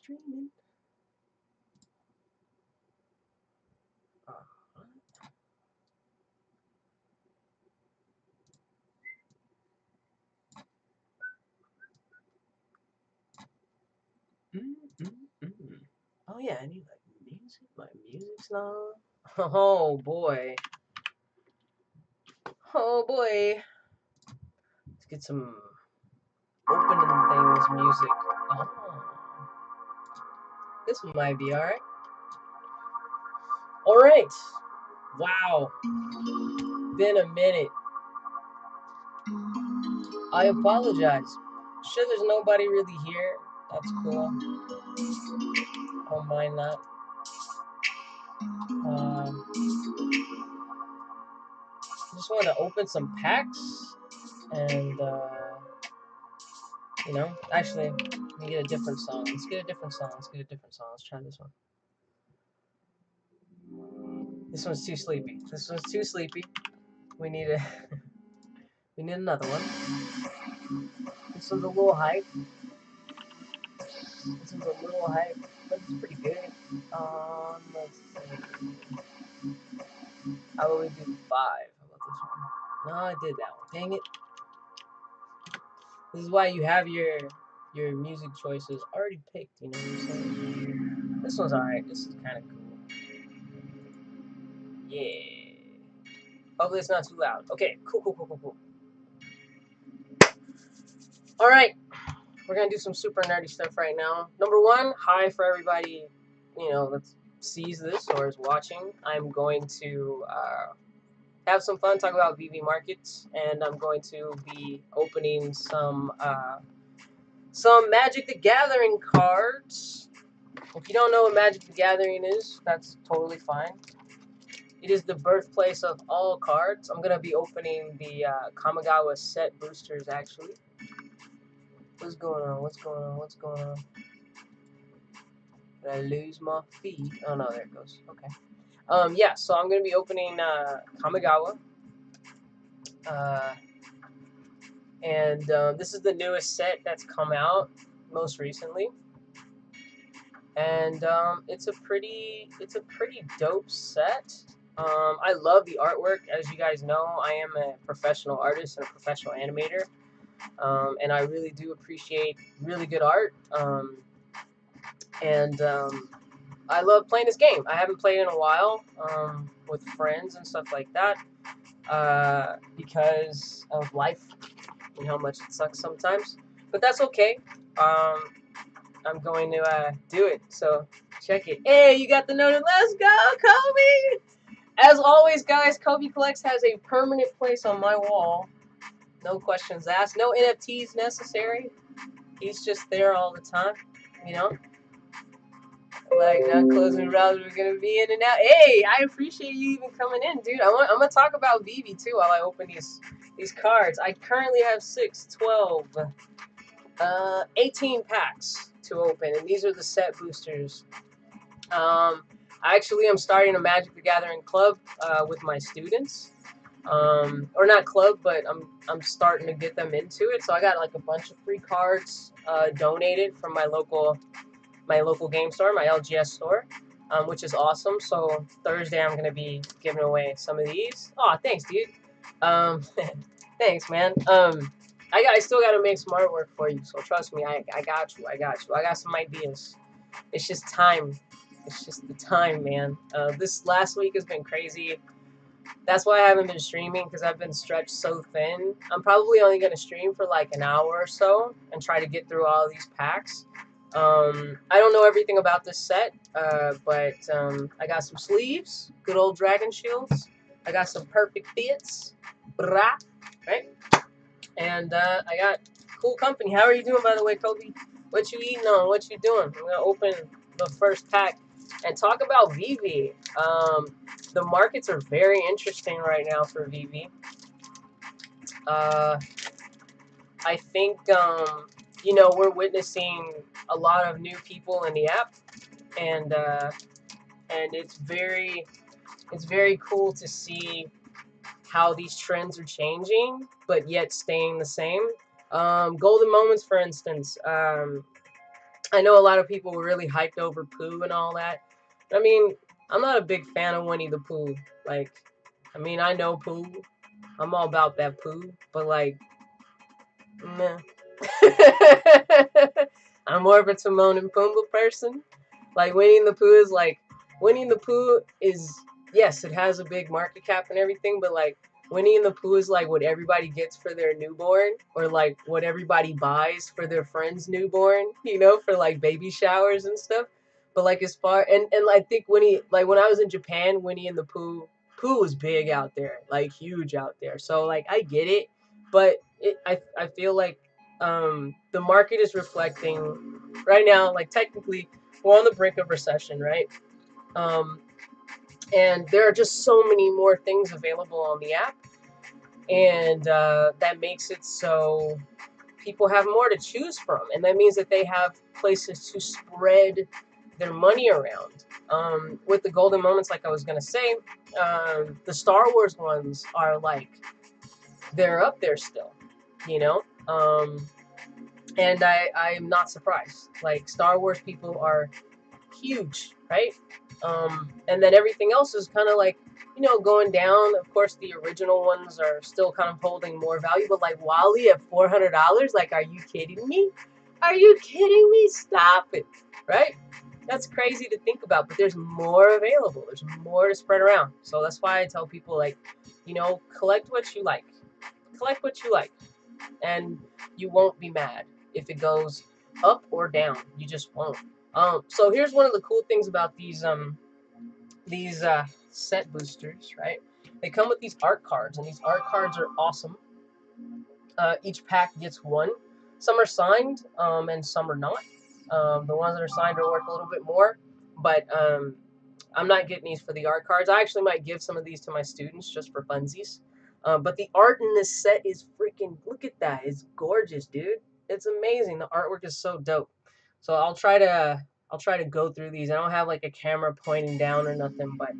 streaming. Oh yeah, I need like music. My music's not. Oh boy. Oh boy. Let's get some opening things music. Oh, this one might be alright. Alright. Wow. Been a minute. I apologize. Sure, there's nobody really here. That's cool. I don't mind that. Just want to open some packs and, you know, actually, let me get a different song. Let's get a different song. Let's get a different song. Let's try this one. This one's too sleepy. This one's too sleepy. We need a, we need another one. This one's a little hype. This one's a little hype, but it's pretty good. Let's see. How about we do 5? How about this one? No, I did that one. Dang it. This is why you have your music choices already picked, you know what I'm saying? This one's alright. This is kind of cool. Yeah. Hopefully it's not too loud. Okay, cool. Alright. We're going to do some super nerdy stuff right now. Number 1, hi for everybody, you know, that sees this or is watching. I'm going to have some fun, talk about VEVE Markets, and I'm going to be opening some Magic the Gathering cards. If you don't know what Magic the Gathering is, that's totally fine. It is the birthplace of all cards. I'm going to be opening the Kamigawa set boosters, actually. What's going on? Did I lose my feed? Oh, no, there it goes. Okay. Yeah, so I'm going to be opening Kamigawa. And this is the newest set that's come out most recently. And it's a pretty dope set. I love the artwork. As you guys know, I am a professional artist and a professional animator, and I really do appreciate really good art. I love playing this game. I haven't played in a while with friends and stuff like that because of life and how much it sucks sometimes. But that's okay. I'm going to do it. So check it. Hey, you got the notice. Let's go, Kobe! As always, guys, Kobe Collects has a permanent place on my wall. No questions asked. No NFTs necessary. He's just there all the time, you know? Like, not closing browser, we're going to be in and out. Hey, I appreciate you even coming in, dude. I'm going to talk about VEVE, too, while I open these cards. I currently have 6, 12, 18 packs to open, and these are the set boosters. Actually, I'm starting a Magic the Gathering club with my students, or not club, but I'm starting to get them into it. So I got like a bunch of free cards donated from my local game store, my LGS store, which is awesome. So Thursday I'm gonna be giving away some of these. Oh, thanks, dude. Thanks, man. I still gotta make some artwork for you, so trust me, I got you. I got some ideas. It's just time. It's just the time, man. This last week has been crazy. That's why I haven't been streaming, because I've been stretched so thin. I'm probably only going to stream for like an hour or so and try to get through all these packs. I don't know everything about this set, but I got some sleeves, good old dragon shields. I got some perfect fits, right? And I got cool company. How are you doing, by the way, Kobe? What you eating on? What you doing? I'm gonna open the first pack and talk about VEVE. The markets are very interesting right now for VEVE. I think you know, we're witnessing a lot of new people in the app, and it's very cool to see how these trends are changing, but yet staying the same. Golden moments, for instance. I know a lot of people were really hyped over Pooh and all that. I mean, I'm not a big fan of Winnie the Pooh. Like, I mean, I know Pooh. I'm all about that Pooh, but like, meh. I'm more of a Timon and Pumbaa person. Like Winnie the Pooh is like Winnie the Pooh is, yes, it has a big market cap and everything, but like Winnie and the Pooh is like what everybody gets for their newborn, or like what everybody buys for their friend's newborn, you know, for like baby showers and stuff. But like as far and I think Winnie, like when I was in Japan, Winnie and the Pooh was big out there, like huge out there. So like I get it, but I feel like the market is reflecting right now, like technically we're on the brink of recession, right? Um, and there are just so many more things available on the app, and that makes it so people have more to choose from, and that means that they have places to spread their money around. With the golden moments, like I was gonna say, the Star Wars ones are like they're up there still, you know. And I'm not surprised. Like Star Wars people are huge, right? And then everything else is kind of like, you know, going down. Of course, the original ones are still kind of holding more value, but like Wally at $400, like, are you kidding me? Are you kidding me? Stop it, right? That's crazy to think about, but there's more available. There's more to spread around. So that's why I tell people, like, you know, collect what you like. Collect what you like, and you won't be mad if it goes up or down. You just won't. So here's one of the cool things about these set boosters, right? They come with these art cards, and these art cards are awesome. Each pack gets one. Some are signed, and some are not. The ones that are signed are worth a little bit more, but I'm not getting these for the art cards. I actually might give some of these to my students just for funsies. But the art in this set is freaking, look at that. It's gorgeous, dude. It's amazing. The artwork is so dope. So I'll try to go through these. I don't have like a camera pointing down or nothing, but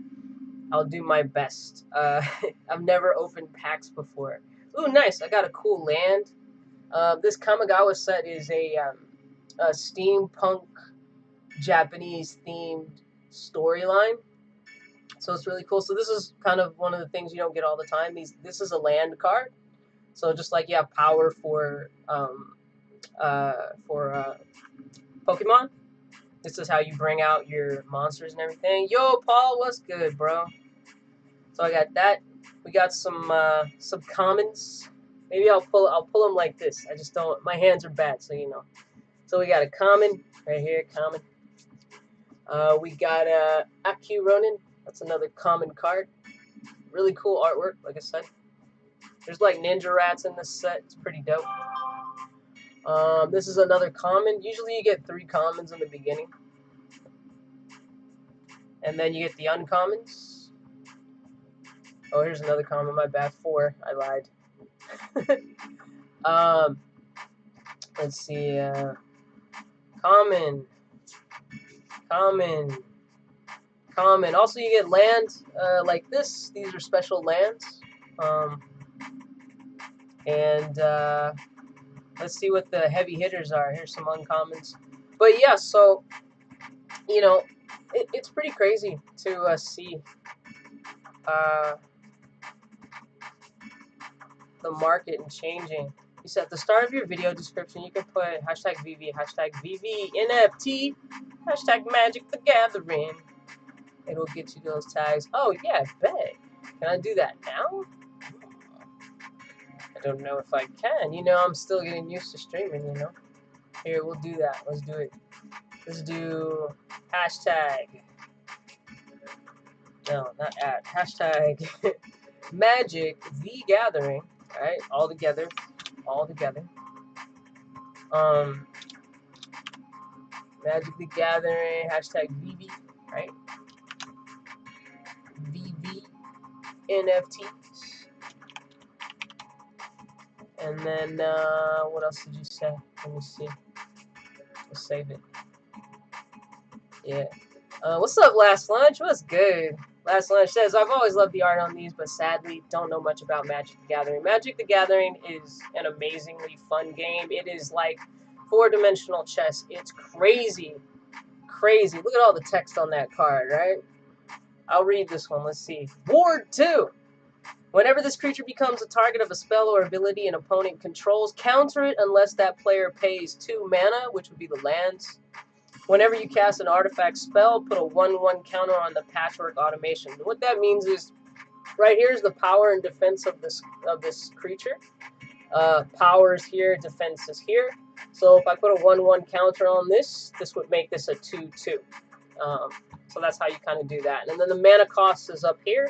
I'll do my best. I've never opened packs before. Ooh, nice. I got a cool land. This Kamigawa set is a steampunk Japanese themed storyline. So it's really cool. So this is kind of one of the things you don't get all the time. This is a land card. So just like you have power for Pokemon, this is how you bring out your monsters and everything. Yo, Paul, what's good, bro? So I got that. We got some commons. Maybe I'll pull them like this. I just don't. My hands are bad, so you know. So we got a common right here, common. We got Aku Ronin. That's another common card. Really cool artwork, like I said. There's like ninja rats in this set. It's pretty dope. This is another common. Usually you get 3 commons in the beginning. And then you get the uncommons. Oh, here's another common. My bad. 4. I lied. Let's see. Common. Common. Common. Also, you get land like this. These are special lands. And let's see what the heavy hitters are. Here's some uncommons. But yeah, so, you know, it's pretty crazy to see the market and changing. You said at the start of your video description, you can put hashtag VV, hashtag VV NFT, hashtag Magic the Gathering. It'll get you those tags. Oh, yeah, bet. Can I do that now? I don't know if I can. You know, I'm still getting used to streaming, you know. Here, we'll do that. Let's do it. Let's do hashtag. No, not at. Hashtag Magic the Gathering. Alright, all together. All together. Magic the Gathering. Hashtag VV. Right? VV NFTs. And then, what else did you say? Let me see. Let's save it. Yeah. What's up, Last Lunch? What's good? Last Lunch says, I've always loved the art on these, but sadly don't know much about Magic the Gathering. Magic the Gathering is an amazingly fun game. It is like 4-dimensional chess. It's crazy. Crazy. Look at all the text on that card, right? I'll read this one. Let's see. Ward 2. Whenever this creature becomes a target of a spell or ability an opponent controls, counter it unless that player pays 2 mana, which would be the lands. Whenever you cast an artifact spell, put a 1/1 counter on the Patchwork automation. What that means is, right here is the power and defense of this creature. Power is here, defense is here. So if I put a 1/1 counter on this, this would make this a 2/2. So that's how you kind of do that. And then the mana cost is up here.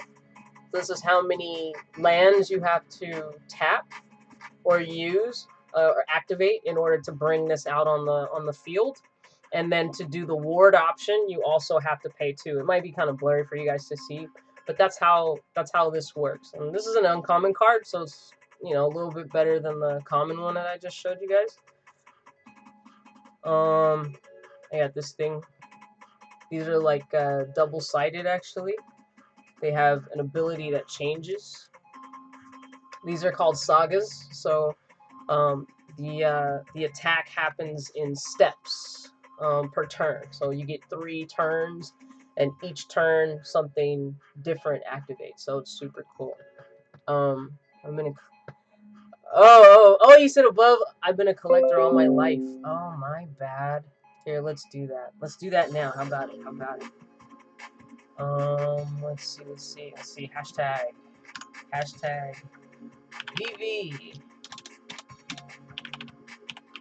This is how many lands you have to tap or use or activate in order to bring this out on the field. And then to do the ward option, you also have to pay 2. It might be kind of blurry for you guys to see, but that's how this works. And this is an uncommon card, so it's, you know, a little bit better than the common one that I just showed you guys. I got this thing. These are like double-sided, actually. They have an ability that changes. These are called sagas. So the attack happens in steps per turn. So you get 3 turns, and each turn something different activates. So it's super cool. I'm gonna. Oh! You said above. I've been a collector all my life. Oh, my bad. Here, let's do that. Let's do that now. How about it? Let's see. Hashtag VEVE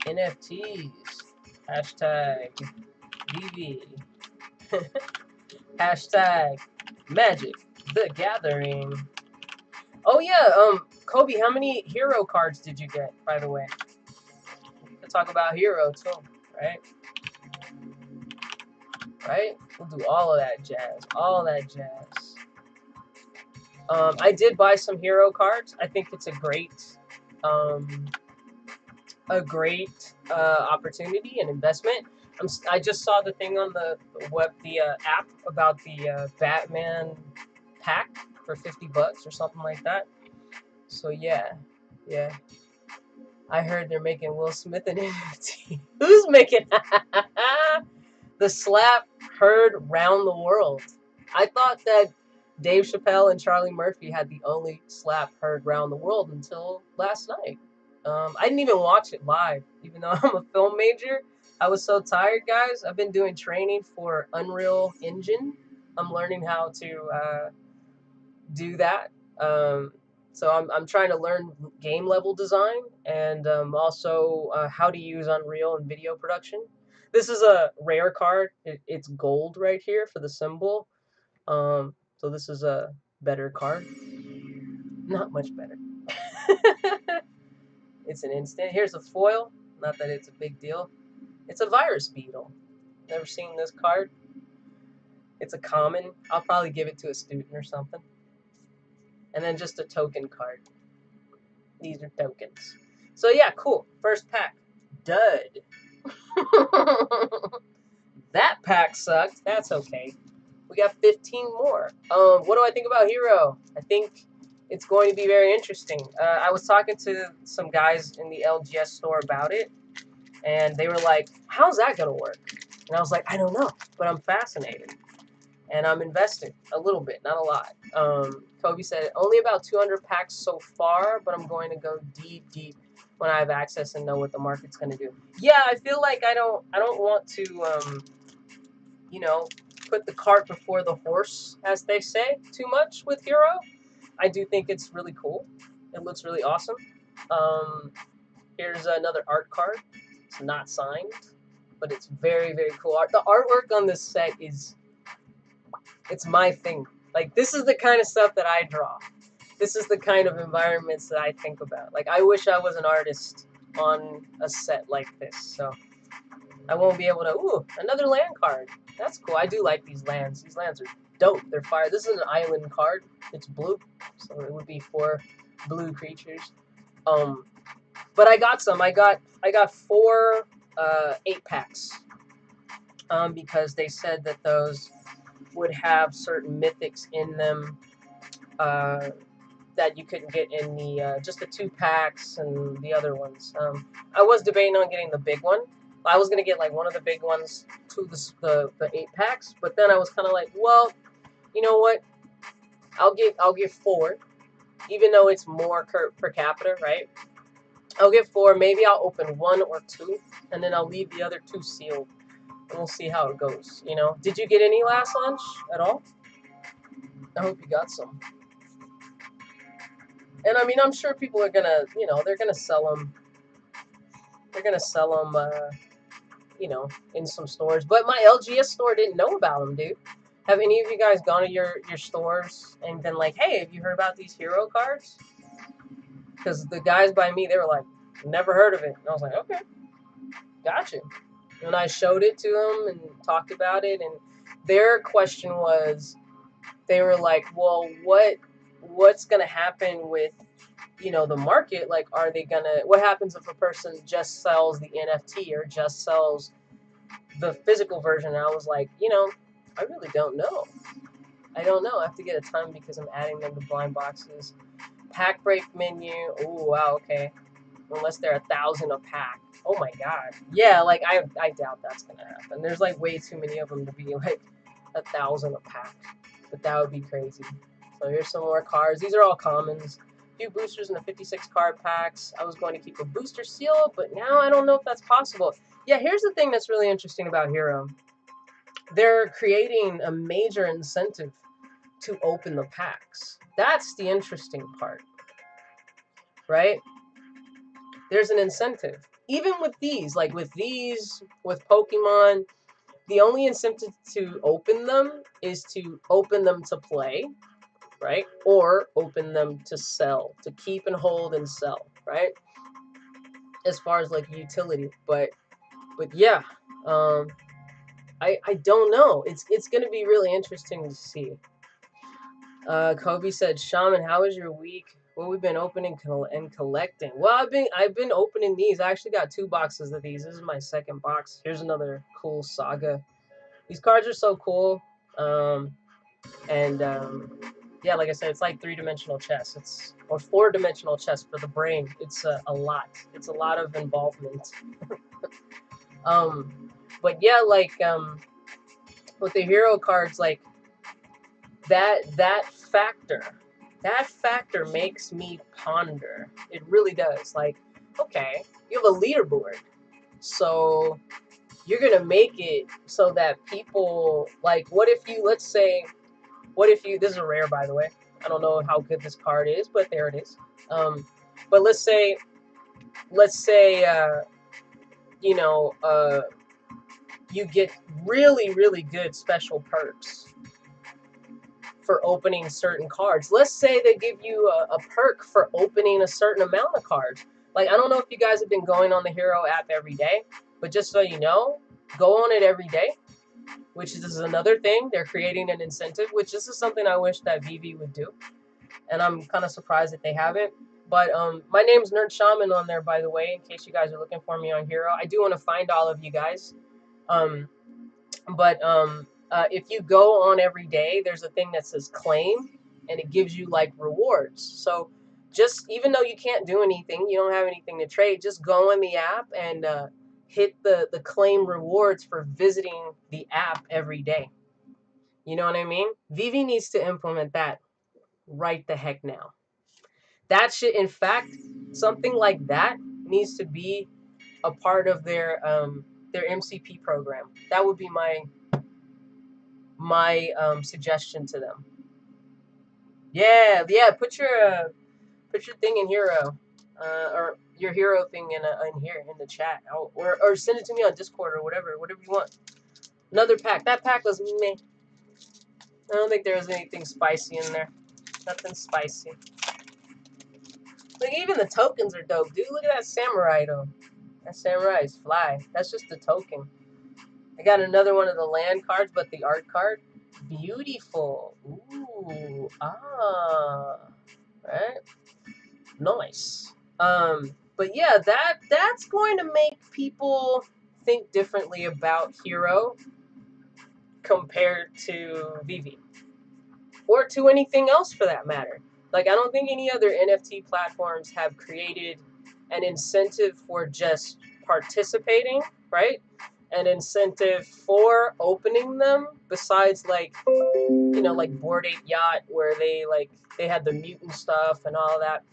NFTs. Hashtag VEVE. Hashtag Magic the Gathering. Oh yeah, Kobe, how many hero cards did you get, by the way? We'll talk about hero too, right? Right? We'll do all of that jazz. I did buy some hero cards. I think it's a great opportunity and investment. I just saw the thing on the app about the Batman pack for $50 or something like that. So yeah. I heard they're making Will Smith an NFT. Who's making the slap heard round the world? I thought that Dave Chappelle and Charlie Murphy had the only slap heard round the world until last night. I didn't even watch it live, even though I'm a film major. I was so tired, guys. I've been doing training for Unreal Engine. I'm learning how to do that. So I'm trying to learn game level design and also how to use Unreal in video production. This is a rare card. It's gold right here for the symbol. So this is a better card. Not much better. It's an instant. Here's a foil. Not that it's a big deal. It's a virus beetle. Never seen this card. It's a common. I'll probably give it to a student or something. And then just a token card. These are tokens. So yeah, cool. First pack. Dud. That pack sucked. That's okay. We got 15 more. What do I think about Hero? I think it's going to be very interesting. I was talking to some guys in the LGS store about it, and they were like, how's that going to work? And I was like, I don't know, but I'm fascinated. And I'm invested a little bit, not a lot. Kobe said, only about 200 packs so far, but I'm going to go deep when I have access and know what the market's going to do. Yeah, I feel like I don't want to, you know, put the cart before the horse, as they say, too much with Hero. I do think it's really cool. It looks really awesome. Here's another art card. It's not signed, but it's very, very cool. The artwork on this set is, it's my thing. Like, this is the kind of stuff that I draw. This is the kind of environments that I think about. Like, I wish I was an artist on a set like this. So I won't be able to. Ooh, another land card. That's cool. I do like these lands. These lands are dope. They're fire. This is an island card. It's blue, so it would be for blue creatures. But I got some. I got 4 8-packs. Because they said that those would have certain mythics in them. that you couldn't get in the just the 2 packs and the other ones. I was debating on getting the big one. I was gonna get like one of the big ones to the 8 packs, but then I was kind of like, well, you know what? I'll get 4, even though it's more per capita, right? I'll get 4. Maybe I'll open 1 or 2, and then I'll leave the other 2 sealed, and we'll see how it goes. You know? Did you get any last lunch at all? I hope you got some. And I mean, I'm sure people are gonna, you know, they're gonna sell them. They're gonna sell them, you know, in some stores. But my LGS store didn't know about them, dude. Have any of you guys gone to your stores and been like, hey, have you heard about these hero cards? Because the guys by me, they were like, never heard of it. And I was like, okay, gotcha. And I showed it to them and talked about it, and their question was, they were like, well, what's gonna happen with, you know, the market? Like, are they gonna, what happens if a person just sells the NFT or just sells the physical version? And I was like, you know, I really don't know. I don't know. I have to get a ton because I'm adding them to blind boxes. Pack break menu. Oh wow, okay. Unless they're 1,000 a pack. Oh my god. Yeah, like I doubt that's gonna happen. There's like way too many of them to be like 1,000 a pack. But that would be crazy. So here's some more cards. These are all commons. A few boosters in the 56 card packs. I was going to keep a booster seal, but now I don't know if that's possible. Yeah, here's the thing that's really interesting about Hero. They're creating a major incentive to open the packs. That's the interesting part, right? There's an incentive. Even with these, like with these, with Pokemon, the only incentive to open them is to open them to play, right? Or open them to sell, to keep and hold and sell, right? As far as like utility, but yeah, I don't know. It's gonna be really interesting to see. Kobe said, Shaman, how was your week? Well, we've been opening and collecting. Well, I've been opening these. I actually got 2 boxes of these. This is my 2nd box. Here's another cool saga. These cards are so cool. And yeah, like I said, it's like 3-dimensional chess. It's or 4-dimensional chess for the brain. It's a lot. It's a lot of involvement. But yeah, like with the hero cards, like that factor makes me ponder. It really does. Like, okay, you have a leaderboard, so you're gonna make it so that people like. What if you? Let's say, what if you? This is a rare, by the way. I don't know how good this card is, but there it is. But let's say, you know, you get really good special perks for opening certain cards. Let's say they give you a perk for opening a certain amount of cards. Like, I don't know if you guys have been going on the Hero app every day, but just so you know, go on it every day, which is another thing. They're creating an incentive, which this is something I wish that VEVE would do. And I'm kind of surprised that they haven't. But my name's Nerd Shaman on there, by the way, in case you guys are looking for me on Hero. I do want to find all of you guys. If you go on every day, there's a thing that says claim, and it gives you like rewards. So just even though you can't do anything, you don't have anything to trade, just go in the app and hit the claim rewards for visiting the app every day. You know what I mean? VEVE needs to implement that right the heck now. That should, in fact, something like that needs to be a part of their MCP program. That would be my suggestion to them. Yeah, put your thing in Hero, or your Hero thing in here in the chat, or send it to me on Discord or whatever you want. Another pack. That pack was meh. I don't think there was anything spicy in there. Nothing spicy. Like, even the tokens are dope, dude. Look at that samurai though. That samurai is fly. That's just the token. I got another one of the land cards, but the art card. Beautiful. Ooh. Right? Nice. But yeah, that's going to make people think differently about Hero compared to VEVE. Or to anything else for that matter. Like, I don't think any other NFT platforms have created an incentive for just participating, right? An incentive for opening them, besides, like, like Bored Ape Yacht, where they had the mutant stuff and all that.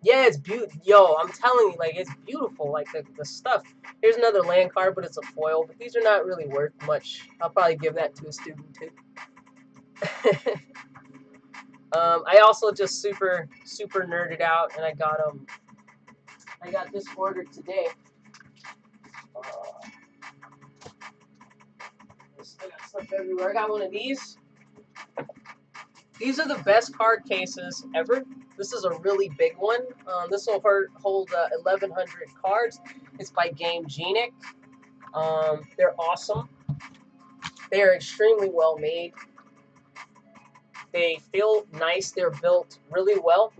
Yeah, it's beautiful. Yo, I'm telling you, like, it's beautiful. Like, the stuff. Here's another land card, but it's a foil. But these are not really worth much. I'll probably give that to a student too. I also just super nerded out, and I got this ordered today. I got stuff everywhere. I got one of these. These are the best card cases ever. This is a really big one. This will hold 1,100 cards. It's by Game Genic. They're awesome. They are extremely well made. They feel nice. They're built really well.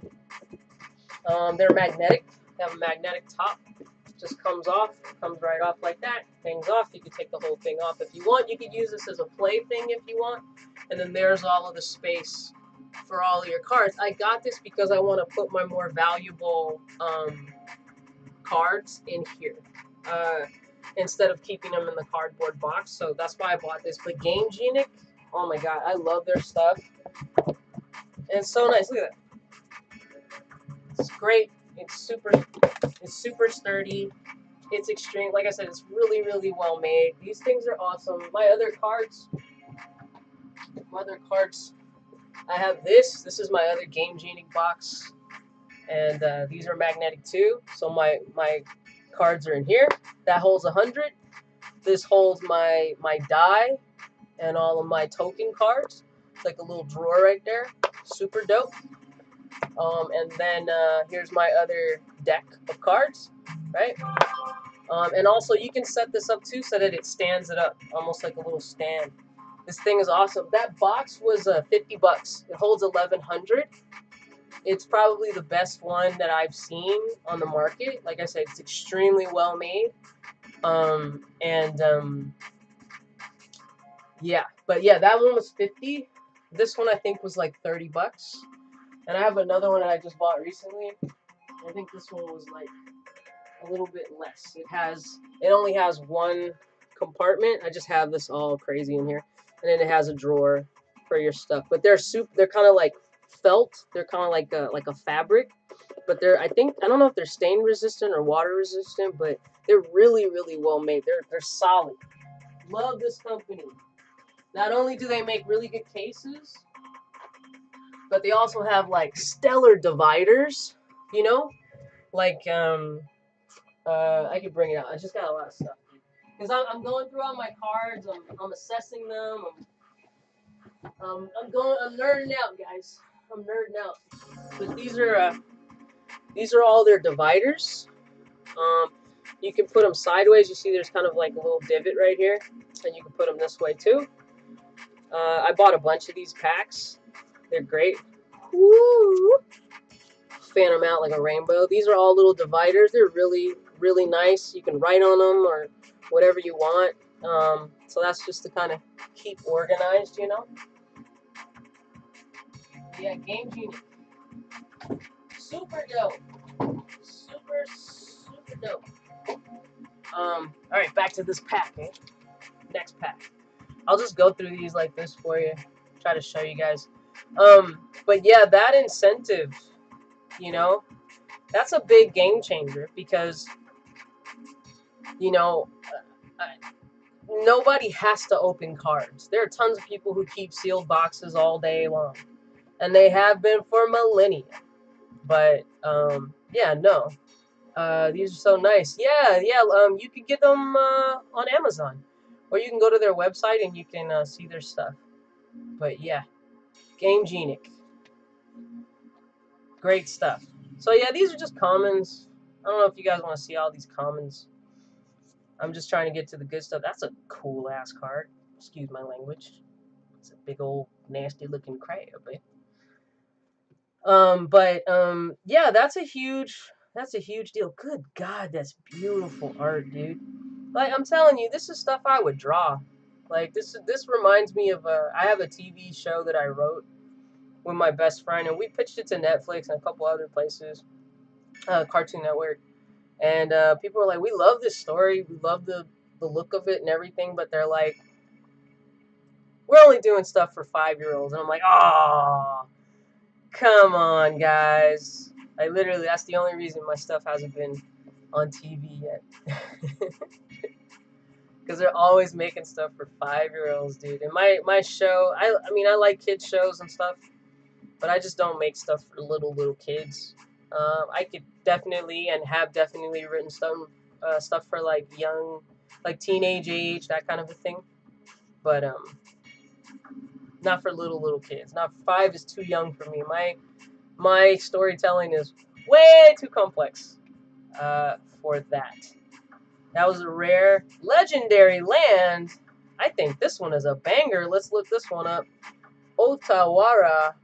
They're magnetic. They have a magnetic top. Just comes off, comes right off like that. Hangs off. You can take the whole thing off if you want. You could use this as a play thing if you want. And then there's all of the space for all of your cards. I got this because I want to put my more valuable cards in here instead of keeping them in the cardboard box. So that's why I bought this. But Game Genic, oh my god, I love their stuff. And it's so nice. Look at that. It's great. It's super sturdy. It's extreme. Like I said, it's really, really well made. These things are awesome. My other cards, I have this. This is my other Game Genic box. And these are magnetic too. So my cards are in here. That holds 100. This holds my die and all of my token cards. It's like a little drawer right there. Super dope. And then here's my other deck of cards, right? And also you can set this up too so that it stands it up, almost like a little stand. This thing is awesome. That box was $50. It holds 1,100. It's probably the best one that I've seen on the market. Like I said, it's extremely well made. Yeah, but yeah, that one was 50. This one I think was like $30. And I have another one that I just bought recently. I think this one was like a little bit less. It only has one compartment. I just have this all crazy in here, and then it has a drawer for your stuff. But they're kind of like felt. They're kind of like a fabric. But I don't know if they're stain resistant or water resistant, but they're really, really well made. They're solid. Love this company. Not only do they make really good cases, but they also have like stellar dividers, like I could bring it out. I just got a lot of stuff because I'm going through all my cards. I'm assessing them. I'm nerding out, guys. I'm nerding out. But these are all their dividers. You can put them sideways. You see, there's kind of like a little divot right here, and you can put them this way too. I bought a bunch of these packs. They're great. Woo! Fan them out like a rainbow. These are all little dividers. They're really, really nice. You can write on them or whatever you want. So that's just to kind of keep organized, Yeah, Game Genius. Super dope. Super dope. All right, back to this pack, eh? Next pack. I'll just go through these like this for you. Try to show you guys. But yeah, that incentive, that's a big game changer because, nobody has to open cards. There are tons of people who keep sealed boxes all day long, and they have been for millennia. But yeah, no, these are so nice. Yeah. You could get them on Amazon, or you can go to their website and you can see their stuff. But yeah, Game Genic, great stuff. So yeah, these are just commons. I don't know if you guys want to see all these commons. I'm just trying to get to the good stuff. That's a cool ass card. Excuse my language. It's a big old nasty looking crab, eh? Yeah, that's a huge deal. Good God, that's beautiful art, dude. Like I'm telling you, this is stuff I would draw. Like this reminds me of I have a TV show that I wrote, with my best friend, and we pitched it to Netflix and a couple other places, Cartoon Network. And people were like, "We love this story. We love the look of it and everything," but they're like, "We're only doing stuff for 5-year-olds." And I'm like, "Oh, come on, guys!" I literally, that's the only reason my stuff hasn't been on TV yet. Because they're always making stuff for 5-year-olds, dude. And my show, I mean, I like kids shows and stuff, but I just don't make stuff for little kids. I could definitely and have definitely written some stuff for like young, like teenage age, that kind of a thing. But not for little kids. Not 5 is too young for me. My storytelling is way too complex for that. That was a rare, legendary land. I think this one is a banger. Let's look this one up. Otawara.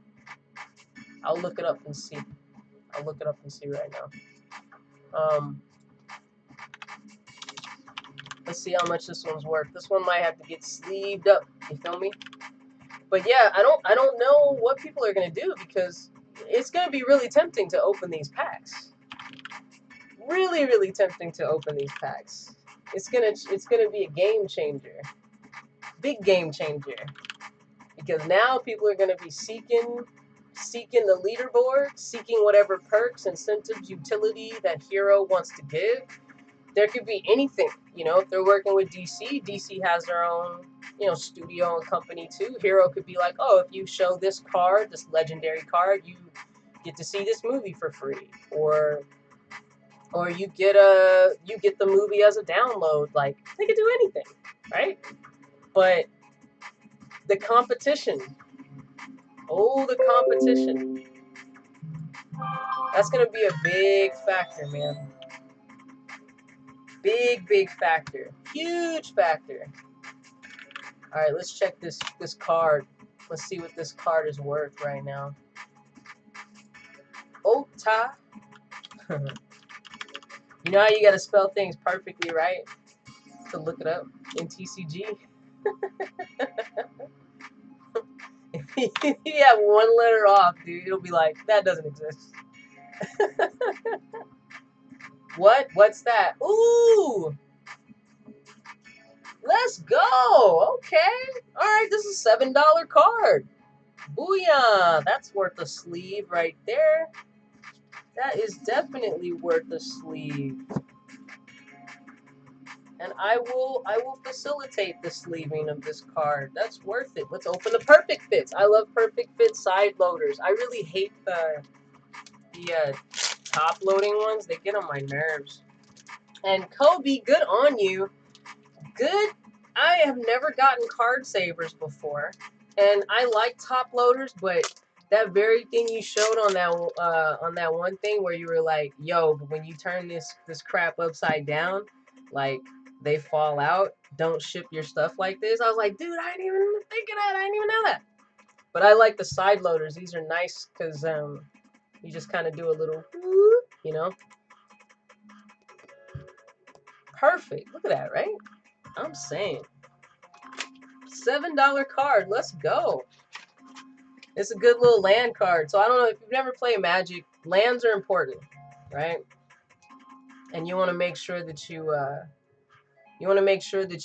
I'll look it up and see. I'll look it up and see right now. Let's see how much this one's worth. This one might have to get sleeved up. You feel me? But yeah, I don't know what people are gonna do, because it's gonna be really tempting to open these packs. Really tempting to open these packs. It's gonna be a game changer. Big game changer. Because now people are gonna be seeking the leaderboard, seeking whatever perks, incentives, utility that Hero wants to give. There could be anything, you know. If they're working with DC has their own, you know, studio and company too. Hero could be like, oh, if you show this card, this legendary card, you get to see this movie for free, or you get the movie as a download. Like, they could do anything, right? But the competition, the competition, that's gonna be a big factor, man. Big factor. Huge factor. All right, let's check this card. Let's see what this card is worth right now. Ota. You know how you gotta spell things perfectly right to look it up in TCG? If you have one letter off, dude, it'll be like, that doesn't exist. What? What's that? Ooh! Let's go! Okay. Alright, this is a $7 card. Booyah! That's worth a sleeve right there. That is definitely worth a sleeve. And I will facilitate the sleeving of this card. That's worth it. Let's open the perfect fits. I love perfect fit side loaders. I really hate the top loading ones. They get on my nerves. And Kobe, good on you. Good. I have never gotten card savers before, and I like top loaders, but that very thing you showed on that one thing where you were like, "Yo, but when you turn this crap upside down, like, they fall out. Don't ship your stuff like this." I was like, "Dude, I didn't even think of that. I didn't even know that." But I like the side loaders. These are nice because you just kind of do a little, you know. Perfect. Look at that, right? I'm saying. $7 card. Let's go. It's a good little land card. So I don't know if you've never played Magic. Lands are important, right? And you want to make sure that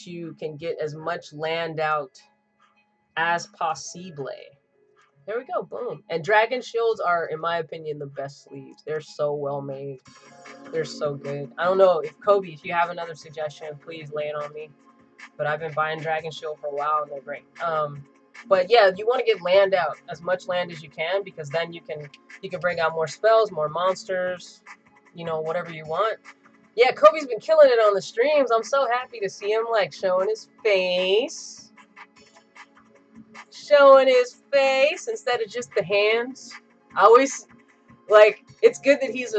you can get as much land out as possible. There we go. Boom. And Dragon Shields are, in my opinion, the best sleeves. They're so well made. They're so good. I don't know if Kobe, if you have another suggestion, please lay it on me. But I've been buying Dragon Shield for a while, and they're great. But yeah, you want to get land out, as much land as you can, because then you can bring out more spells, more monsters, you know, whatever you want. Yeah, Kobe's been killing it on the streams. I'm so happy to see him, like, showing his face instead of just the hands. I always, like, it's good that he's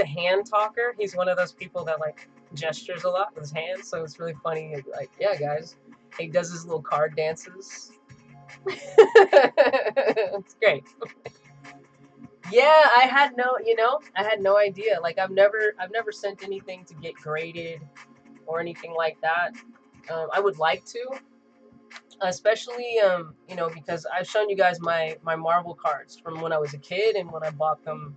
a hand talker. He's one of those people that, like, gestures a lot with his hands, so it's really funny. Like, yeah, guys, he does his little card dances. It's great. Yeah, I had no idea. Like, I've never sent anything to get graded or anything like that. I would like to, especially you know, because I've shown you guys my Marvel cards from when I was a kid and when I bought them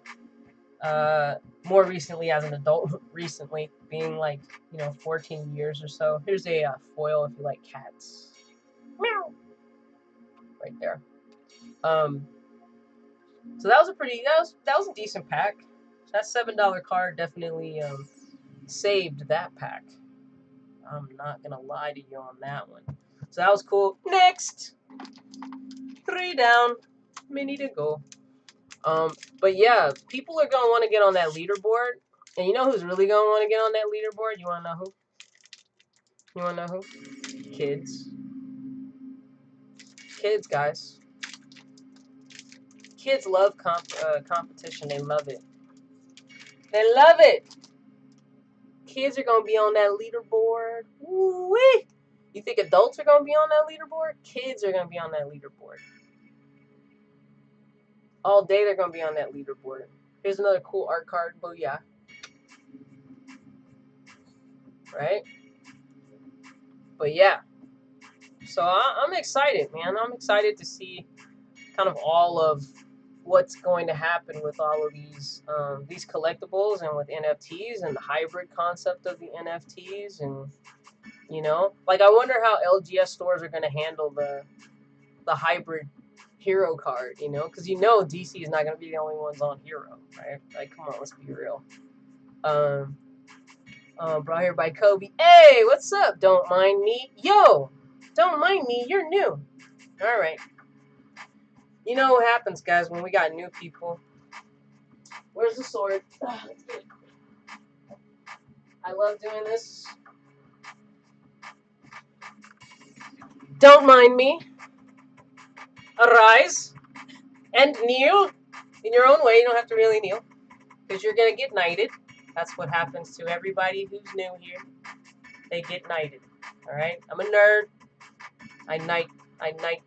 more recently as an adult. Recently, being like, you know, 14 years or so. Here's a foil if you like cats. Meow. Right there. So that was a pretty that was a decent pack. That $7 card definitely saved that pack. I'm not gonna lie to you on that one. So that was cool. Next, 3 down, many to go. But yeah, people are gonna want to get on that leaderboard, and you know who's really gonna want to get on that leaderboard? You wanna know who? You wanna know who? Kids. Kids, guys. Kids love competition. They love it. They love it. Kids are gonna be on that leaderboard. Woo-wee! You think adults are gonna be on that leaderboard? Kids are gonna be on that leaderboard. All day they're gonna be on that leaderboard. Here's another cool art card. Booyah. Right? But yeah. So I'm excited, man. I'm excited to see kind of all of what's going to happen with all of these collectibles and with NFTs and the hybrid concept of the NFTs, and you know, like I wonder how LGS stores are going to handle the hybrid hero card, you know, because you know DC is not going to be the only ones on hero, right? Like, come on, let's be real. Brought here by Kobe. Hey, what's up? Don't mind me. Yo, don't mind me. You're new. All right. You know what happens, guys, when we got new people. Where's the sword? I love doing this. Don't mind me. Arise and kneel in your own way. You don't have to really kneel because you're going to get knighted. That's what happens to everybody who's new here. They get knighted. All right? I'm a nerd. I knight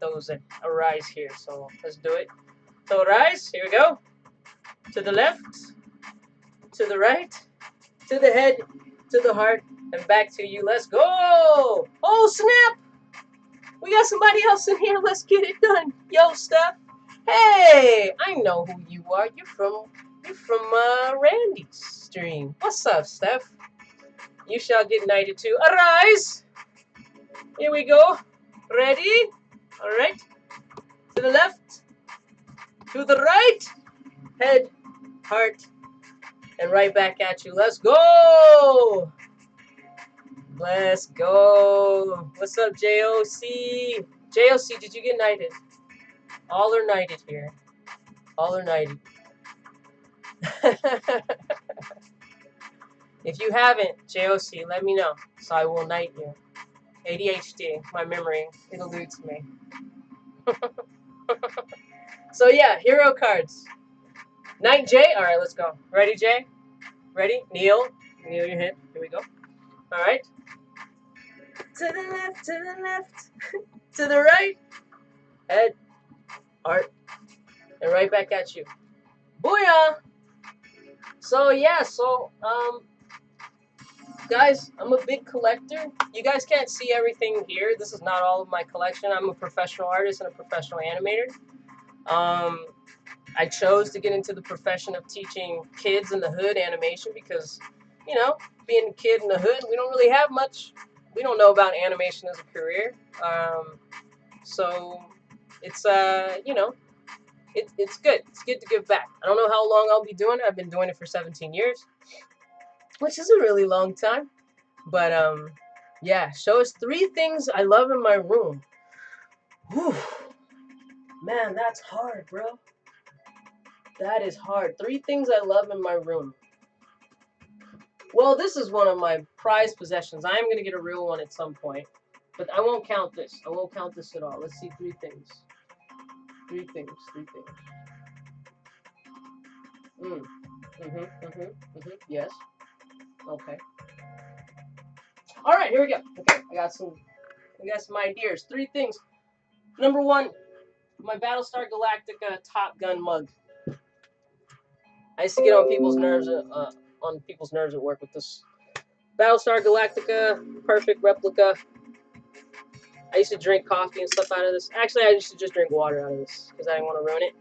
those that arise here. So let's do it. So arise. Here we go. To the left. To the right. To the head. To the heart. And back to you. Let's go. Oh, snap. We got somebody else in here. Let's get it done. Yo, Steph. Hey, I know who you are. You're from Randy's stream. What's up, Steph? You shall get knighted too. Arise. Here we go. Ready? All right. To the left. To the right. Head, heart, and right back at you. Let's go. Let's go. What's up, JOC? JOC, did you get knighted? All are knighted here. All are knighted. If you haven't, JOC, let me know so I will knight you. ADHD, my memory, it eludes me. So yeah, hero cards. Knight J. All right, let's go. Ready, Jay? Ready? Kneel. Kneel your hip. Here we go. All right. To the left, to the left, to the right. Head, heart, and right back at you. Booyah! So yeah, guys, I'm a big collector. You guys can't see everything here. This is not all of my collection. I'm a professional artist and a professional animator. I chose to get into the profession of teaching kids in the hood animation because, you know, being a kid in the hood, we don't really have much. We don't know about animation as a career. So it's, you know, it's good. It's good to give back. I don't know how long I'll be doing it. I've been doing it for 17 years, which is a really long time. But, yeah, show us 3 things I love in my room. Whew. Man, that's hard, bro. That is hard. 3 things I love in my room. Well, this is one of my prized possessions. I am going to get a real one at some point. But I won't count this. I won't count this at all. Let's see 3 things. 3 things. 3 things. Yes. Okay. All right, here we go. Okay, I got some ideas. 3 things. Number 1, my Battlestar Galactica Top Gun mug. I used to get on people's nerves at work with this Battlestar Galactica perfect replica I used to drink coffee and stuff out of this. Actually, I used to just drink water out of this because I didn't want to ruin it.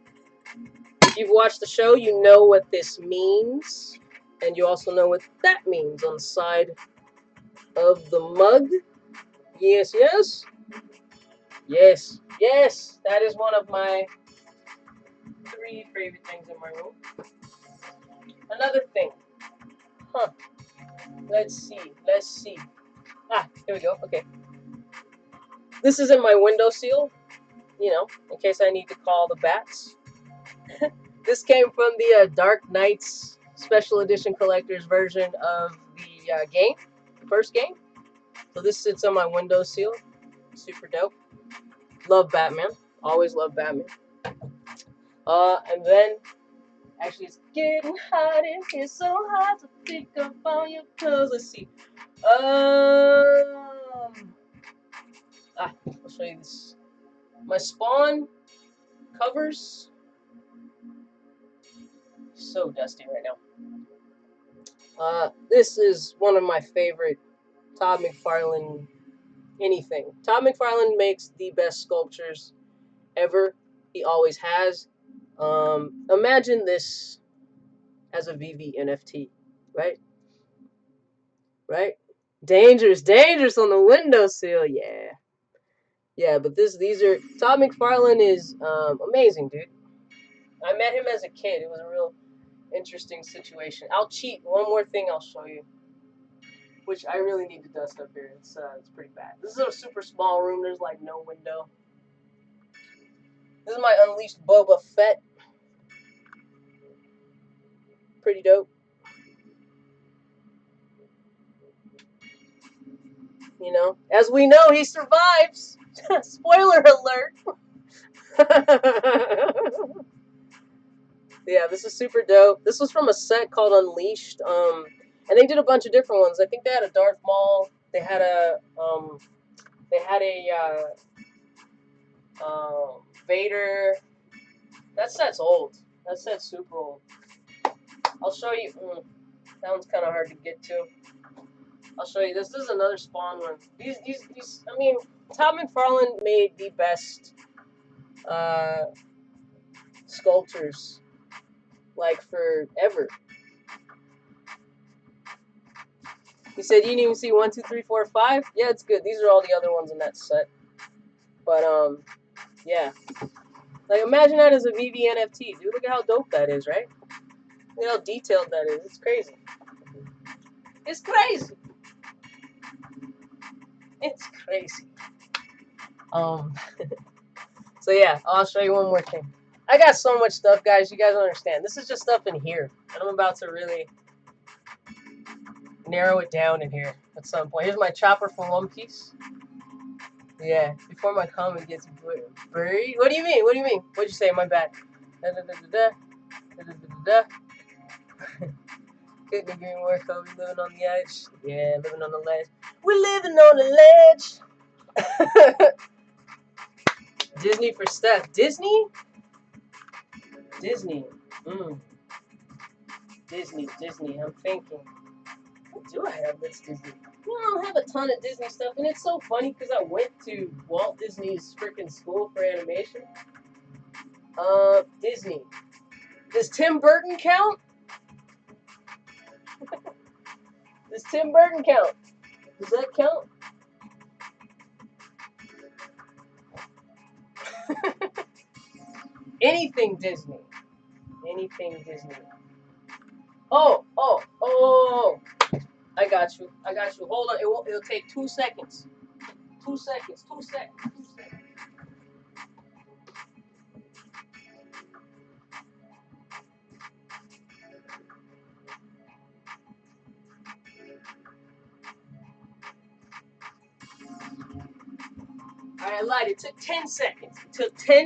If you've watched the show, you know what this means. And you also know what that means on the side of the mug. Yes, yes. Yes, yes. That is one of my 3 favorite things in my room. Another thing. Huh. Let's see. Let's see. Ah, here we go. Okay. This isn't my windowsill, you know, in case I need to call the bats. This came from the Dark Knights Special Edition Collector's version of the game, the first game. So this sits on my windowsill. Super dope. Love Batman. Always love Batman. And then, actually, it's getting hot in here, so hot to pick up on your clothes. Let's see. I'll show you this. My Spawn covers. So dusty right now. This is one of my favorite Todd McFarlane anything. Todd McFarlane makes the best sculptures ever. He always has. Imagine this as a VEVE NFT, right? Right? Dangerous, dangerous on the windowsill, yeah. Yeah, but these are Todd McFarlane is amazing, dude. I met him as a kid. It was a real interesting situation. I'll cheat. One more thing I'll show you, which I really need to dust up here. It's pretty bad. This is a super small room. There's like no window. This is my Unleashed Boba Fett. Pretty dope. You know, as we know, he survives. Spoiler alert. Yeah, this is super dope. This was from a set called Unleashed. And they did a bunch of different ones. I think they had a Darth Maul. They had a Vader. That set's old. That set's super old. I'll show you. That one's kind of hard to get to. I'll show you. This is another Spawn one. These. I mean, Todd McFarlane made the best sculptures like forever. He said you didn't even see 1, 2, 3, 4, 5. Yeah, it's good. These are all the other ones in that set. But yeah. Like imagine that as a VEVE NFT, dude. Look at how dope that is, right? Look at how detailed that is. It's crazy. It's crazy. It's crazy. So yeah, I'll show you one more thing. I got so much stuff, guys. You guys don't understand. This is just stuff in here, and I'm about to really narrow it down in here at some point. Here's my chopper from One Piece. Yeah, before my comment gets buried. What do you mean? What do you mean? What'd you say? My bad. Couldn't agree more, Kobe. Living on the edge. Yeah, living on the ledge. We're living on the ledge. Disney for Steph. Disney? Disney. Disney. I'm thinking. What do I have that's Disney? You know, I don't have a ton of Disney stuff, and it's so funny because I went to Walt Disney's freaking school for animation. Disney. Does Tim Burton count? Does Tim Burton count? Does that count? Anything Disney. Anything Disney. Oh. I got you. Hold on. It'll take 2 seconds. 2 seconds. Alright, I lied. It took 10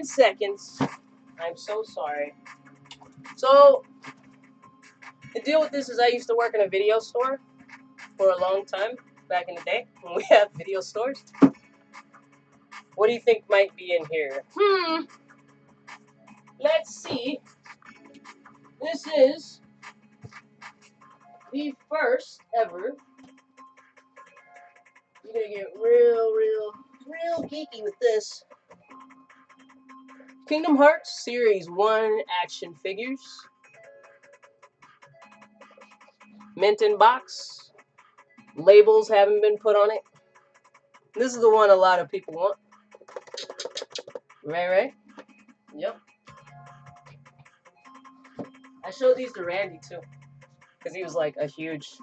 seconds. I'm so sorry. So, the deal with this is I used to work in a video store for a long time back in the day when we had video stores. What do you think might be in here? Let's see. This is the first ever. You're gonna get real real geeky with this. Kingdom Hearts Series 1 action figures. Mint in box. Labels haven't been put on it. This is the one a lot of people want. Right? Yep. I showed these to Randy too. Because he was like a huge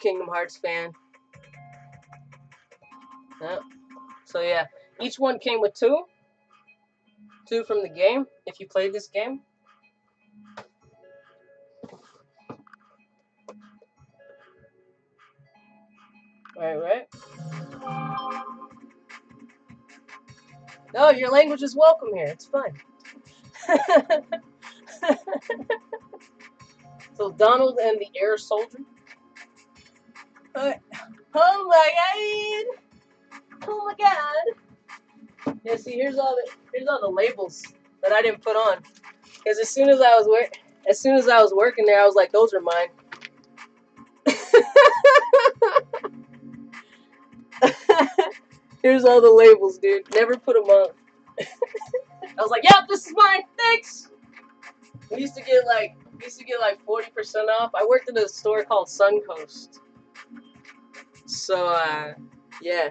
Kingdom Hearts fan. Yep. So yeah, each one came with two from the game, if you played this game. Right. No, your language is welcome here. It's fine. So Donald and the Air Soldier. Oh my god! Yeah, see, here's all the labels that I didn't put on. Because as soon as I was working there, I was like, those are mine. Here's all the labels, dude. Never put them on. I was like, yep, this is mine. Thanks. We used to get like 40% off. I worked in a store called Suncoast. So yeah.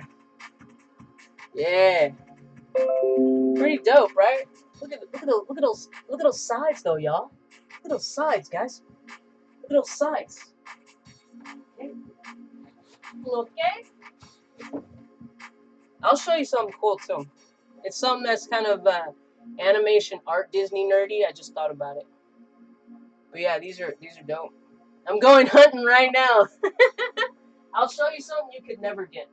Pretty dope, right? Look at those sides though, y'all. Look at those sides, guys. Look at those sides. Okay. I'll show you something cool too. It's something that's kind of animation art Disney nerdy. I just thought about it. But yeah, these are dope. I'm going hunting right now. I'll show you something you could never get.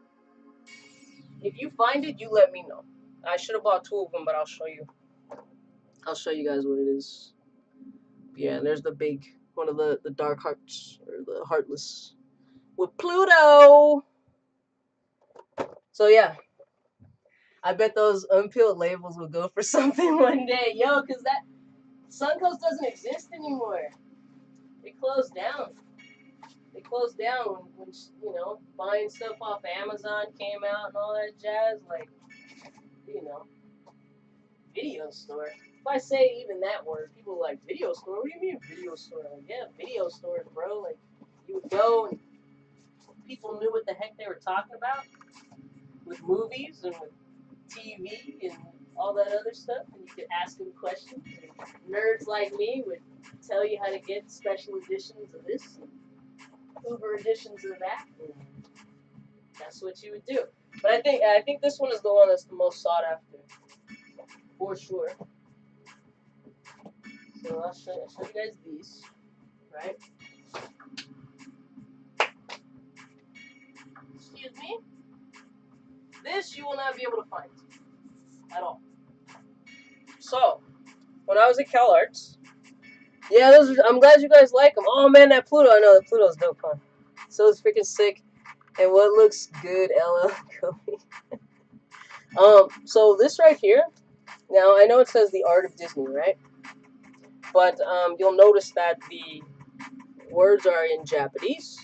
If you find it, you let me know. I should have bought two of them, but I'll show you. I'll show you guys what it is. Yeah, there's the big one of the dark hearts or the heartless with Pluto. So yeah, I bet those unpeeled labels will go for something one day, yo. Cause that Suncoast doesn't exist anymore. They closed down. They closed down when buying stuff off Amazon came out and all that jazz. Like, video store. If I say even that word, people are like, video store? What do you mean video store? Like, yeah, video stores, bro. Like, you would go and people knew what the heck they were talking about with movies and with TV and all that other stuff. And you could ask them questions. And nerds like me would tell you how to get special editions of this and Uber editions of that. And that's what you would do. But I think this one is the one that's the most sought after. For sure. So I'll show you guys these, right? Excuse me? This you will not be able to find at all. So, when I was at CalArts, yeah, I'm glad you guys like them. Oh man, that Pluto, I know that Pluto's dope, huh? So it's freaking sick. And what looks good, LL Kobe. So this right here, now I know it says the Art of Disney, right? But you'll notice that the words are in Japanese,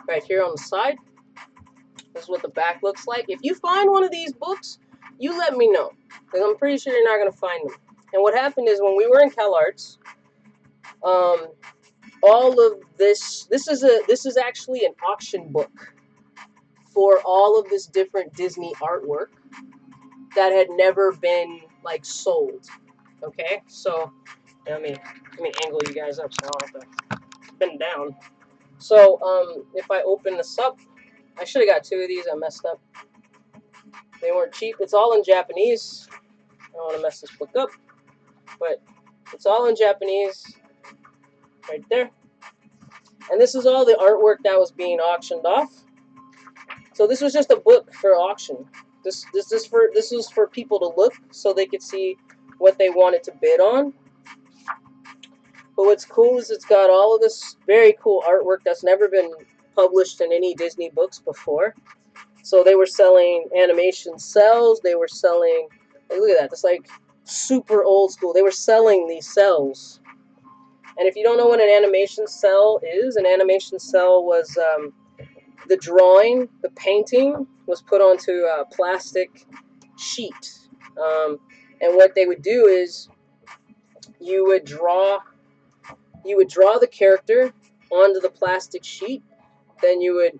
right here on the side. This is what the back looks like. If you find one of these books, you let me know, because I'm pretty sure you're not going to find them. And what happened is when we were in CalArts, all of this is actually an auction book for all of this different Disney artwork that had never been like sold. Okay, so let me angle you guys up so I don't have to bend down. So if I open this up, I should have got two of these. I messed up. They weren't cheap. It's all in Japanese. I don't want to mess this book up, but it's all in Japanese right there. And this is all the artwork that was being auctioned off. So this was just a book for auction. This was for people to look so they could see what they wanted to bid on. But what's cool is it's got all of this very cool artwork that's never been published in any Disney books before. So they were selling animation cells. They were selling, hey, look at that. That's like super old school. They were selling these cells. And if you don't know what an animation cell is, an animation cell was the drawing, the painting was put onto a plastic sheet. And what they would do is you would draw the character onto the plastic sheet. Then you would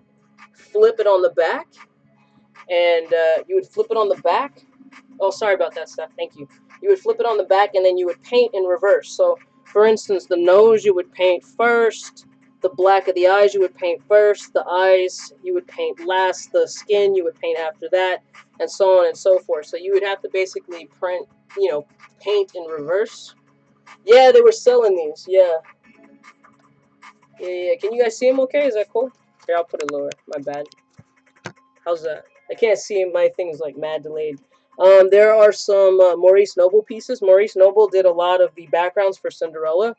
flip it on the back, and you would flip it on the back. Oh, sorry about that, Steph. Thank you. You would flip it on the back, and then you would paint in reverse. So, for instance, the nose you would paint first. The black of the eyes you would paint first. The eyes you would paint last. The skin you would paint after that, and so on and so forth. So you would have to basically paint in reverse. Yeah, they were selling these. Yeah. Yeah. Can you guys see them okay? Is that cool? Here, I'll put it lower. My bad. How's that? I can't see him. My thing's like mad delayed. There are some Maurice Noble pieces. Maurice Noble did a lot of the backgrounds for Cinderella,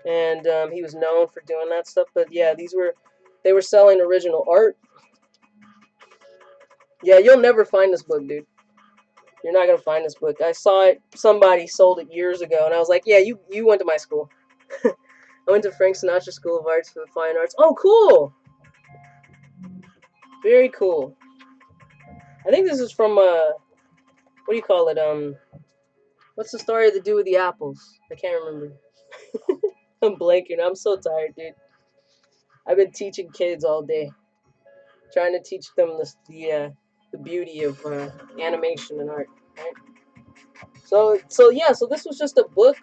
and he was known for doing that stuff. But yeah, they were selling original art. Yeah, you'll never find this book, dude. You're not gonna find this book. I saw it. Somebody sold it years ago, and I was like, yeah, you went to my school. I went to Frank Sinatra School of Arts for the Fine Arts. Oh, cool. Very cool. I think this is from what do you call it? What's the story of the dude with the apples? I can't remember. I'm blanking. I'm so tired, dude. I've been teaching kids all day, trying to teach them the beauty of animation and art. Right? So this was just a book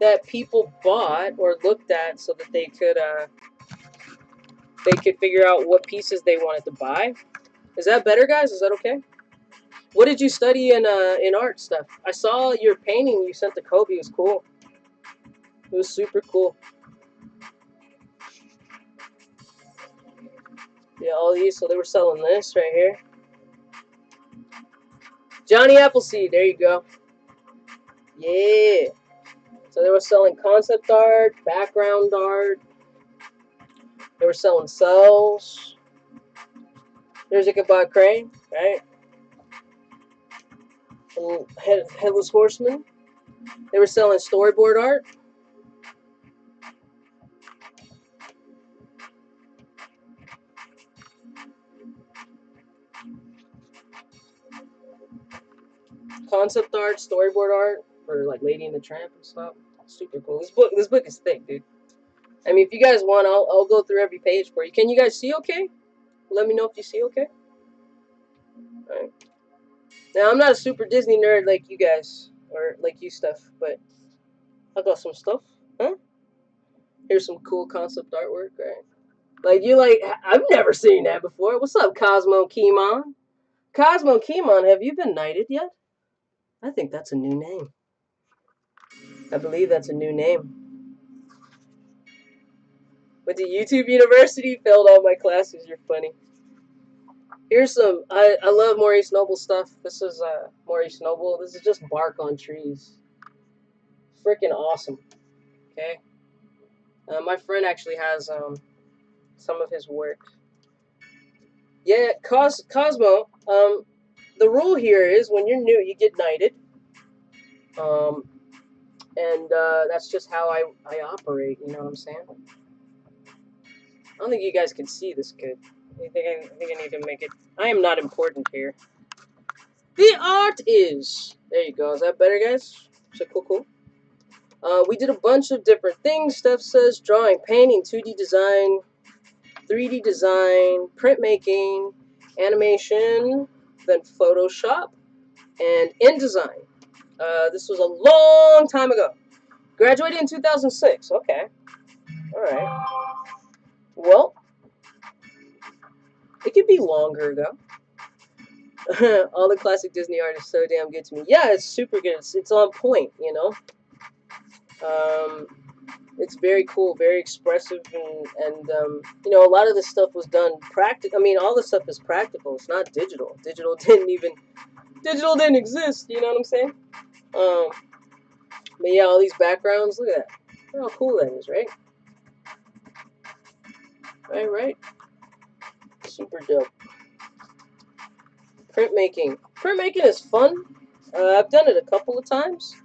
that people bought or looked at so that they could figure out what pieces they wanted to buy. Is that better, guys? Is that okay? What did you study in art stuff? I saw your painting you sent to Kobe. It was cool. It was super cool. Yeah, all these. So they were selling this right here. Johnny Appleseed. There you go. Yeah. So they were selling concept art, background art. They were selling cells. There's Ichabod Crane, right? And Headless Horseman. They were selling storyboard art. Concept art, storyboard art for like Lady and the Tramp and stuff. Super cool. This book is thick, dude. I mean, if you guys want, I'll go through every page for you. Can you guys see okay? Let me know if you see okay. All right. Now, I'm not a super Disney nerd like you guys or like you stuff, but I got some stuff. Huh? Here's some cool concept artwork, right? I've never seen that before. What's up, Cosmo Keyman? Cosmo Keyman, have you been knighted yet? I think that's a new name. I believe that's a new name. Went to YouTube University, failed all my classes. You're funny. Here's some. I love Maurice Noble stuff. This is Maurice Noble. This is just bark on trees. Freaking awesome. Okay. My friend actually has some of his work. Yeah, Cosmo. The rule here is when you're new, you get knighted. And that's just how I operate. You know what I'm saying? I don't think you guys can see this good. I think I need to make it. I am not important here. The art is. There you go. Is that better, guys? Is that cool? We did a bunch of different things. Steph says drawing, painting, 2D design, 3D design, printmaking, animation, then Photoshop, and InDesign. This was a long time ago. Graduated in 2006. Okay. All right. Well, it could be longer ago. All the classic Disney art is so damn good to me. Yeah, it's super good. It's on point, you know. It's very cool, very expressive, and you know, a lot of this stuff was done practical. I mean, all this stuff is practical. It's not digital. Digital didn't exist. You know what I'm saying? But yeah, all these backgrounds. Look at that. Look how cool that is, right? Right. Super dope. Printmaking. Printmaking is fun. I've done it a couple of times.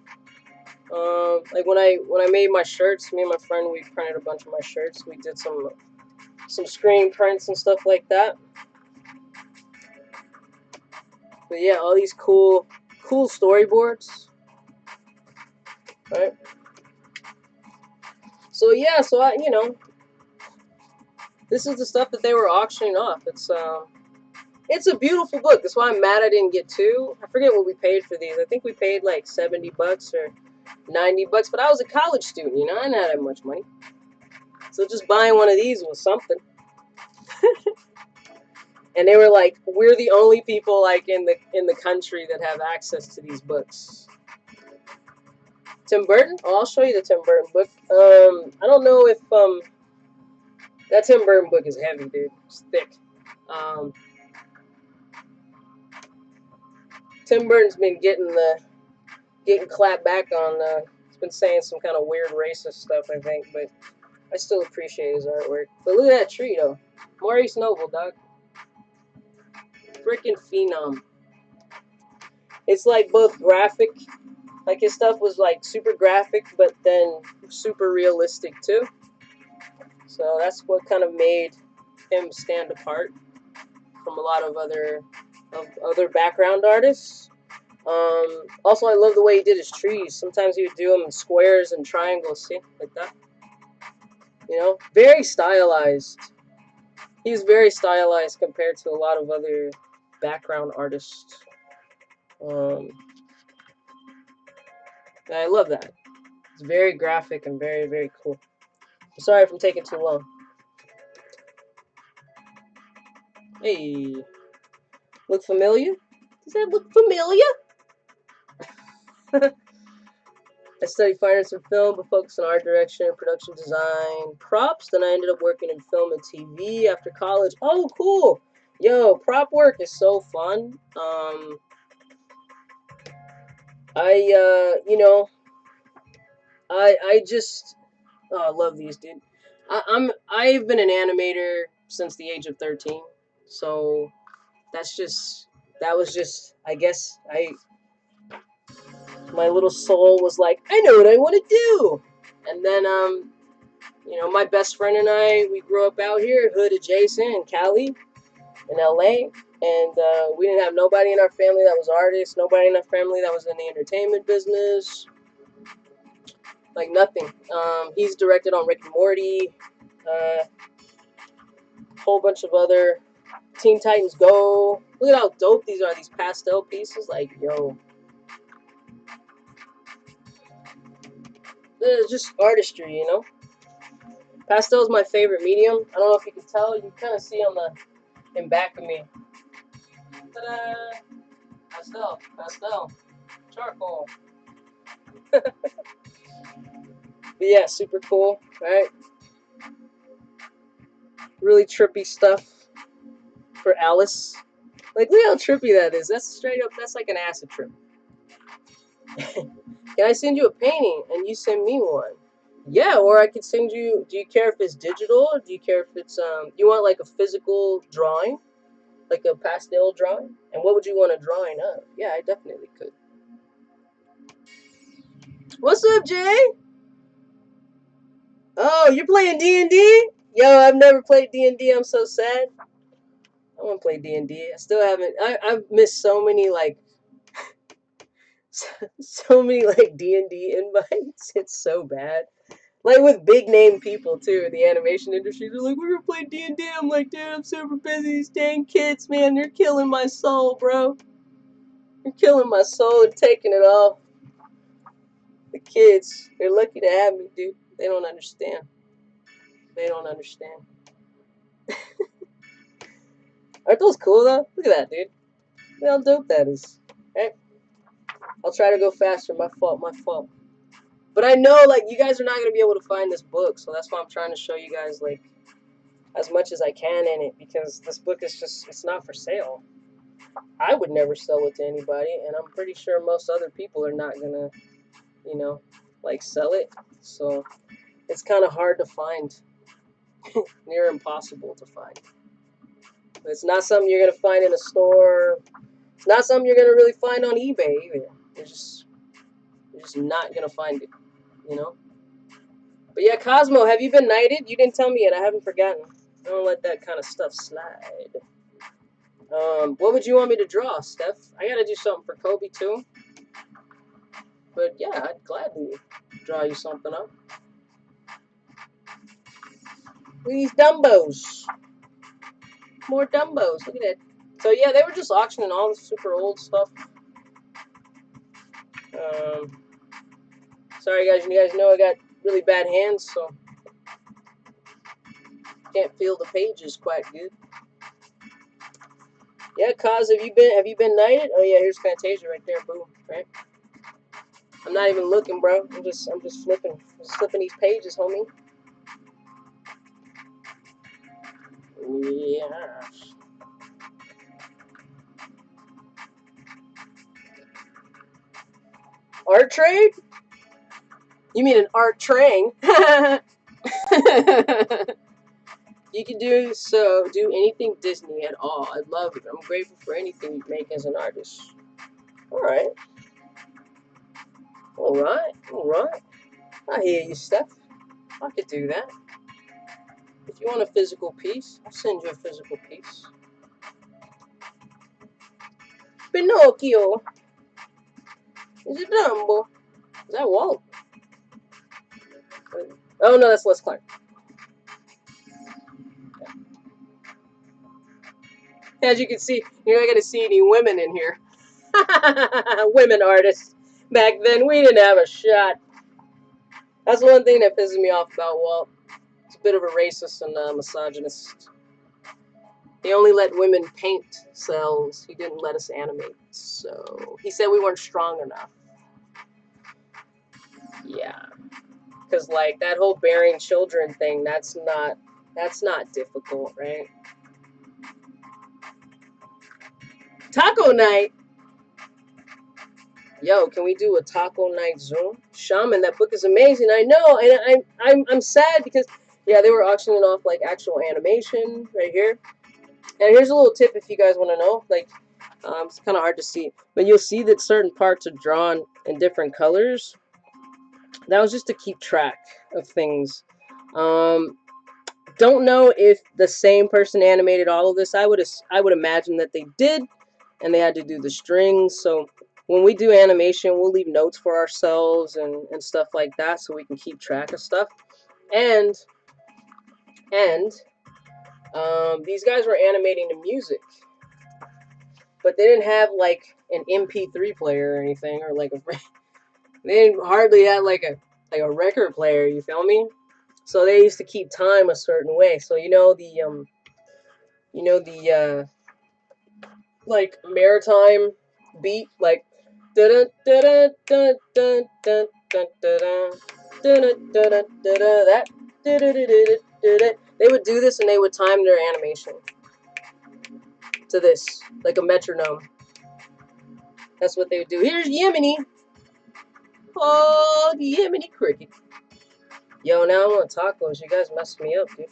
Like when I made my shirts, me and my friend, we printed a bunch of my shirts. We did some some screen prints and stuff like that. But yeah, all these cool storyboards. Right. So yeah, so I, this is the stuff that they were auctioning off. It's a beautiful book. That's why I'm mad I didn't get two. I forget what we paid for these. I think we paid like $70 or $90. But I was a college student, I didn't have that much money. So just buying one of these was something. And they were like, we're the only people like in the country that have access to these books. Tim Burton? Oh, I'll show you the Tim Burton book. I don't know if that Tim Burton book is heavy, dude. It's thick. Tim Burton's been getting clapped back on. He's been saying some kind of weird racist stuff, I think, but I still appreciate his artwork. But look at that tree, though. Maurice Noble, dog. Freaking phenom. It's like both graphic, like his stuff was like super graphic, but then super realistic too. So that's what kind of made him stand apart from a lot of other background artists. Also, I love the way he did his trees. Sometimes he would do them in squares and triangles, see, like that. Very stylized. He's very stylized compared to a lot of other background artists. And I love that. It's very graphic and very, very cool. I'm sorry if I'm taking too long. Hey, look familiar? Does that look familiar? I studied fine arts and film, but focused on art direction, production design, props. Then I ended up working in film and TV after college. Oh, cool! Yo, prop work is so fun. I just I love these, dude. I've been an animator since the age of 13, so that was just I guess my little soul was like, I know what I want to do. And then my best friend and I, we grew up out here, hood adjacent in Cali, in LA, and we didn't have nobody in our family that was artists, nobody in our family that was in the entertainment business, like nothing. He's directed on Rick and Morty, a whole bunch of other Teen Titans Go. Look at how dope these are, these pastel pieces. Like, yo. It's just artistry, Pastel is my favorite medium. I don't know if you can tell. You kind of see on in back of me. Ta-da! Pastel. Charcoal. But yeah, super cool, right? Really trippy stuff for Alice. Like, look how trippy that is. That's straight up, that's like an acid trip. Can I send you a painting and you send me one? Yeah, or I could send you, do you care if it's digital or do you care if it's, you want like a physical drawing? Like a pastel drawing? And what would you want a drawing of? Yeah, I definitely could. What's up, Jay? Oh, you're playing D&D? Yo, I've never played D&D. I'm so sad. I want to play D&D. I still haven't. I've missed so many like D&D invites. It's so bad. Like with big name people too in the animation industry. They're like, we're gonna play D&D. I'm like, dude, I'm super busy. These dang kids, man, they're killing my soul, bro. They're killing my soul. They're taking it off. The kids, they're lucky to have me, dude. They don't understand. They don't understand. Aren't those cool though? Look at that, dude. Look how dope that is. Right? I'll try to go faster. My fault. But I know, like, you guys are not gonna be able to find this book, so that's why I'm trying to show you guys, like, as much as I can in it, because this book is it's not for sale. I would never sell it to anybody, and I'm pretty sure most other people are not gonna, like, sell it. So it's kind of hard to find, near impossible to find. But it's not something you're gonna find in a store. It's not something you're gonna really find on eBay either. You're just not gonna find it, But yeah, Cosmo, have you been knighted? You didn't tell me yet. I haven't forgotten. don't let that kind of stuff slide. What would you want me to draw, Steph? I gotta do something for Kobe too. But yeah, I'd gladly draw you something up. Look at these Dumbos. More Dumbos. Look at that. So yeah, they were just auctioning all the super old stuff. Sorry guys, you guys know I got really bad hands, so can't feel the pages quite good. Yeah, Kaz, have you been knighted? Oh yeah, here's Fantasia right there, boom, right? I'm not even looking, bro. I'm just flipping. Just flipping these pages, homie. Yeah. Art trade? You mean an art train? You can do anything Disney at all. I love it. I'm grateful for anything you make as an artist. Alright. Alright. Alright. I hear you, Steph. I could do that. If you want a physical piece, I'll send you a physical piece. Pinocchio. Is it Dumbo? Is that Walt? Oh no, that's Les Clark. As you can see, you're not gonna see any women in here. Women artists. Back then, we didn't have a shot. That's one thing that pisses me off about Walt. He's a bit of a racist and misogynist. He only let women paint cells. He didn't let us animate. So he said we weren't strong enough. Yeah, because like that whole bearing children thing, that's not difficult, right? Taco night. Yo, can we do a taco night Zoom? Shaman, that book is amazing. I know, and I'm sad because yeah, they were auctioning off like actual animation right here. And here's a little tip if you guys want to know. Like, it's kind of hard to see, but you'll see that certain parts are drawn in different colors. That was just to keep track of things. Don't know if the same person animated all of this. I would imagine that they did, and they had to do the strings. So when we do animation, we'll leave notes for ourselves and stuff like that, so we can keep track of stuff. And these guys were animating the music, but they didn't have like an MP3 player or anything, or like they didn't hardly have like a record player. You feel me? So they used to keep time a certain way. So you know the like maritime beat, like that they would do this and they would time their animation to this like a metronome. That's what they would do. Here's Yemeni. Oh, the Yemeni cricket. Yo, now I want tacos. You guys messed me up, dude.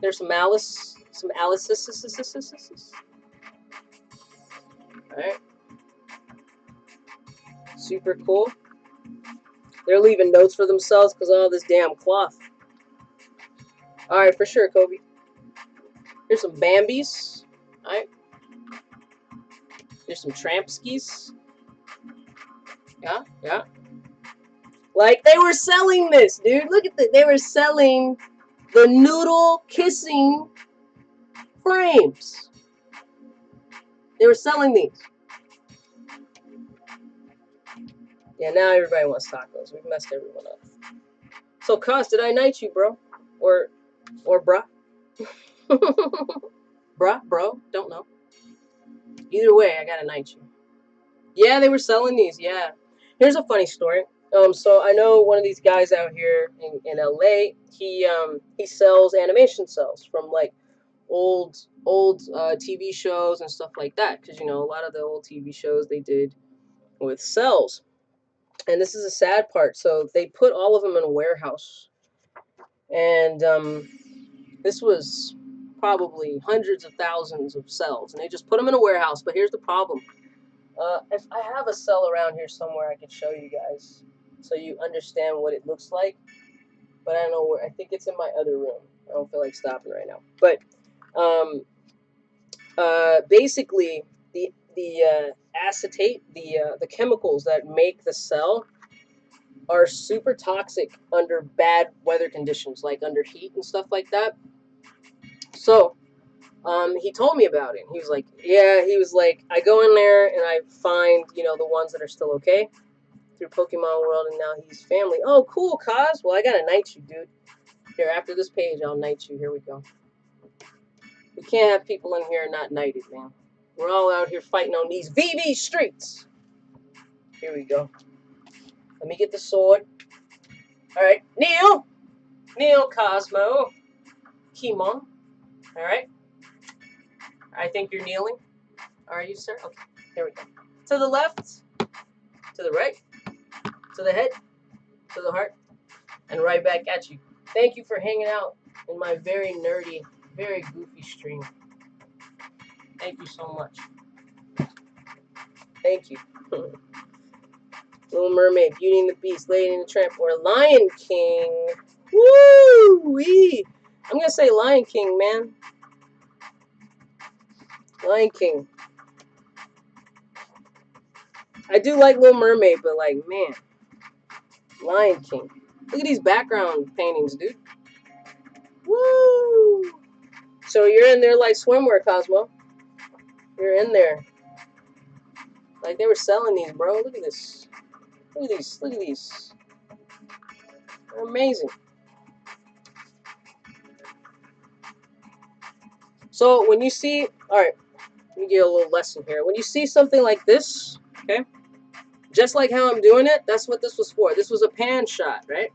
There's some Alice. Some Alice. Alright. Super cool. They're leaving notes for themselves because of all this damn cloth. Alright, for sure, Kobe. Here's some Bambis. Alright. Here's some Trampskis. Yeah. Like, they were selling this, dude. Look at that. They were selling the noodle kissing frames. They were selling these. Yeah, now everybody wants tacos. We've messed everyone up. So, Cos, did I knight you, bro? Or bruh? Bruh, bro? Don't know. Either way, I gotta knight you. Yeah, they were selling these, yeah. Here's a funny story. So I know one of these guys out here in LA, he sells animation cells from like old TV shows and stuff like that, because you know a lot of the old TV shows they did with cells. And this is a sad part. So they put all of them in a warehouse, and this was probably hundreds of thousands of cells, and they just put them in a warehouse. But here's the problem. If I have a cell around here somewhere, I could show you guys so you understand what it looks like. But I don't know where. I think it's in my other room. I don't feel like stopping right now. But basically, the acetate, the chemicals that make the cell are super toxic under bad weather conditions, like under heat and stuff like that. So, he told me about it. He was like, yeah, he was like, I go in there and I find, the ones that are still okay through Pokemon World, and now he's family. Oh, cool, Kaz. Well, I gotta knight you, dude. Here, after this page, I'll knight you. Here we go. We can't have people in here not knighted, man. We're all out here fighting on these VV streets. Here we go. Let me get the sword. All right, kneel. Kneel, Cosmo. Kimon. All right. I think you're kneeling. Are you, sir? Okay, here we go. To the left, to the right, to the head, to the heart, and right back at you. Thank you for hanging out in my very nerdy, very goofy stream. Thank you so much. Thank you. Little Mermaid, Beauty and the Beast, Lady and the Tramp, or Lion King. Woo-wee! I'm going to say Lion King, man. Lion King. I do like Little Mermaid, but like, man. Lion King. Look at these background paintings, dude. Woo! So you're in there like swimwear, Cosmo. You're in there. Like they were selling these, bro. Look at this. Look at these. Look at these. They're amazing. So when you see, all right, let me give you a little lesson here. When you see something like this, okay, just like how I'm doing it, that's what this was for. This was a pan shot, right?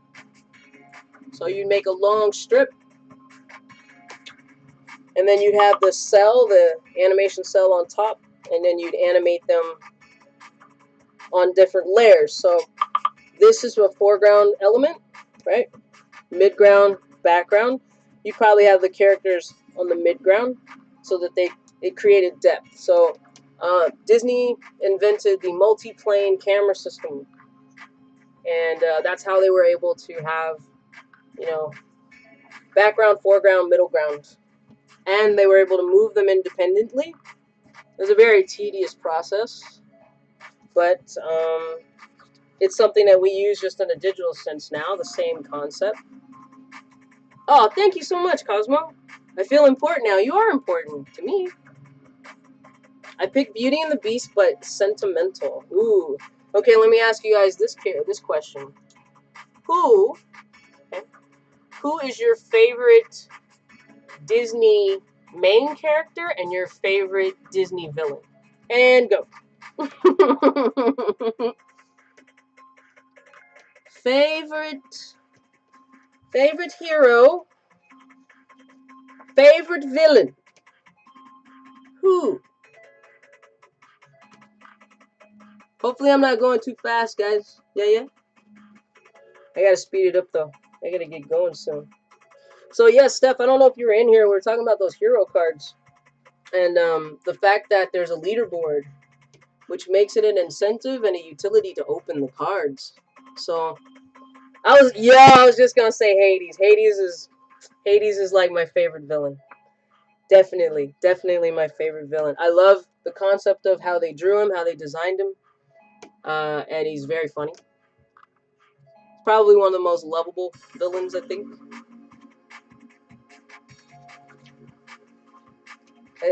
So you'd make a long strip, and then you'd have the cell, the animation cell on top, and then you'd animate them on different layers. So this is a foreground element, right? Midground, background. You probably have the characters on the midground so that it created depth. So Disney invented the multi-plane camera system, and that's how they were able to have, background, foreground, middle ground, and they were able to move them independently. It was a very tedious process, but it's something that we use just in a digital sense now, the same concept. Oh, thank you so much, Cosmo. I feel important now. You are important to me. I picked Beauty and the Beast, but sentimental. Ooh. Okay, let me ask you guys this question. Who is your favorite Disney main character and your favorite Disney villain? And go. Favorite hero, favorite villain. Who? Hopefully I'm not going too fast, guys. Yeah. I gotta speed it up though. I gotta get going soon. So yeah, Steph, I don't know if you were in here. We were talking about those hero cards, and the fact that there's a leaderboard, which makes it an incentive and a utility to open the cards. So I was just gonna say Hades. Hades is like my favorite villain. Definitely my favorite villain. I love the concept of how they drew him, how they designed him, and he's very funny. Probably one of the most lovable villains, I think.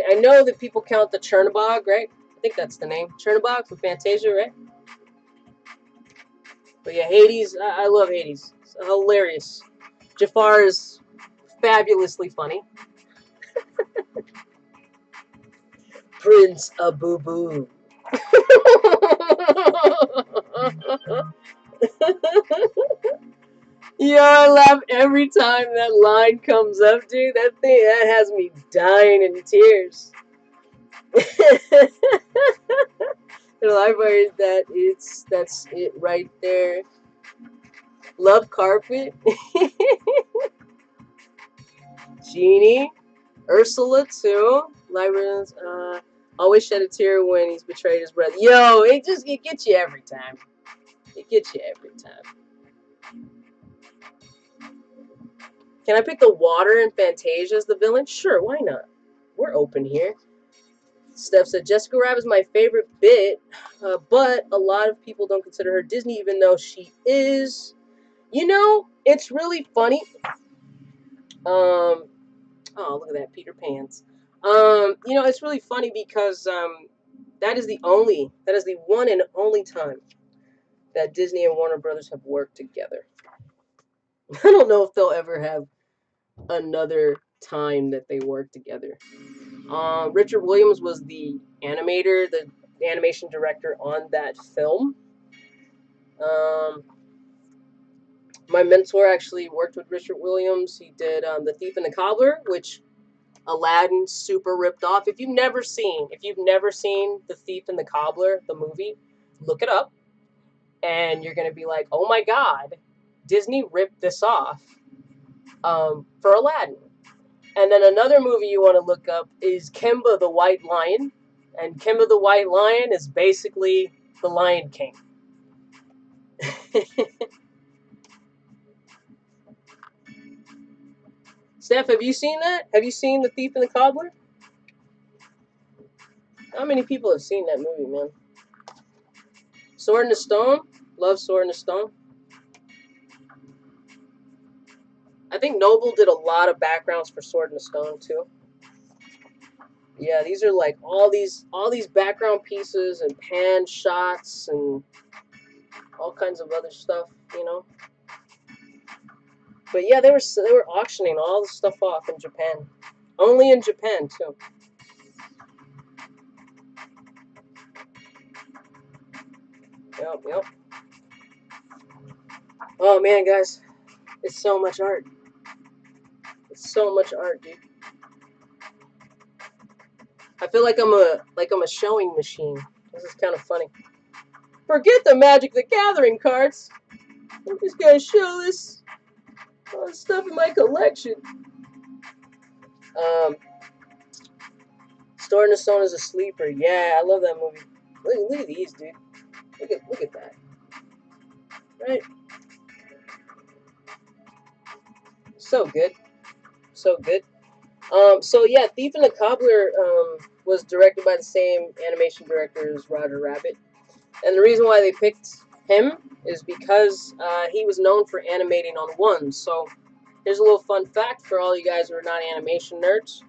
I know that people count the Chernobog, right? I think that's the name. Chernobog from Fantasia, right? But yeah, Hades, I love Hades. It's hilarious. Jafar is fabulously funny. Prince Abubu. Yeah, I laugh every time that line comes up, dude. That has me dying in tears. The library that's it right there. Love carpet. Genie. Ursula too. Librarians always shed a tear when he's betrayed his brother. Yo, it gets you every time. It gets you every time. Can I pick the water in Fantasia as the villain? Sure, why not? We're open here. Steph said, Jessica Rabbit is my favorite bit, but a lot of people don't consider her Disney, even though she is. You know, it's really funny. Oh, look at that, Peter Pan's. You know, it's really funny because that is the one and only time that Disney and Warner Brothers have worked together. I don't know if they'll ever have another time that they work together. Richard Williams was the animator, the animation director on that film. My mentor actually worked with Richard Williams. He did The Thief and the Cobbler, which Aladdin super ripped off. If you've never seen The Thief and the Cobbler, the movie, look it up, and you're gonna be like, oh my god, Disney ripped this off for Aladdin. And then another movie you want to look up is Kimba the White Lion. And Kimba the White Lion is basically the Lion King. Steph, have you seen that? Have you seen The Thief and the Cobbler? How many people have seen that movie, man? Sword in the Stone? Love Sword in the Stone. I think Noble did a lot of backgrounds for Sword in the Stone, too. Yeah, these are like all these background pieces and pan shots and all kinds of other stuff, you know. But yeah, they were auctioning all the stuff off in Japan. Only in Japan, too. Yep. Oh man, guys, it's so much art. It's so much art, dude. I feel like I'm a showing machine. This is kind of funny. Forget the Magic the Gathering cards. I'm just gonna show this all this stuff in my collection. Sword in the Stone is a sleeper. Yeah, I love that movie. Look at these, dude. Look at that. Right? So good. So good. So yeah, Thief and the Cobbler was directed by the same animation director as Roger Rabbit. And the reason why they picked him is because he was known for animating on ones. So here's a little fun fact for all you guys who are not animation nerds.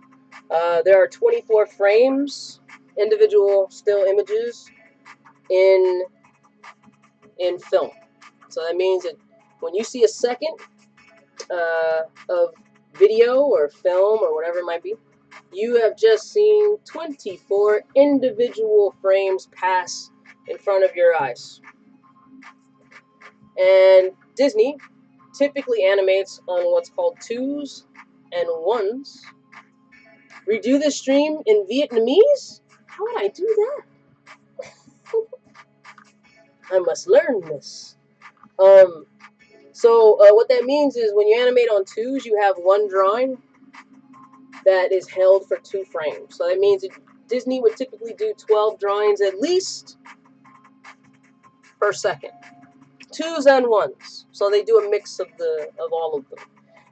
There are 24 frames, individual still images, in film. So that means that when you see a second of video or film or whatever it might be, you have just seen 24 individual frames pass in front of your eyes. And Disney typically animates on what's called 2s and 1s. Redo the stream in Vietnamese? How would I do that? I must learn this. So what that means is when you animate on 2s, you have one drawing that is held for 2 frames. So that means that Disney would typically do 12 drawings at least per second. 2s and 1s. So they do a mix of all of them.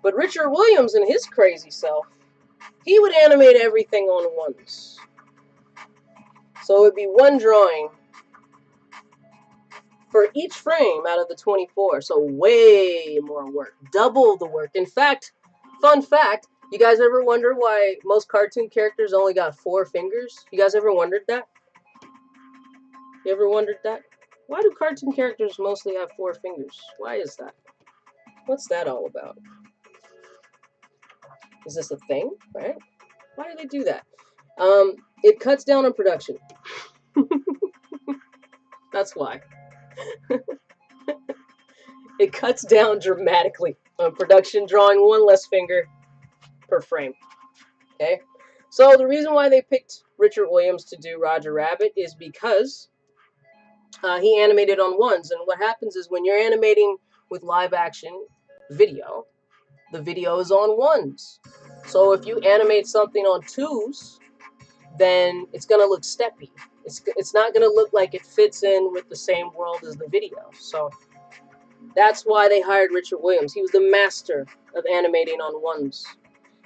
But Richard Williams and his crazy self, he would animate everything on 1s. So it would be one drawing for each frame out of the 24. So way more work. Double the work. In fact, fun fact, you guys ever wonder why most cartoon characters only got 4 fingers? You guys ever wondered that? You ever wondered that? Why do cartoon characters mostly have 4 fingers? Why is that? What's that all about? Is this a thing, right? Why do they do that? It cuts down on production. That's why. It cuts down dramatically on production, drawing 1 less finger per frame. Okay? So the reason why they picked Richard Williams to do Roger Rabbit is because he animated on 1s. And what happens is when you're animating with live action video, the video is on 1s. So if you animate something on 2s, then it's going to look steppy. It's not going to look like it fits in with the same world as the video. So that's why they hired Richard Williams. He was the master of animating on ones.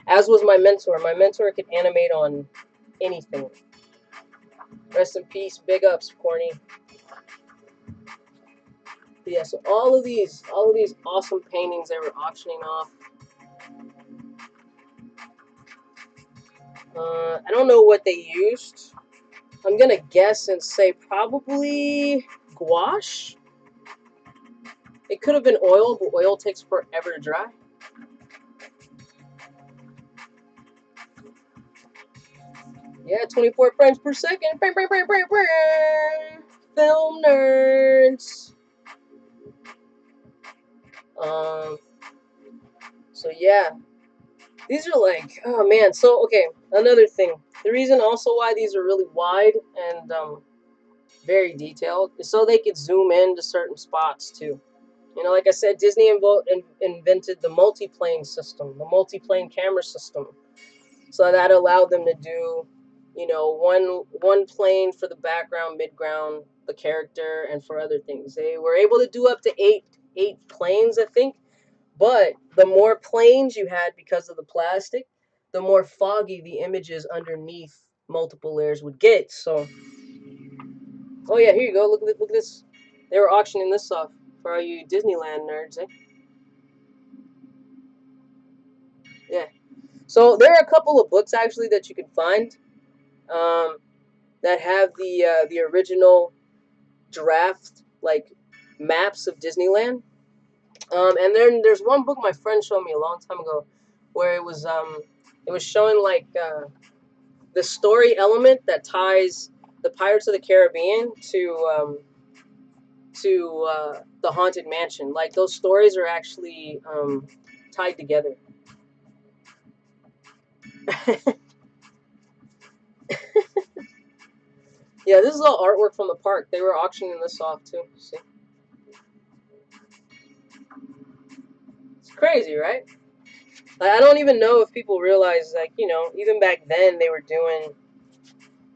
As was my mentor. My mentor could animate on anything. Rest in peace. Big ups, Corny. But yeah, so all of these awesome paintings they were auctioning off. I don't know what they used. I'm gonna guess and say probably gouache. It could have been oil, but oil takes forever to dry. Yeah, 24 frames per second. Film nerds. So yeah, these are like, oh man. So okay, another thing. The reason also why these are really wide and very detailed is so they could zoom in to certain spots too. You know, like I said, Disney invented the multi-plane system, the multi-plane camera system. So that allowed them to do, you know, one plane for the background, midground, the character, and for other things. They were able to do up to eight planes, I think. But the more planes you had because of the plastic, the more foggy the images underneath multiple layers would get. So, oh yeah, here you go. Look at this. They were auctioning this off for all you Disneyland nerds, eh? Yeah. So there are a couple of books actually that you can find um, that have the original draft like maps of Disneyland. And then there's one book my friend showed me a long time ago, where it was showing like the story element that ties the Pirates of the Caribbean to the Haunted Mansion. Like those stories are actually tied together. Yeah, this is all artwork from the park. They were auctioning this off too. See, it's crazy, right? Like, I don't even know if people realize, like, you know, even back then they were doing,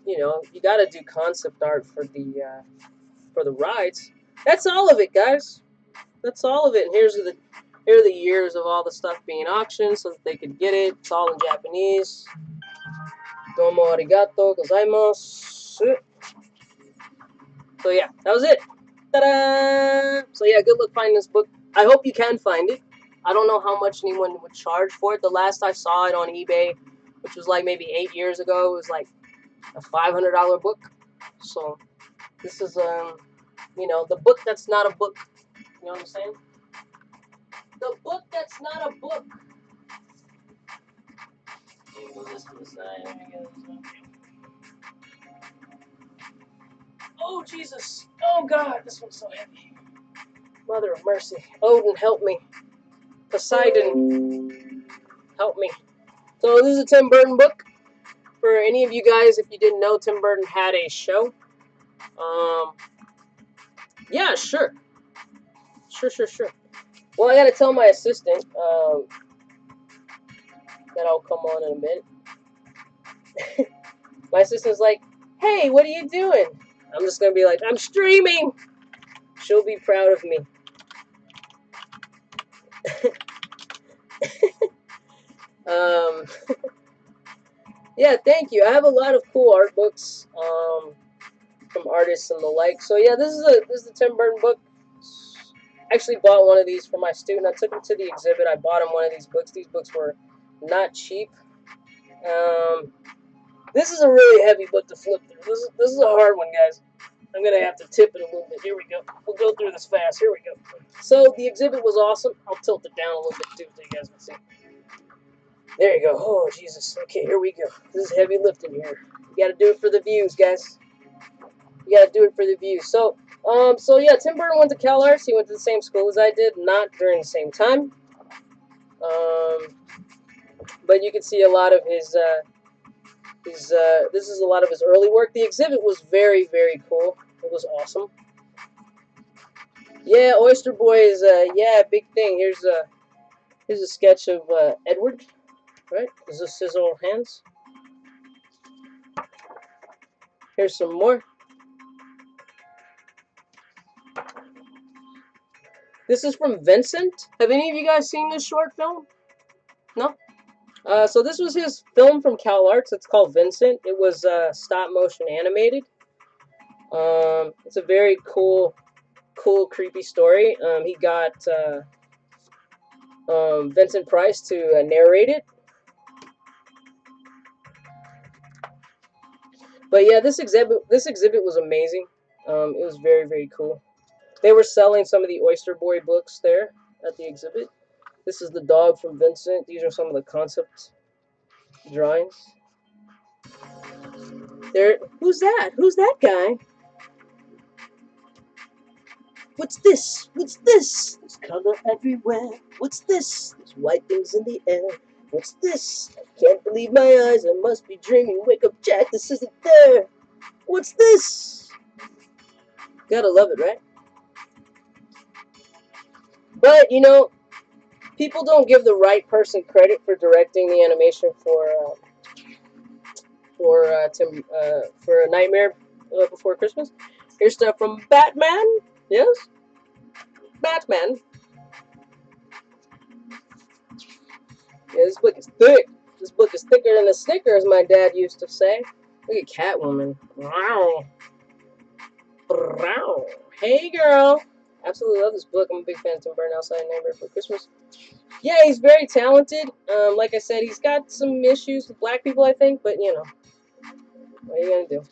you know, you got to do concept art for the rides. That's all of it, guys. That's all of it. And here are the years of all the stuff being auctioned so that they could get it. It's all in Japanese. Domo arigato gozaimasu. So yeah, that was it. Ta-da! So yeah, good luck finding this book. I hope you can find it. I don't know how much anyone would charge for it. The last I saw it on eBay, which was like maybe 8 years ago, it was like a $500 book. So this is you know, the book that's not a book. You know what I'm saying? The book that's not a book. Oh Jesus! Oh God! This one's so heavy. Mother of mercy! Odin, help me! Poseidon, help me! So this is a Tim Burton book. For any of you guys, if you didn't know, Tim Burton had a show. Yeah, sure. Well, I gotta tell my assistant that I'll come on in a minute. My assistant's like, "Hey, what are you doing?" I'm just gonna be like, "I'm streaming." She'll be proud of me. um, yeah, thank you. I have a lot of cool art books from artists and the like. So yeah, this is the Tim Burton book. Actually bought one of these for my student. I took him to the exhibit. I bought him one of these books. These books were not cheap. This is a really heavy book to flip through. This is a hard one, guys. I'm gonna have to tip it a little bit. Here we go. We'll go through this fast. Here we go. So the exhibit was awesome. I'll tilt it down a little bit too, so you guys can see. There you go. Oh Jesus. Okay, here we go. This is heavy lifting here. You gotta do it for the views, guys. You gotta do it for the views. So yeah, Tim Burton went to Cal Arts. He went to the same school as I did, not during the same time. But you can see a lot of his. This is a lot of his early work. The exhibit was very, very cool. It was awesome. Yeah, Oyster Boy is yeah, big thing. Here's a sketch of Edward. Right? Is this sizzle hands? Here's some more. This is from Vincent. Have any of you guys seen this short film? No. So this was his film from Cal Arts. It's called Vincent. It was stop motion animated. It's a very cool, creepy story. He got Vincent Price to narrate it. But yeah, this exhibit was amazing. It was very, very cool. They were selling some of the Oyster Boy books there at the exhibit. This is the dog from Vincent. These are some of the concept drawings. There. Who's that? Who's that guy? What's this? What's this? There's color everywhere. What's this? There's white things in the air. What's this? I can't believe my eyes. I must be dreaming. Wake up, Jack. This isn't there. What's this? Gotta love it, right? But you know, people don't give the right person credit for directing the animation for A Nightmare Before Christmas. Here's stuff from Batman. Yes, Batman. Yeah, this book is thick. This book is thicker than a Snicker, my dad used to say. Look at Catwoman. Wow. Wow. Hey, girl. Absolutely love this book. I'm a big fan of Tim Burton Outside Nightmare Before Christmas. Yeah, he's very talented. Like I said, he's got some issues with black people, I think, but you know, what are you gonna do?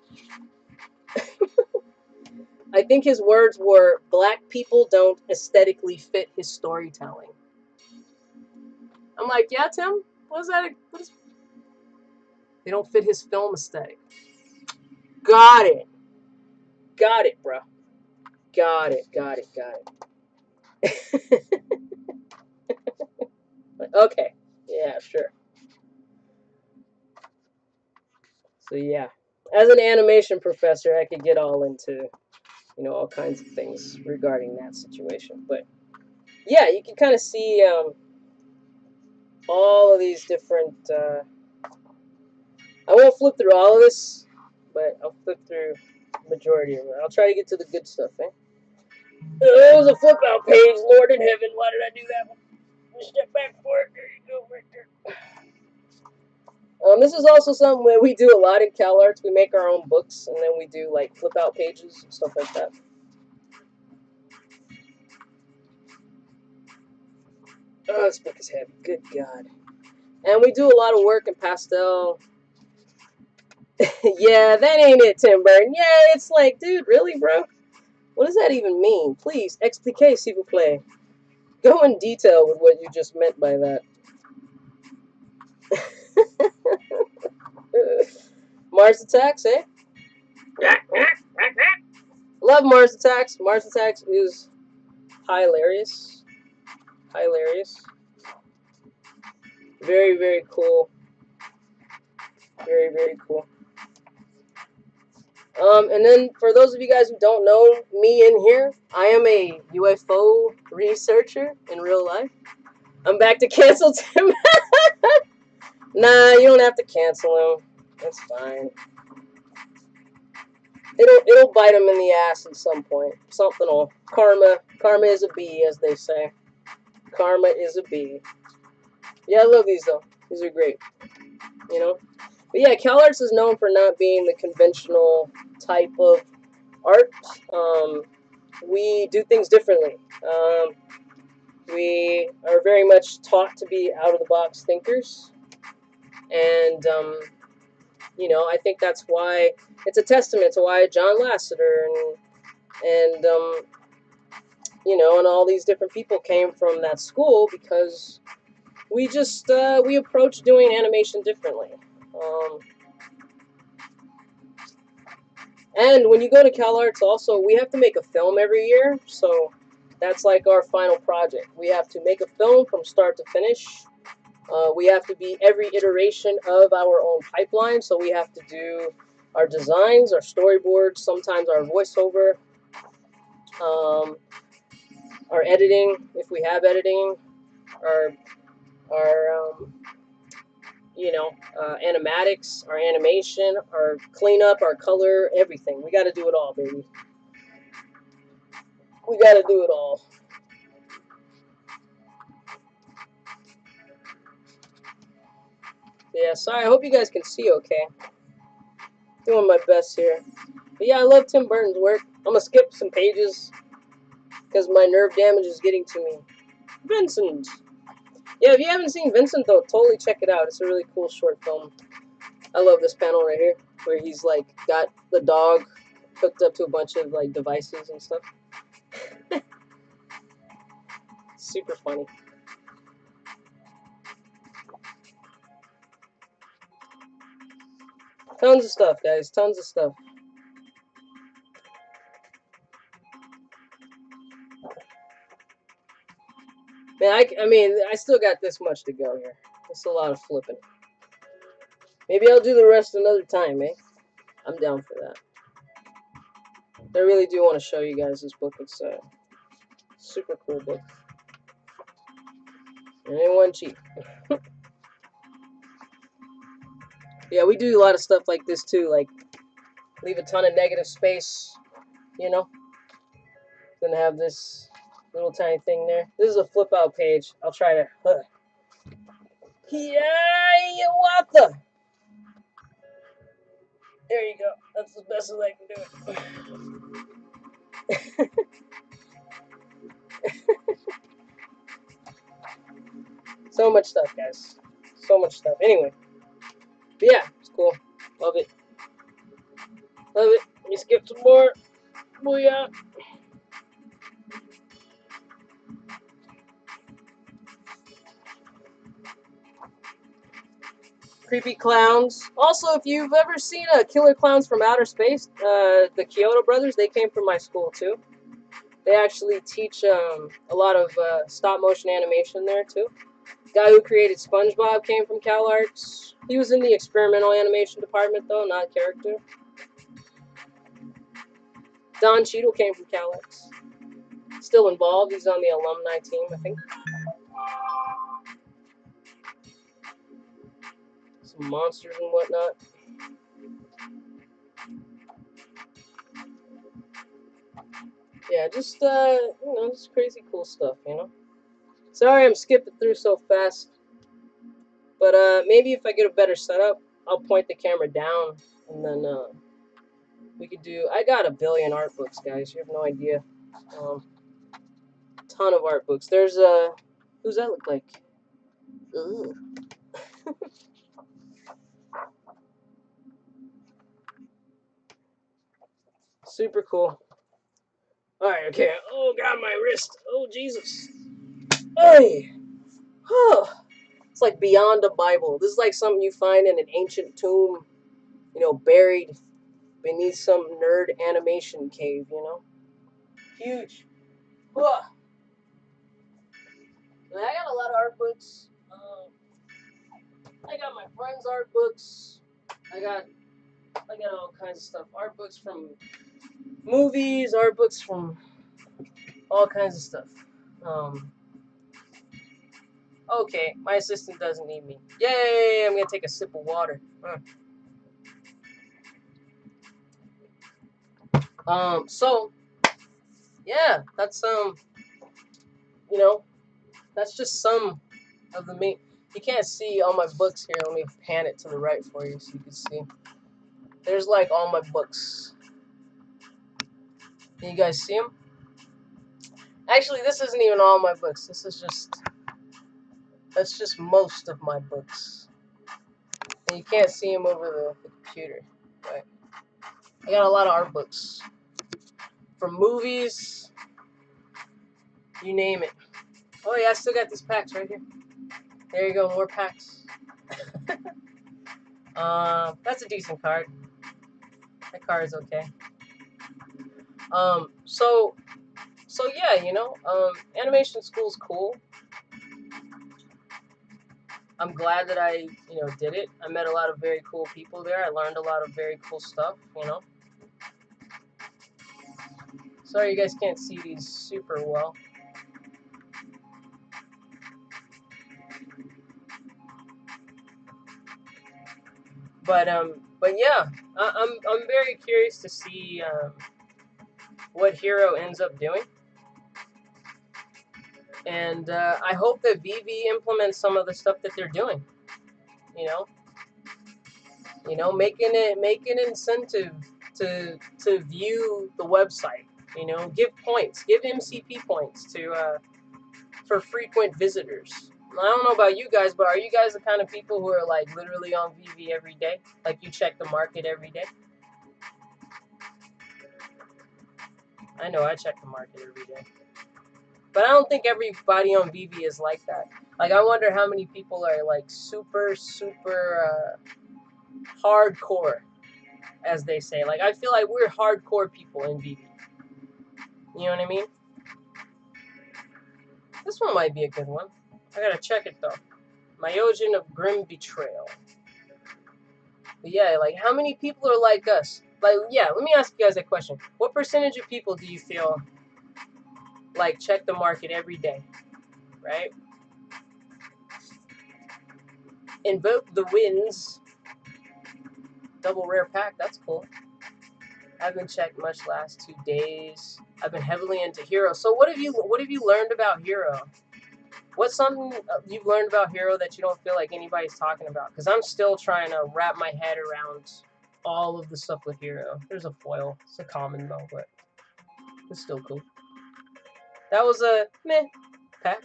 I think his words were, "Black people don't aesthetically fit his storytelling." I'm like, yeah, Tim. What is that? They don't fit his film aesthetic. Got it. Got it, bro. Got it. Got it. Got it. Okay. Yeah, sure. So yeah, as an animation professor, I could get all into all kinds of things regarding that situation. But yeah, you can kind of see all of these different. I won't flip through all of this, but I'll flip through the majority of it. I'll try to get to the good stuff. It was a flip out page. Lord in heaven, why did I do that one? Step back for it. There you go, right there. This is also something that we do a lot in Cal Arts. We make our own books, and then we do like flip out pages and stuff like that. Oh, this book is heavy. Good God. And we do a lot of work in pastel. Yeah, that ain't it, Tim Burton. Yeah, it's like, dude, really, bro? What does that even mean? Please, explique, s'il vous plaît. Go in detail with what you just meant by that. Mars Attacks, eh? Love Mars Attacks. Mars Attacks is hilarious. Hilarious. Very, very cool. Very, very cool. And then for those of you guys who don't know me in here, I am a UFO researcher in real life. I'm back to cancel Tim. Nah, you don't have to cancel him. That's fine. It'll bite him in the ass at some point. Something will. Karma is a bee, as they say. Karma is a bee. Yeah, I love these though. These are great. You know. But yeah, Cal Arts is known for not being the conventional type of art. We do things differently. We are very much taught to be out of the box thinkers, and I think that's why it's a testament to why John Lasseter and all these different people came from that school, because we just we approach doing animation differently. And when you go to Cal Arts, also, we have to make a film every year, so that's like our final project. We have to make a film from start to finish. We have to be every iteration of our own pipeline, so we have to do our designs, our storyboards, sometimes our voiceover, um, our editing, if we have editing, our animatics, our animation, our cleanup, our color, everything. We got to do it all, baby. We got to do it all. Yeah, sorry. I hope you guys can see okay. Doing my best here. But yeah, I love Tim Burton's work. I'm gonna skip some pages because my nerve damage is getting to me. Vincent. Yeah, if you haven't seen Vincent though, totally check it out. It's a really cool short film. I love this panel right here where he's like got the dog hooked up to a bunch of like devices and stuff. Super funny. Tons of stuff, guys. Tons of stuff. Man, I mean, I still got this much to go here. It's a lot of flipping. Maybe I'll do the rest another time, eh? I'm down for that. I really do want to show you guys this book. It's a super cool book. And it wasn't cheap. Yeah, we do a lot of stuff like this too, like leave a ton of negative space, you know? Gonna have this little tiny thing there. This is a flip out page. I'll try to. Yeah, what the? There you go. That's the best as I can do it. So much stuff, guys. So much stuff. Anyway, but yeah, it's cool. Love it. Love it. Let me skip some more. Booyah. Creepy clowns. Also, if you've ever seen Killer Clowns from Outer Space, the Kyoto brothers, they came from my school too. They actually teach a lot of stop motion animation there too. The guy who created SpongeBob came from CalArts. He was in the experimental animation department though, not character. Don Cheadle came from CalArts. Still involved. He's on the alumni team, I think. Some monsters and whatnot. Yeah, just just crazy cool stuff, you know. Sorry, I'm skipping through so fast, but maybe if I get a better setup, I'll point the camera down, and then we could do. I got a billion art books, guys. You have no idea. Ton of art books. There's who's that look like? Ugh. Super cool. All right, okay. Oh God, my wrist. Oh Jesus. Hey. Huh. It's like beyond a Bible. This is like something you find in an ancient tomb, buried beneath some nerd animation cave, Huge. Ugh. I got a lot of art books. I got my friends' art books. I got all kinds of stuff. Art books from movies, art books from all kinds of stuff. Okay, my assistant doesn't need me. Yay! I'm gonna take a sip of water. So yeah, that's that's just some of the main. You can't see all my books here. Let me pan it to the right for you so you can see. There's like all my books. Can you guys see them? Actually, this isn't even all my books. That's just most of my books. And you can't see them over the computer. Right? I got a lot of art books. From movies, you name it. Oh yeah, I still got these packs right here. There you go, more packs. That's a decent card. That card is okay. So yeah, animation school's cool. I'm glad that I, did it. I met a lot of very cool people there. I learned a lot of very cool stuff. Sorry you guys can't see these super well. But yeah, I'm very curious to see what Hero ends up doing. And I hope that VEVE implements some of the stuff that they're doing. You know, make an incentive to view the website. You know, give points, give MCP points to for frequent visitors. I don't know about you guys, but are you guys the kind of people who are like literally on VV every day? Like you check the market every day? I know I check the market every day. But I don't think everybody on VV is like that. Like I wonder how many people are like super hardcore, as they say. Like I feel like we're hardcore people in VV. You know what I mean? This one might be a good one. I gotta check it though. Myojin of Grim Betrayal. But yeah, like how many people are like us? Like, yeah, let me ask you guys a question. What percentage of people do you feel like check the market every day, right? Invoke the winds. Double rare pack, that's cool. I haven't checked much last 2 days. I've been heavily into Hero. So what have you learned about Hero? What's something you've learned about Hero that you don't feel like anybody's talking about? Because I'm still trying to wrap my head around all of the stuff with Hero. There's a foil. It's a common though, but it's still cool. That was a meh pack.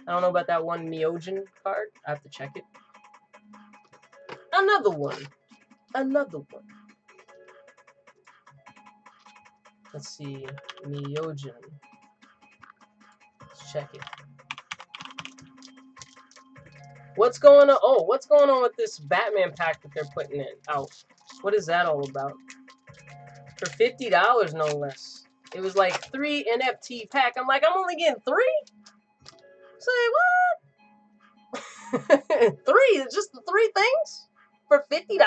I don't know about that one Myojin card. I have to check it. Another one. Another one. Let's see. Myojin. Let's check it. What's going on? Oh, what's going on with this Batman pack that they're putting in out? What is that all about? For $50, no less. It was like 3 NFT pack. I'm like, I'm only getting 3? Say what? 3? Just the 3 things? For $50?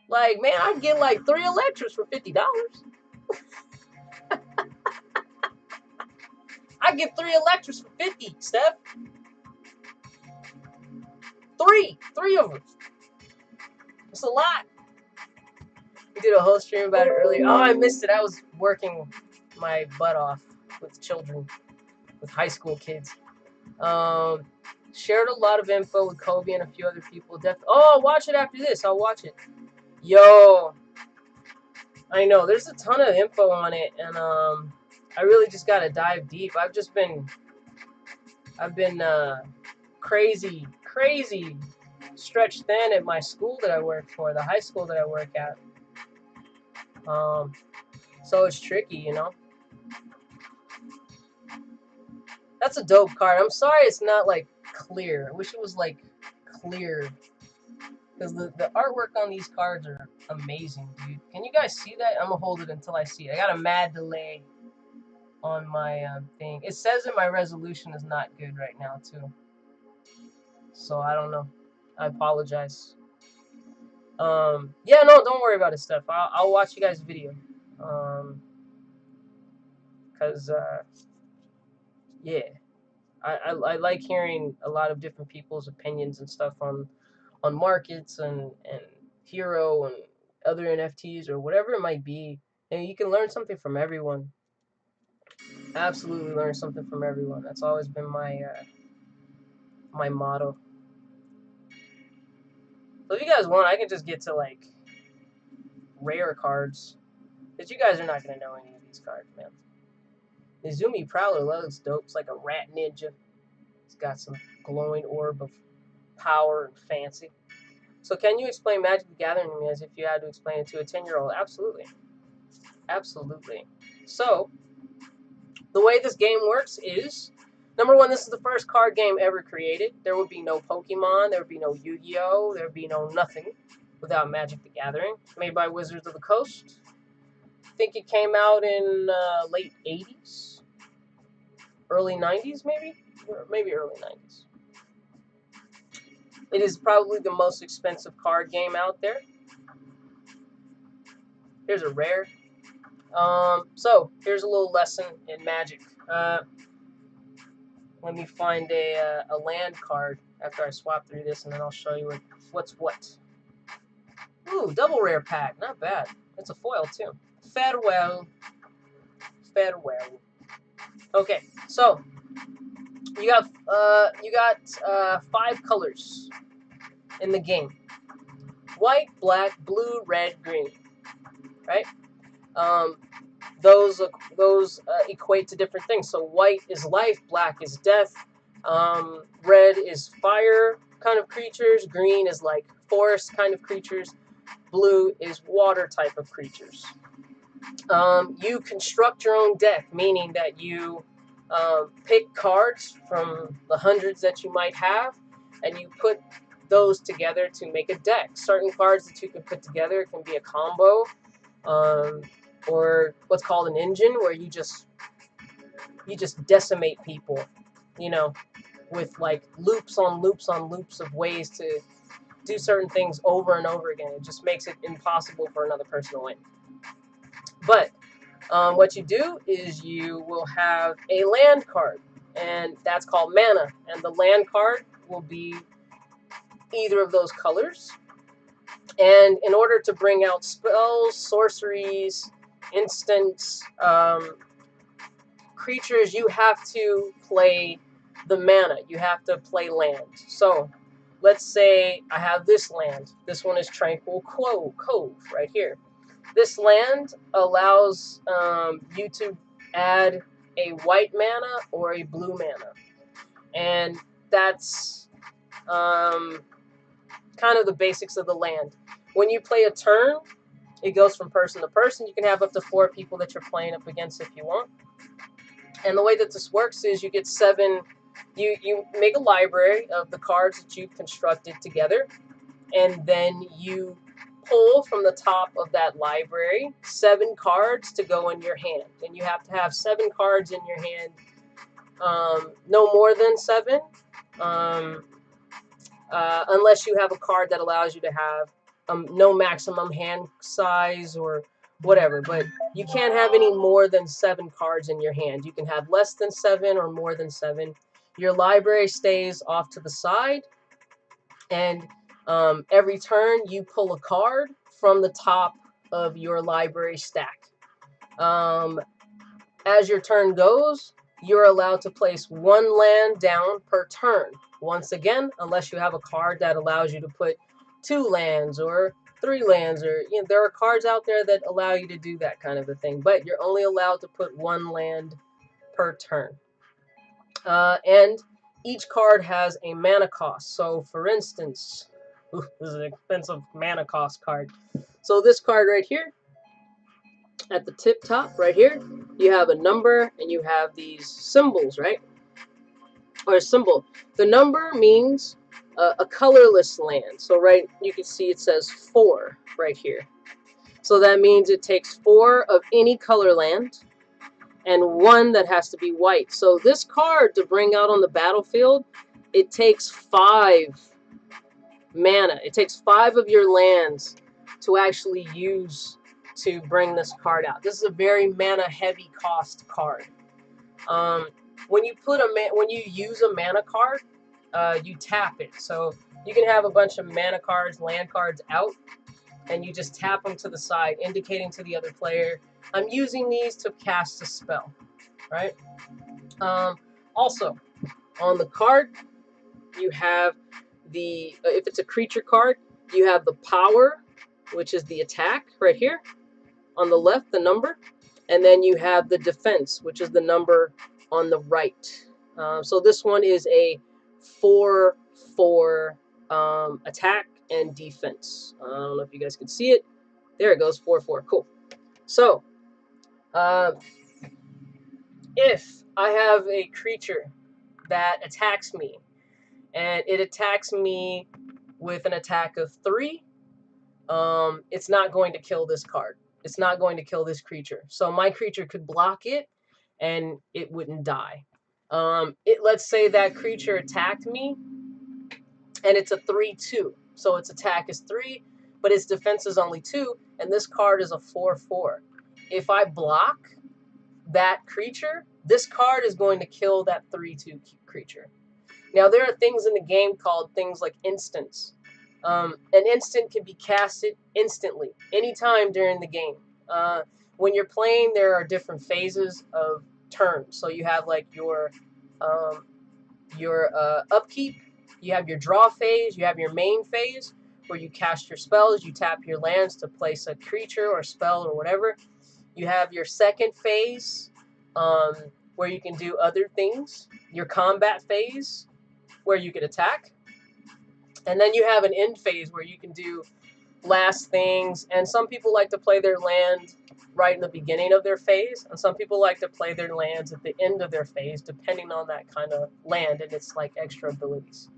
Like, man, I'd get like 3 Electras for $50. I'd get 3 Electras for 50, Steph. 3 of them. It's a lot. We did a whole stream about it earlier. Oh, I missed it. I was working my butt off with children, with high school kids. Shared a lot of info with Kobe and a few other people. Oh, I'll watch it after this. I'll watch it. Yo, I know there's a ton of info on it, and I really just gotta dive deep. I've been crazy stretched thin at my school that I work for, the high school that I work at. So it's tricky, you know. That's a dope card. I'm sorry it's not like clear. I wish it was like clear. Because the artwork on these cards are amazing, dude. Can you guys see that? I'm going to hold it until I see it. I got a mad delay on my thing. It says that my resolution is not good right now, too. So, I don't know. I apologize. Yeah, no, don't worry about it, Steph. I'll watch you guys' video. Because, yeah. I like hearing a lot of different people's opinions and stuff on markets and Hero and other NFTs or whatever it might be. And you can learn something from everyone. Absolutely learn something from everyone. That's always been my my motto. So if you guys want, I can just get to like rare cards. But you guys are not gonna know any of these cards, man. The Izumi Prowler looks dope. It's like a rat ninja. It's got some glowing orb of power and fancy. So can you explain Magic the Gathering to me as if you had to explain it to a 10-year-old? Absolutely. Absolutely. So, the way this game works is, number one, this is the first card game ever created. There would be no Pokemon, there would be no Yu-Gi-Oh!, there would be no nothing without Magic the Gathering. Made by Wizards of the Coast. I think it came out in late 80s? Early 90s, maybe? Or maybe early 90s. It is probably the most expensive card game out there. Here's a rare. So, here's a little lesson in Magic. Let me find a land card after I swap through this, and then I'll show you what's what. Ooh, double rare pack. Not bad. It's a foil, too. Farewell. Farewell. Okay, so you got 5 colors in the game: white, black, blue, red, green. Right? Um, those equate to different things. So white is life, black is death, red is fire kind of creatures, green is like forest kind of creatures, blue is water type of creatures. You construct your own deck, meaning that you pick cards from the hundreds that you might have, and you put those together to make a deck. Certain cards that you can put together can be a combo, or what's called an engine, where you just decimate people, you know, with like loops on loops on loops of ways to do certain things over and over again. It just makes it impossible for another person to win. But what you do is you will have a land card, and that's called mana. And the land card will be either of those colors. And in order to bring out spells, sorceries, instants, creatures, you have to play the mana. You have to play land. So let's say I have this land. This one is Tranquil Cove right here. This land allows you to add a white mana or a blue mana. And that's kind of the basics of the land. When you play a turn, it goes from person to person. You can have up to 4 people that you're playing up against if you want. And the way that this works is you get 7, you make a library of the cards that you've constructed together, and then you pull from the top of that library 7 cards to go in your hand. And you have to have 7 cards in your hand, no more than 7, unless you have a card that allows you to have no maximum hand size or whatever. But you can't have any more than 7 cards in your hand. You can have less than 7 or more than 7. Your library stays off to the side, and every turn you pull a card from the top of your library stack. As your turn goes, you're allowed to place 1 land down per turn. Once again, unless you have a card that allows you to put 2 lands or 3 lands, or there are cards out there that allow you to do that kind of a thing, but you're only allowed to put 1 land per turn. And each card has a mana cost. So for instance, this is an expensive mana cost card. So this card right here, at the tip top right here, you have a number and you have these symbols, right? Or a symbol. The number means a colorless land. So right, you can see it says 4 right here. So that means it takes 4 of any color land and 1 that has to be white. So this card to bring out on the battlefield, it takes 5 mana. It takes 5 of your lands to actually use to bring this card out. This is a very mana heavy cost card. When you use a mana card, you tap it. So you can have a bunch of mana cards, land cards out, and you just tap them to the side, indicating to the other player, I'm using these to cast a spell, right? Also, on the card, you have the, if it's a creature card, you have the power, which is the attack right here. On the left, the number. And then you have the defense, which is the number on the right. So this one is a 4/4 attack and defense. I don't know if you guys can see it. There it goes, 4/4. Cool. So if I have a creature that attacks me, and it attacks me with an attack of 3, it's not going to kill this card. It's not going to kill this creature. So my creature could block it, and it wouldn't die. Let's say that creature attacked me, and it's a 3/2. So its attack is 3, but its defense is only 2, and this card is a 4/4. If I block that creature, this card is going to kill that 3/2 creature. Now, there are things in the game called things like instants. An instant can be casted instantly, anytime during the game. When you're playing, there are different phases of turns. So you have like your your upkeep, you have your draw phase, you have your main phase, where you cast your spells, you tap your lands to place a creature or spell or whatever. You have your second phase, where you can do other things. Your combat phase, where you can attack. And then you have an end phase where you can do last things. And some people like to play their land right in the beginning of their phase, and some people like to play their lands at the end of their phase, depending on that kind of land and its like extra abilities.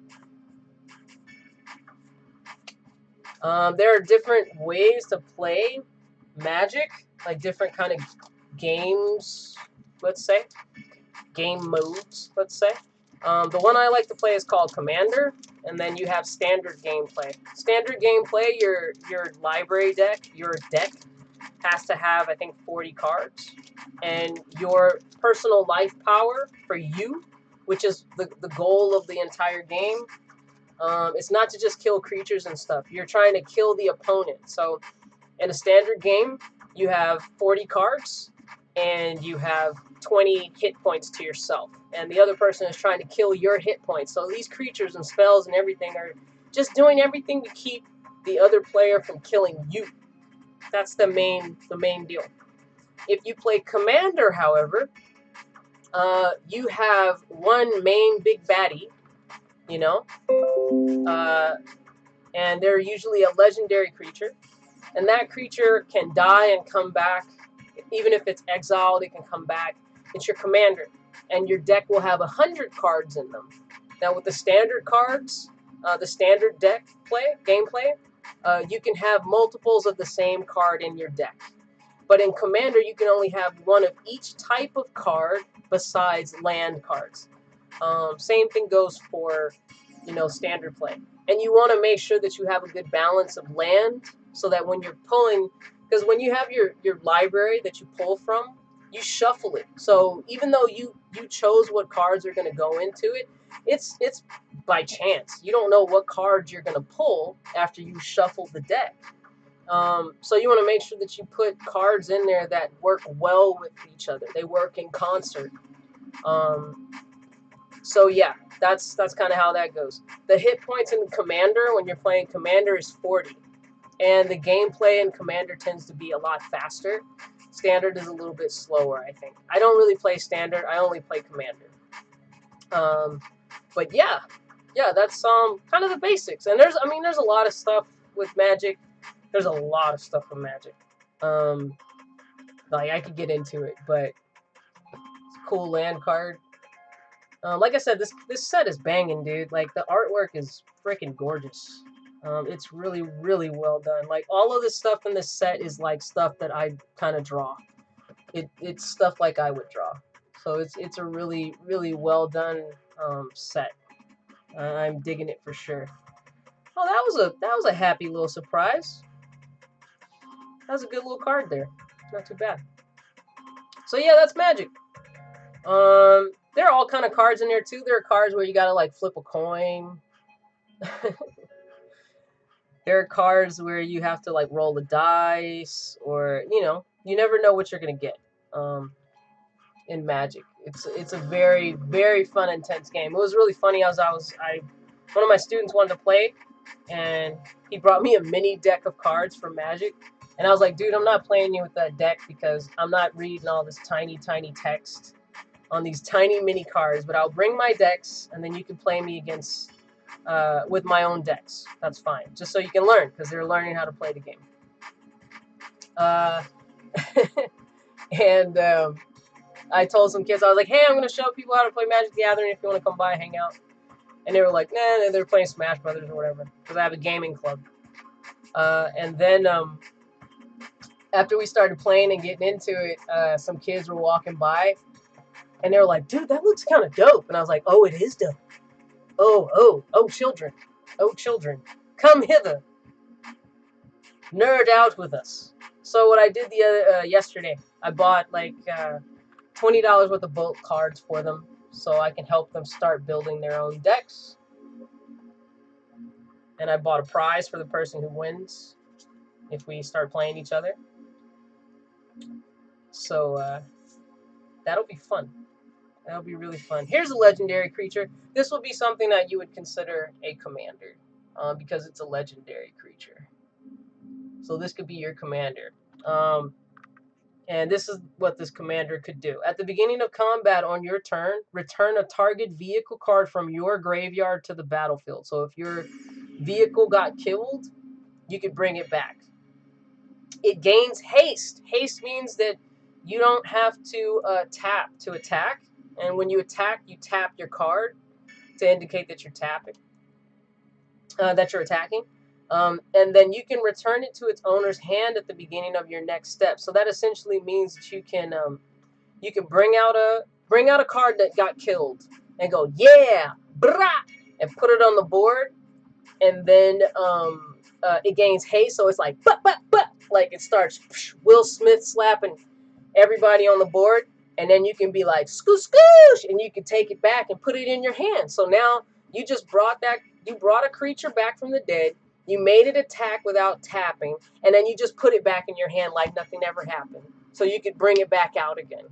There are different ways to play Magic, like different kind of games, let's say, game modes, let's say. The one I like to play is called Commander, and then you have standard gameplay. Standard gameplay, your library deck, your deck has to have, I think, 40 cards, and your personal life power for you, which is the goal of the entire game. It's not to just kill creatures and stuff. You're trying to kill the opponent. So in a standard game, you have 40 cards, and you have 20 hit points to yourself. And the other person is trying to kill your hit points. So these creatures and spells and everything are just doing everything to keep the other player from killing you. That's the main deal. If you play Commander, however, you have one main big baddie, you know, and they're usually a legendary creature. And that creature can die and come back. Even if it's exiled, it can come back. It's your commander. And your deck will have 100 cards in them. Now, with the standard cards, the standard deck gameplay, you can have multiples of the same card in your deck. But in Commander, you can only have one of each type of card besides land cards. Same thing goes for, standard play. And you want to make sure that you have a good balance of land, so that when you're pulling, because when you have your library that you pull from, you shuffle it. So even though you chose what cards are going to go into it, it's by chance. You don't know what cards you're going to pull after you shuffle the deck. So you want to make sure that you put cards in there that work well with each other. They work in concert. So yeah, that's kind of how that goes. The hit points in Commander, when you're playing Commander, is 40. And the gameplay in Commander tends to be a lot faster. Standard is a little bit slower, I think. I don't really play Standard. I only play Commander. But yeah, that's kind of the basics. And there's a lot of stuff with Magic. There's a lot of stuff with Magic. Like I could get into it, but it's a cool land card. Like I said, this set is banging, dude. Like the artwork is freaking gorgeous. It's really, really well done. Like all of this stuff in this set is like stuff that I kind of draw. It's stuff like I would draw. So it's a really, really well done set. I'm digging it for sure. Oh, that was a happy little surprise. That was a good little card there. Not too bad. So yeah, that's Magic. There are all kind of cards in there too. There are cards where you gotta like flip a coin. There are cards where you have to like roll the dice, or you never know what you're gonna get. In Magic, it's a very, very fun, intense game. It was really funny. One of my students wanted to play, and he brought me a mini deck of cards for Magic, and I was like, dude, I'm not playing you with that deck because I'm not reading all this tiny, tiny text on these tiny mini cards, but I'll bring my decks, and then you can play me against with my own decks. That's fine, just so you can learn, because they're learning how to play the game. And I told some kids, I was like, hey, I'm going to show people how to play Magic the Gathering if you want to come by, hang out. And they were like, nah, they're playing Smash Brothers or whatever, because I have a gaming club. And then after we started playing and getting into it, some kids were walking by, and they were like, dude, that looks kind of dope. And I was like, oh, it is dope. Oh, children. Oh, children. Come hither. Nerd out with us. So what I did yesterday, I bought like $20 worth of bulk cards for them, so I can help them start building their own decks. And I bought a prize for the person who wins if we start playing each other. So that'll be fun. That'll be really fun. Here's a legendary creature. This will be something that you would consider a commander, because it's a legendary creature. So this could be your commander. And this is what this commander could do. At the beginning of combat on your turn, return a target vehicle card from your graveyard to the battlefield. So if your vehicle got killed, you could bring it back. It gains haste. Haste means that you don't have to tap to attack. And when you attack, you tap your card to indicate that you're tapping, that you're attacking. And then you can return it to its owner's hand at the beginning of your next step. So that essentially means that you can bring out a card that got killed and go, yeah, brah, and put it on the board, and then it gains haste, so it's like but, like it starts Will Smith slapping everybody on the board, and then you can be like scoosh scoosh, and you can take it back and put it in your hand. So now you just brought a creature back from the dead. You made it attack without tapping, and then you just put it back in your hand like nothing ever happened. So you could bring it back out again.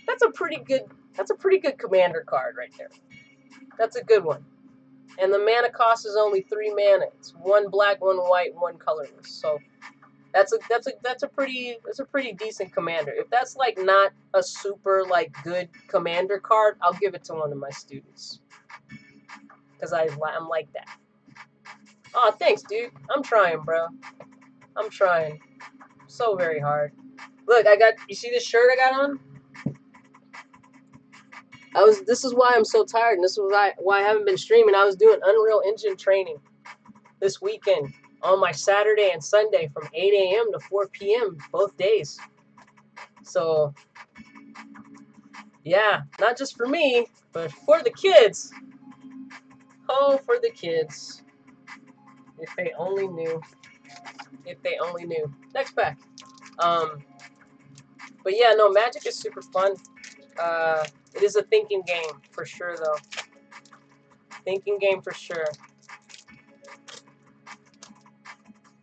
That's a pretty good commander card right there. That's a good one. And the mana cost is only 3 mana. It's 1 black, 1 white, 1 colorless. So that's a pretty decent commander. If that's like not a super like good commander card, I'll give it to one of my students, because I'm like that. Oh, thanks, dude. I'm trying, bro. I'm trying so very hard. Look, you see this shirt I got on? This is why I'm so tired, and this is why I haven't been streaming. I was doing Unreal Engine training this weekend on my Saturday and Sunday from 8 a.m. to 4 p.m. both days. So, yeah, not just for me, but for the kids. Oh, for the kids. If they only knew. If they only knew. Next pack. But yeah, no, Magic is super fun. It is a thinking game for sure, though. Thinking game for sure.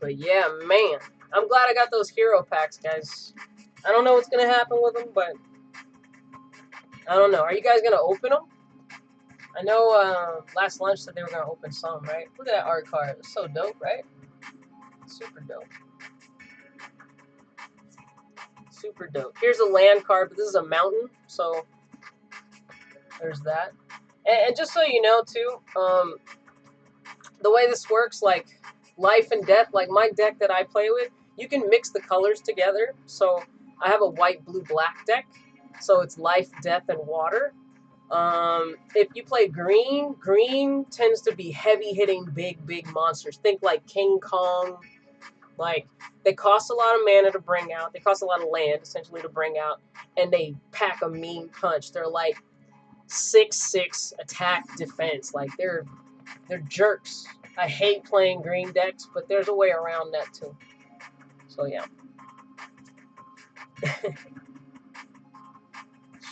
But yeah, man, I'm glad I got those hero packs, guys. I don't know what's gonna happen with them, but I don't know. Are you guys gonna open them? I know last lunch said they were gonna open some, right? Look at that art card. It's so dope, right? Super dope. Super dope. Here's a land card, but this is a mountain, so there's that. And just so you know, too, the way this works, like life and death, like my deck that I play with, you can mix the colors together. So I have a white, blue, black deck. So it's life, death, and water. If you play green, green tends to be heavy-hitting, big monsters. Think like King Kong. Like, they cost a lot of mana to bring out. They cost a lot of land, essentially, to bring out. And they pack a mean punch. They're like 6/6 attack defense. Like, they're jerks. I hate playing green decks, but there's a way around that, too. So, yeah.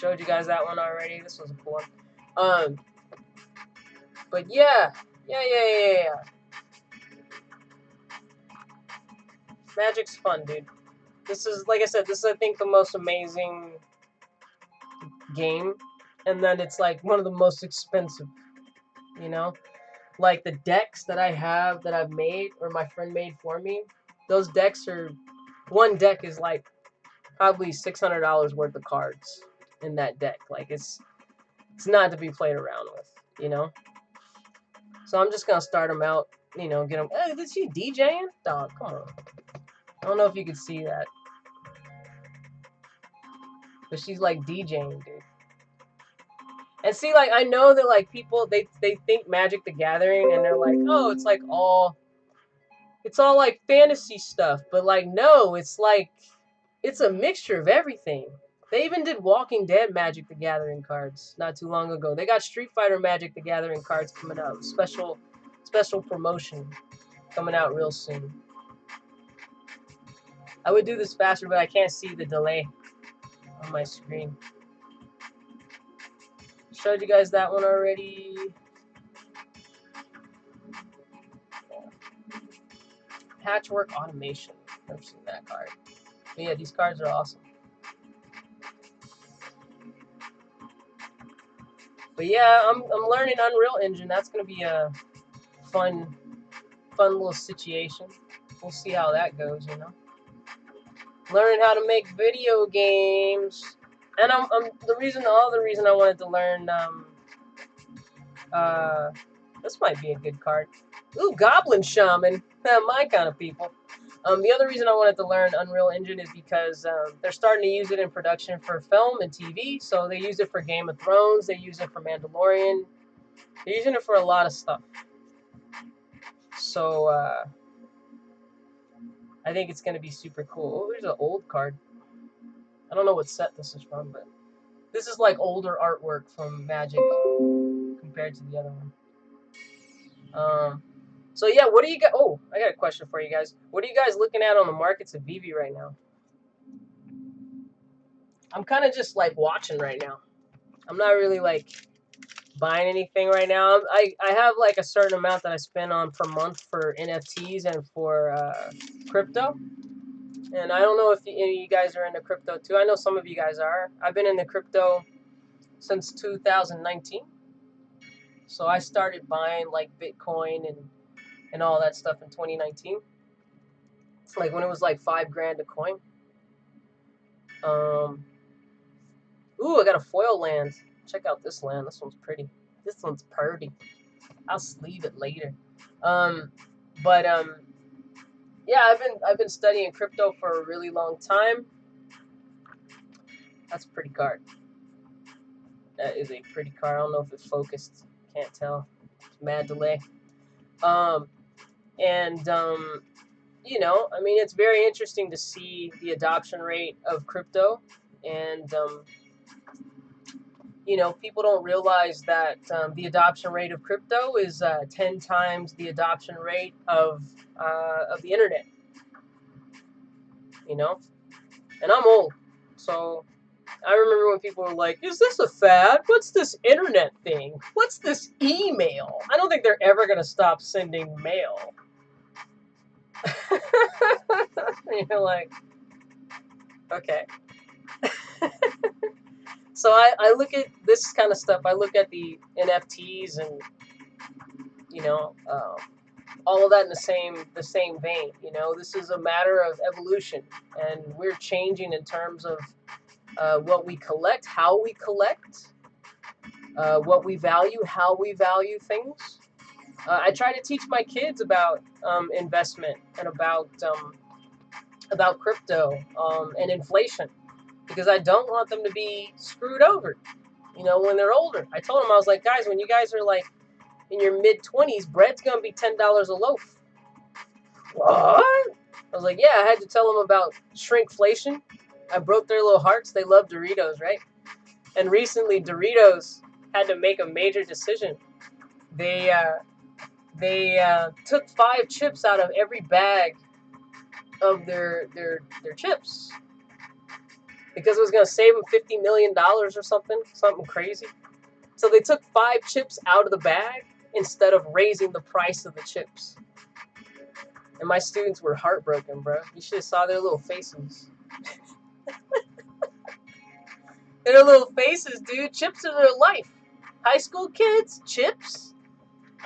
Showed you guys that one already. This was a cool one. But yeah. Magic's fun, dude. This is, like I said, this is, I think, the most amazing game. And then it's, like, one of the most expensive, you know? Like, the decks that I have that I've made, or my friend made for me, those decks are... One deck is, like, probably $600 worth of cards in that deck. Like, it's not to be played around with, you know? So I'm just gonna start them out, you know, get them... Hey, is she DJing? Dog, come on. I don't know if you could see that. But she's, like, DJing, dude. And see, like, I know that, like, people, they think Magic the Gathering, and they're like, oh, it's, like, it's all, like, fantasy stuff. But, like, no, it's, like, it's a mixture of everything. They even did Walking Dead Magic the Gathering cards not too long ago. They got Street Fighter Magic the Gathering cards coming out. Special promotion coming out real soon. I would do this faster, but I can't see the delay on my screen. Showed you guys that one already. Patchwork Automation. Never seen that card. But yeah, these cards are awesome. But yeah, I'm learning Unreal Engine. That's gonna be a fun little situation. We'll see how that goes, you know. Learning how to make video games, and I'm the other reason I wanted to learn this might be a good card. Ooh, Goblin Shaman, my kind of people. The other reason I wanted to learn Unreal Engine is because they're starting to use it in production for film and TV. So they use it for Game of Thrones, they use it for Mandalorian, they're using it for a lot of stuff. So I think it's going to be super cool. Oh, there's an old card. I don't know what set this is from, but this is like older artwork from Magic compared to the other one. So yeah, what do you got? Oh, I got a question for you guys. What are you guys looking at on the markets of VEVE right now? I'm kind of just like watching right now. I'm not really like buying anything right now. I have like a certain amount that I spend on per month for NFTs and for crypto. And I don't know if any of you guys are into crypto too. I know some of you guys are. I've been into crypto since 2019. So I started buying like Bitcoin and all that stuff in 2019. It's like when it was like $5,000 a coin. Ooh, I got a foil land. Check out this land. This one's pretty. This one's pretty. I'll sleeve it later. But yeah, I've been studying crypto for a really long time. That's a pretty card. That is a pretty card. I don't know if it's focused. Can't tell. It's mad delay. You know, I mean, it's very interesting to see the adoption rate of crypto, and you know, people don't realize that the adoption rate of crypto is 10 times the adoption rate of the internet. You know, and I'm old, so I remember when people were like, "Is this a fad? What's this internet thing? What's this email?" I don't think they're ever gonna stop sending mail. You're like, okay. So I look at this kind of stuff. I look at the NFTs and, you know, all of that in the same vein. You know, this is a matter of evolution, and we're changing in terms of what we collect, how we collect, what we value, how we value things. I try to teach my kids about investment and about crypto and inflation, because I don't want them to be screwed over, you know, when they're older. I told them, I was like, guys, when you guys are like in your mid-20s, bread's gonna be $10 a loaf. What? I was like, yeah, I had to tell them about shrinkflation. I broke their little hearts. They love Doritos, right? And recently, Doritos had to make a major decision. They took 5 chips out of every bag of their chips because it was going to save them $50 million or something crazy. So they took 5 chips out of the bag instead of raising the price of the chips. And my students were heartbroken, bro. You should have saw their little faces. Their little faces, dude. Chips are their life. High school kids, chips?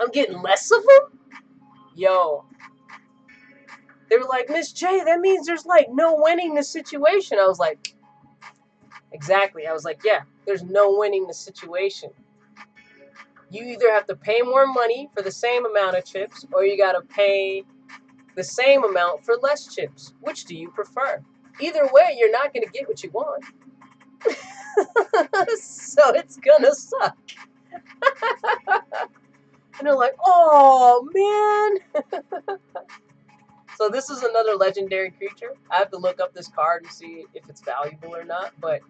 I'm getting less of them? Yo. They were like, Miss J, that means there's like no winning the situation. I was like, exactly. I was like, yeah, there's no winning the situation. You either have to pay more money for the same amount of chips, or you got to pay the same amount for less chips. Which do you prefer? Either way, you're not going to get what you want. So it's going to suck. And they're like, oh, man. So this is another legendary creature. I have to look up this card and see if it's valuable or not. But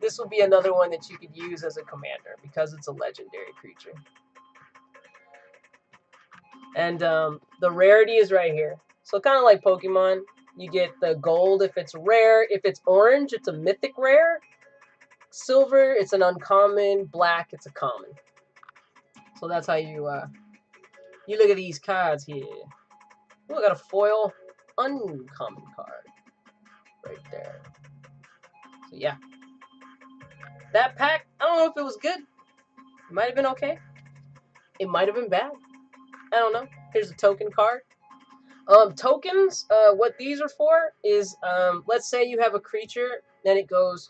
this will be another one that you could use as a commander because it's a legendary creature. And the rarity is right here. So kind of like Pokemon, you get the gold if it's rare. If it's orange, it's a mythic rare. Silver, it's an uncommon. Black, it's a common. So that's how you look at these cards here. Ooh, I got a foil uncommon card right there. So yeah. That pack, I don't know if it was good. It might have been okay. It might have been bad. I don't know. Here's a token card. Tokens, what these are for is, let's say you have a creature, then it goes,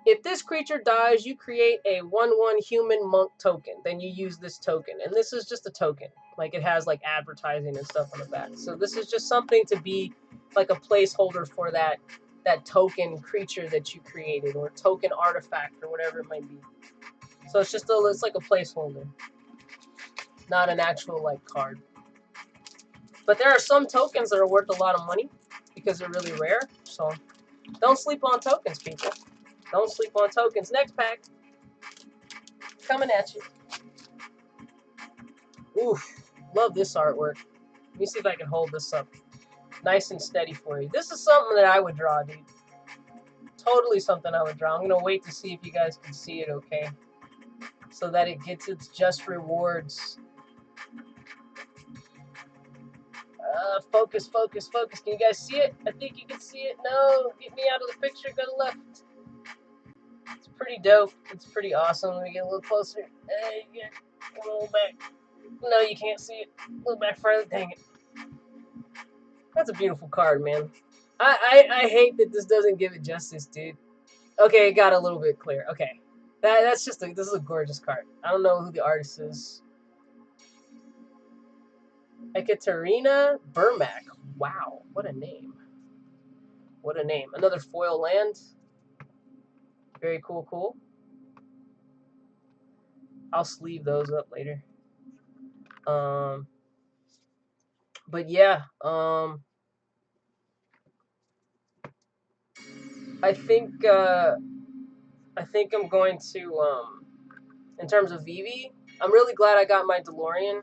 if this creature dies, you create a 1/1 human monk token. Then you use this token. And this is just a token. Like, it has, like, advertising and stuff on the back. So this is just something to be, like, a placeholder for that token creature that you created, or token artifact, or whatever it might be. So it's just it's like a placeholder, not an actual, like, card. But there are some tokens that are worth a lot of money because they're really rare. So don't sleep on tokens, people. Don't sleep on tokens. Next pack. Coming at you. Oof. Love this artwork. Let me see if I can hold this up nice and steady for you. This is something that I would draw, dude. Totally something I would draw. I'm going to wait to see if you guys can see it okay, so that it gets its just rewards. Focus, focus, focus. Can you guys see it? I think you can see it. No, get me out of the picture. Go to left. It's pretty dope. It's pretty awesome. Let me get a little closer. Hey, yeah. Come a little back. No, you can't see it. A little back further. Dang it. That's a beautiful card, man. I hate that this doesn't give it justice, dude. Okay, it got a little bit clear. Okay. That's just this is a gorgeous card. I don't know who the artist is. Ekaterina Burmack. Wow, what a name. What a name. Another foil land. Very cool, cool. I'll sleeve those up later. But yeah, I think I'm going to in terms of VEVE, I'm really glad I got my DeLorean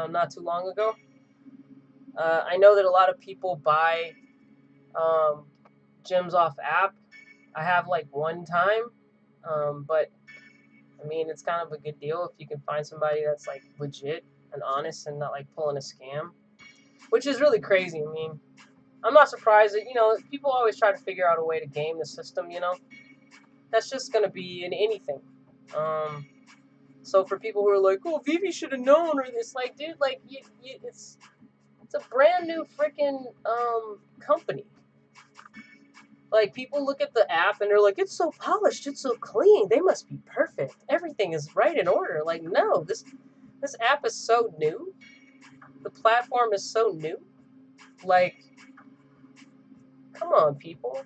not too long ago. I know that a lot of people buy gems off app. I have like one time, but I mean, it's kind of a good deal if you can find somebody that's like legit and honest and not like pulling a scam, which is really crazy. I mean, I'm not surprised that, people always try to figure out a way to game the system, That's just going to be in anything. So for people who are like, oh, VEVE should have known, or it's like, dude, like, it's a brand new freaking company. Like, people look at the app and they're like, it's so polished, it's so clean, they must be perfect, everything is right in order. Like, no, this app is so new. The platform is so new. Like, come on, people.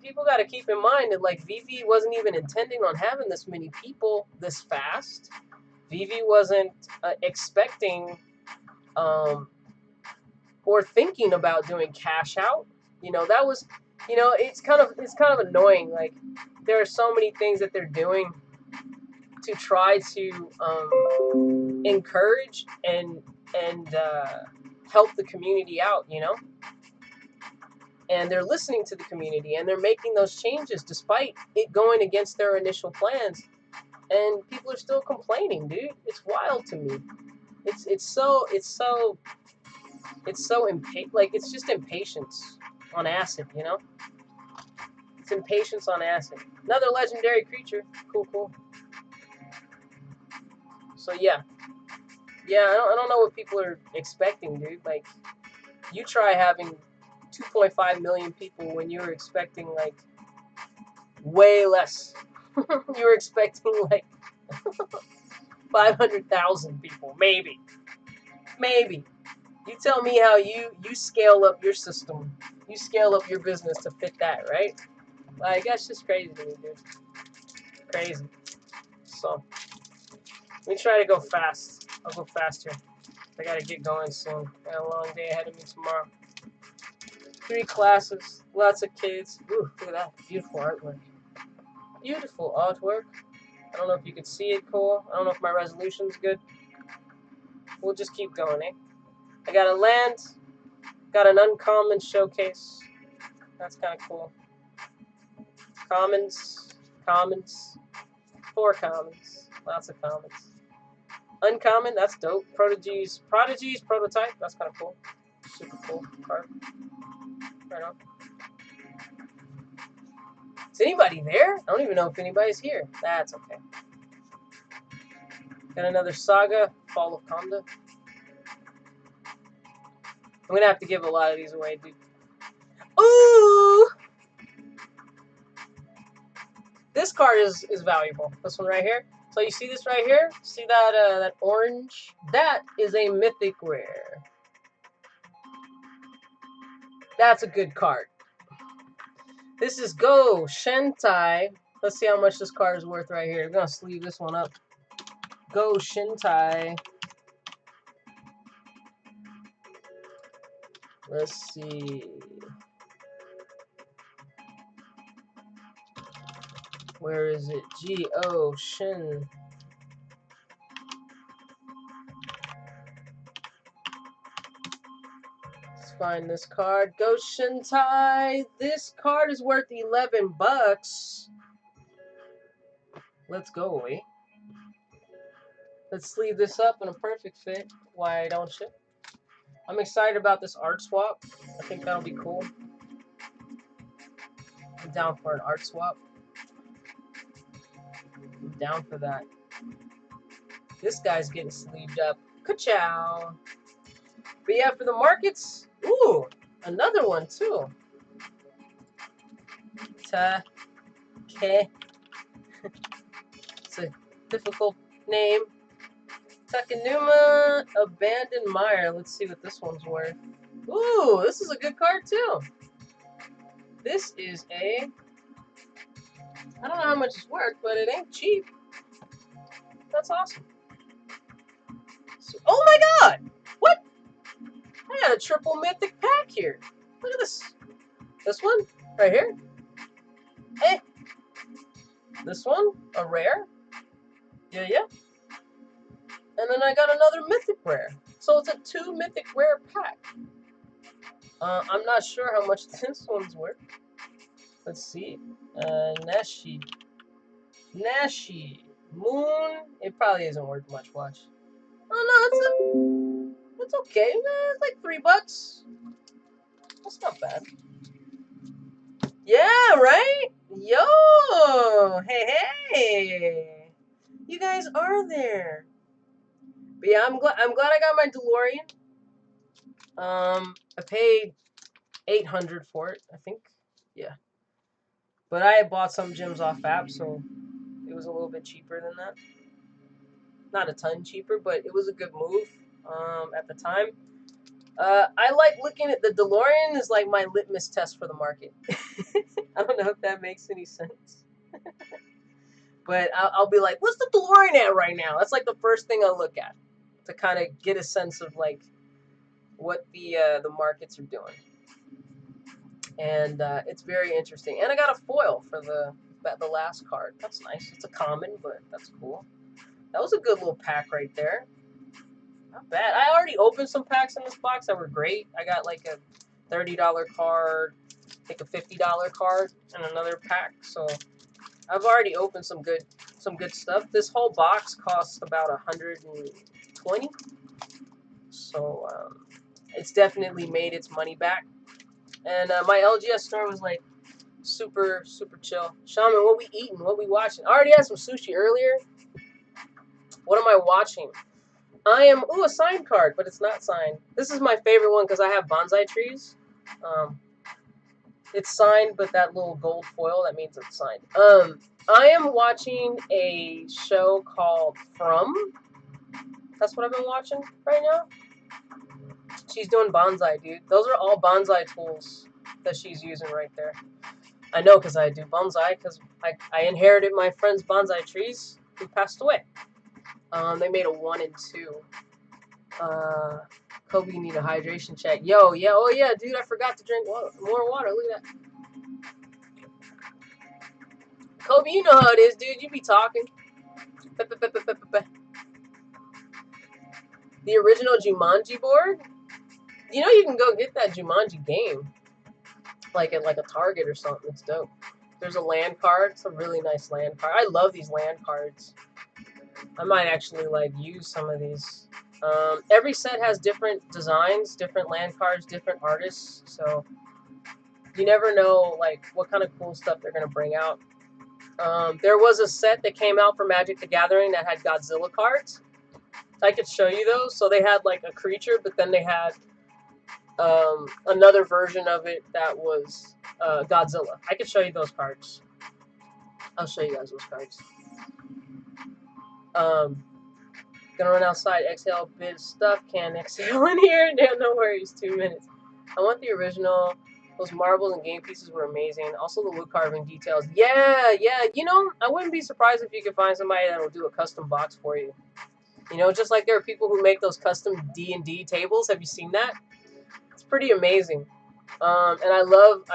People gotta keep in mind that, like, VEVE wasn't even intending on having this many people this fast. VEVE wasn't expecting or thinking about doing cash out. That was, it's kind of annoying. Like, there are so many things that they're doing to try to encourage and help the community out, and they're listening to the community and they're making those changes despite it going against their initial plans, and people are still complaining, dude. It's wild to me. It's so like, it's just impatience on acid, It's impatience on acid. Another legendary creature. Cool, cool. So yeah, I don't know what people are expecting, dude. Like, you try having 2.5 million people when you were expecting like way less. You were expecting like 500,000 people, maybe. You tell me how you scale up your system, you scale up your business to fit that, right? Like, that's just crazy to me, dude. Crazy. So let me try to go fast. I'll go faster. I gotta get going soon. Got a long day ahead of me tomorrow. 3 classes, lots of kids. Ooh, look at that. Beautiful artwork. Beautiful artwork. I don't know if you can see it cool. I don't know if my resolution's good. We'll just keep going, eh? I got a land. Got an uncommon showcase. That's kind of cool. Commons. 4 commons. Lots of commons. Uncommon, that's dope. Prodigies prototype. That's kind of cool. Super cool card. Right on. Is anybody there? I don't even know if anybody's here. That's okay. Got another Saga, Fall of Conda. I'm gonna have to give a lot of these away, dude. Ooh! This card is valuable. This one right here. So you see this right here? See that that orange? That is a mythic rare. That's a good card. This is Go Shentai. Let's see how much this card is worth right here. I'm gonna sleeve this one up. Go Shentai. Let's see. Where is it? G-O Shin. Let's find this card. Go Shentai. This card is worth 11 bucks. Let's go, eh? Let's sleeve this up in a perfect fit. Why don't you? I'm excited about this art swap. I think that'll be cool. I'm down for an art swap. I'm down for that. This guy's getting sleeved up. Ka-chow. But yeah, for the markets, ooh, another one too. Ta-ke. It's a difficult name. Takanuma Abandoned Mire. Let's see what this one's worth. Ooh, this is a good card too. This is a... I don't know how much it's worth, but it ain't cheap. That's awesome. So, oh my god! What? I got a triple mythic pack here. Look at this. This one, right here. Hey. This one, a rare. Yeah, yeah. And then I got another mythic rare. So it's a 2 mythic rare pack. I'm not sure how much this one's worth. Let's see. Nashi. Moon. It probably isn't worth much. Watch. Oh no, it's okay. It's like $3. That's not bad. Yeah, right? Yo! Hey! You guys are there. But yeah, I'm glad I got my DeLorean. I paid $800 for it, I think. Yeah. But I had bought some gyms off app, so it was a little bit cheaper than that. Not a ton cheaper, but it was a good move at the time. I like looking at the DeLorean is like my litmus test for the market. I don't know if that makes any sense. But I'll be like, what's the DeLorean at right now? That's like the first thing I look at to kind of get a sense of like what the markets are doing. And it's very interesting. And I got a foil for the last card. That's nice. It's a common, but that's cool. That was a good little pack right there. Not bad. I already opened some packs in this box that were great. I got like a $30 card, I think a $50 card, and another pack. So I've already opened some good stuff. This whole box costs about $120. So it's definitely made its money back. And my LGS store was like super chill. Shaman, what we eating? What we watching? I already had some sushi earlier. What am I watching? I am, a signed card, but it's not signed. This is my favorite one because I have bonsai trees. It's signed, but that little gold foil, that means it's signed. I am watching a show called From. That's what I've been watching right now. She's doing bonsai, dude. Those are all bonsai tools that she's using right there. I know because I do bonsai because I inherited my friend's bonsai trees who passed away. They made a 1 and 2. Kobe, you need a hydration check. Yo, yeah, oh yeah, dude, I forgot to drink more water. Look at that. Kobe, you know how it is, dude. You be talking. The original Jumanji board. You know you can go get that Jumanji game, like at a Target or something. It's dope. There's a land card. It's a really nice land card. I love these land cards. I might actually like use some of these. Every set has different designs, different land cards, different artists. So you never know like what kind of cool stuff they're gonna bring out. There was a set that came out for Magic the Gathering that had Godzilla cards. I could show you those. So they had like a creature, but then they had another version of it that was Godzilla. I could show you those cards. I'll show you guys those cards. Gonna run outside, exhale, bit of stuff, can't exhale in here. No worries, 2 minutes. I want the original. Those marbles and game pieces were amazing. Also the wood carving details. Yeah. You know, I wouldn't be surprised if you could find somebody that'll do a custom box for you. You know, just like there are people who make those custom D&D tables. Have you seen that? It's pretty amazing. And I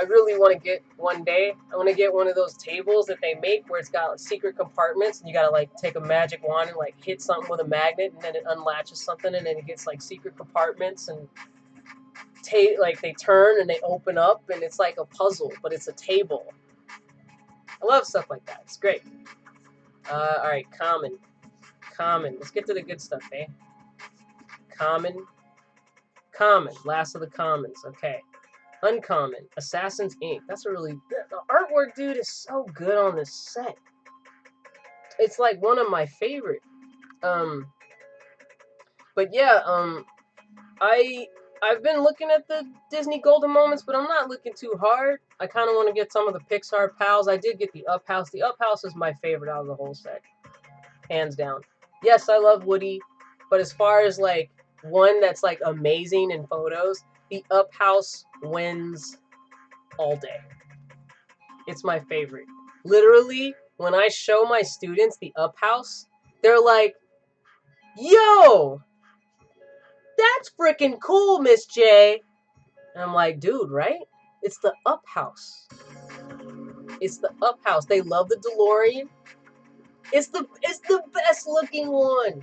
really want to get one day, I want to get one of those tables that they make where it's got like secret compartments and you got to like take a magic wand and like hit something with a magnet and then it unlatches something and then it gets like secret compartments and like they turn and they open up and it's like a puzzle, but it's a table. I love stuff like that. It's great. All right, common. Let's get to the good stuff, eh? Common. Last of the commons. Okay. Uncommon. Assassin's Ink. That's a really... The artwork, dude, is so good on this set. It's like one of my favorite. But yeah, I've been looking at the Disney Golden Moments, but I'm not looking too hard. I kind of want to get some of the Pixar pals. I did get the Up House. The Up House is my favorite out of the whole set. Hands down. Yes, I love Woody, but as far as like one that's like amazing in photos, the Up House wins all day. It's my favorite. Literally, when I show my students the Up House, they're like, yo, that's freaking cool, Miss J. And I'm like, dude, right? It's the Up House. It's the Up House. They love the DeLorean. It's the best looking one.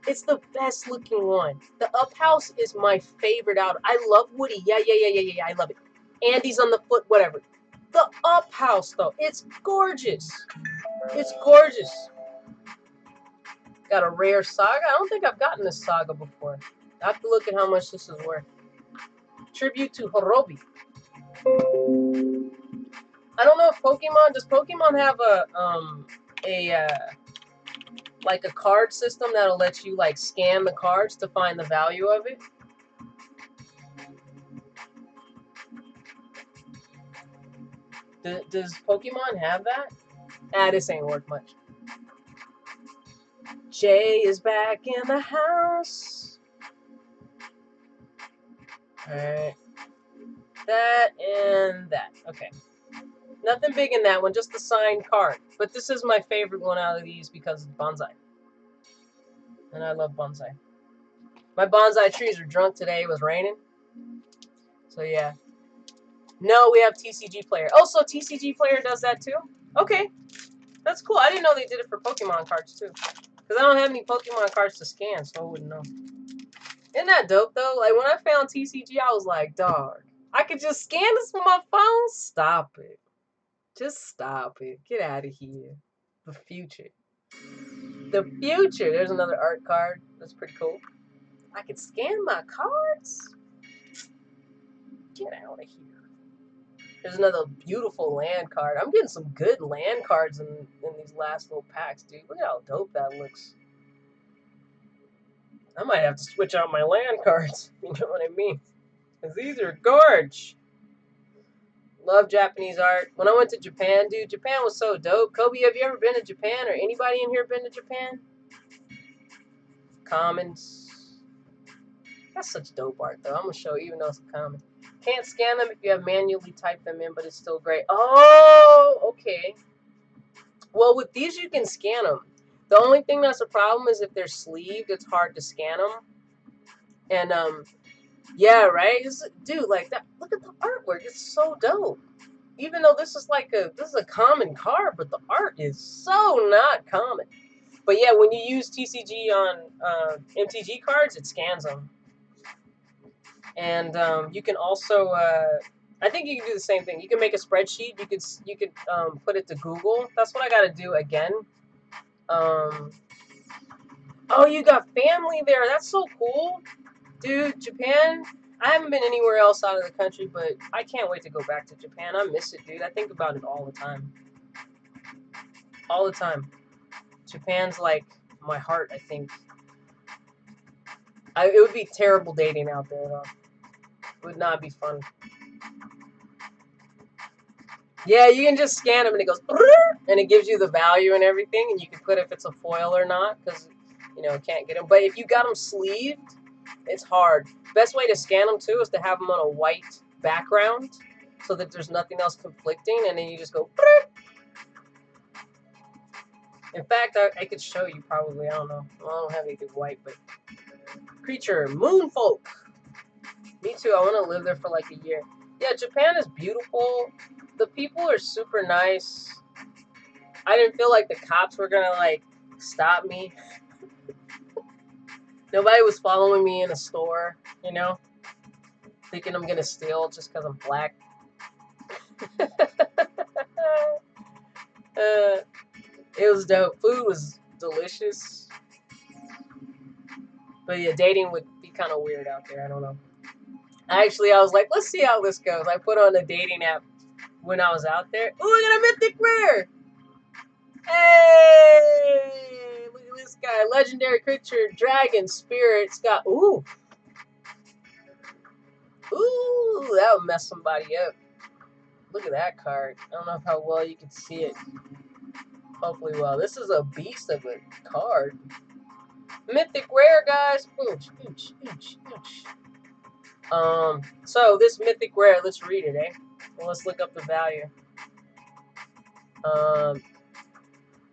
It's the best looking one. The Up House is my favorite out. I love Woody. Yeah. I love it. Andy's on the foot, whatever. The Up House, though, it's gorgeous. It's gorgeous. Got a rare saga. I don't think I've gotten this saga before. I have to look at how much this is worth. Tribute to Horobi. I don't know if does Pokemon have like a card system that'll let you like scan the cards to find the value of it? Does Pokemon have that? This ain't worth much. Jay is back in the house. Alright. That and that. Okay. Nothing big in that one, just the signed card. But this is my favorite one out of these because it's bonsai. And I love bonsai. My bonsai trees are drunk today. It was raining. So yeah. No, we have TCG Player. Oh, so TCG Player does that too? Okay. That's cool. I didn't know they did it for Pokemon cards too. Because I don't have any Pokemon cards to scan, so I wouldn't know. Isn't that dope though? Like when I found TCG, I was like, dog, I could just scan this with my phone? Stop it. Just stop it. Get out of here. The future. The future. There's another art card. That's pretty cool. I can scan my cards? Get out of here. There's another beautiful land card. I'm getting some good land cards in these last little packs, dude. Look at how dope that looks. I might have to switch out my land cards. You know what I mean? Because these are gorge. Love Japanese art. When I went to Japan, dude, Japan was so dope. Kobe, have you ever been to Japan? Or anybody in here been to Japan? Commons. That's such dope art, though. I'm going to show you, even though it's a common. Can't scan them if you have manually typed them in, but it's still great. Oh, okay. Well, with these, you can scan them. The only thing that's a problem is if they're sleeved, it's hard to scan them. And, yeah, right? Dude, like that. Look at the artwork. It's so dope. Even though this is a common card, but the art is so not common. But yeah, when you use TCG on MTG cards, it scans them. And you can also, I think you can do the same thing. You can make a spreadsheet. You could put it to Google. That's what I got to do again. Oh, you got family there. That's so cool, dude. Japan. I haven't been anywhere else out of the country, but I can't wait to go back to Japan. I miss it, dude. I think about it all the time. all the time. Japan's like my heart, I think. It would be terrible dating out there, though. It would not be fun. Yeah, you can just scan them and it goes, and it gives you the value and everything, and you can put if it's a foil or not, because, you know, can't get them. But if you got them sleeved, it's hard. Best way to scan them, too, is to have them on a white background so that there's nothing else conflicting, and then you just go, in fact, I could show you probably. I don't know. Well, I don't have any good white, but creature, moonfolk. Me too. I want to live there for like a year. Yeah, Japan is beautiful. The people are super nice. I didn't feel like the cops were gonna like stop me. Nobody was following me in a store, you know, thinking I'm gonna steal just because I'm black. It was dope. Food was delicious. But yeah, dating would be kind of weird out there. I don't know. Actually, I was like, let's see how this goes. I put on a dating app when I was out there. Ooh, look at a mythic rare. Hey, look at this guy. Legendary creature, dragon, spirit. It's got, ooh, that would mess somebody up. Look at that card. I don't know how well you can see it. Hopefully well. This is a beast of a card. Mythic rare, guys. Ooch, ooch, ooch, ooch. So this mythic rare, let's read it, eh? Well, let's look up the value.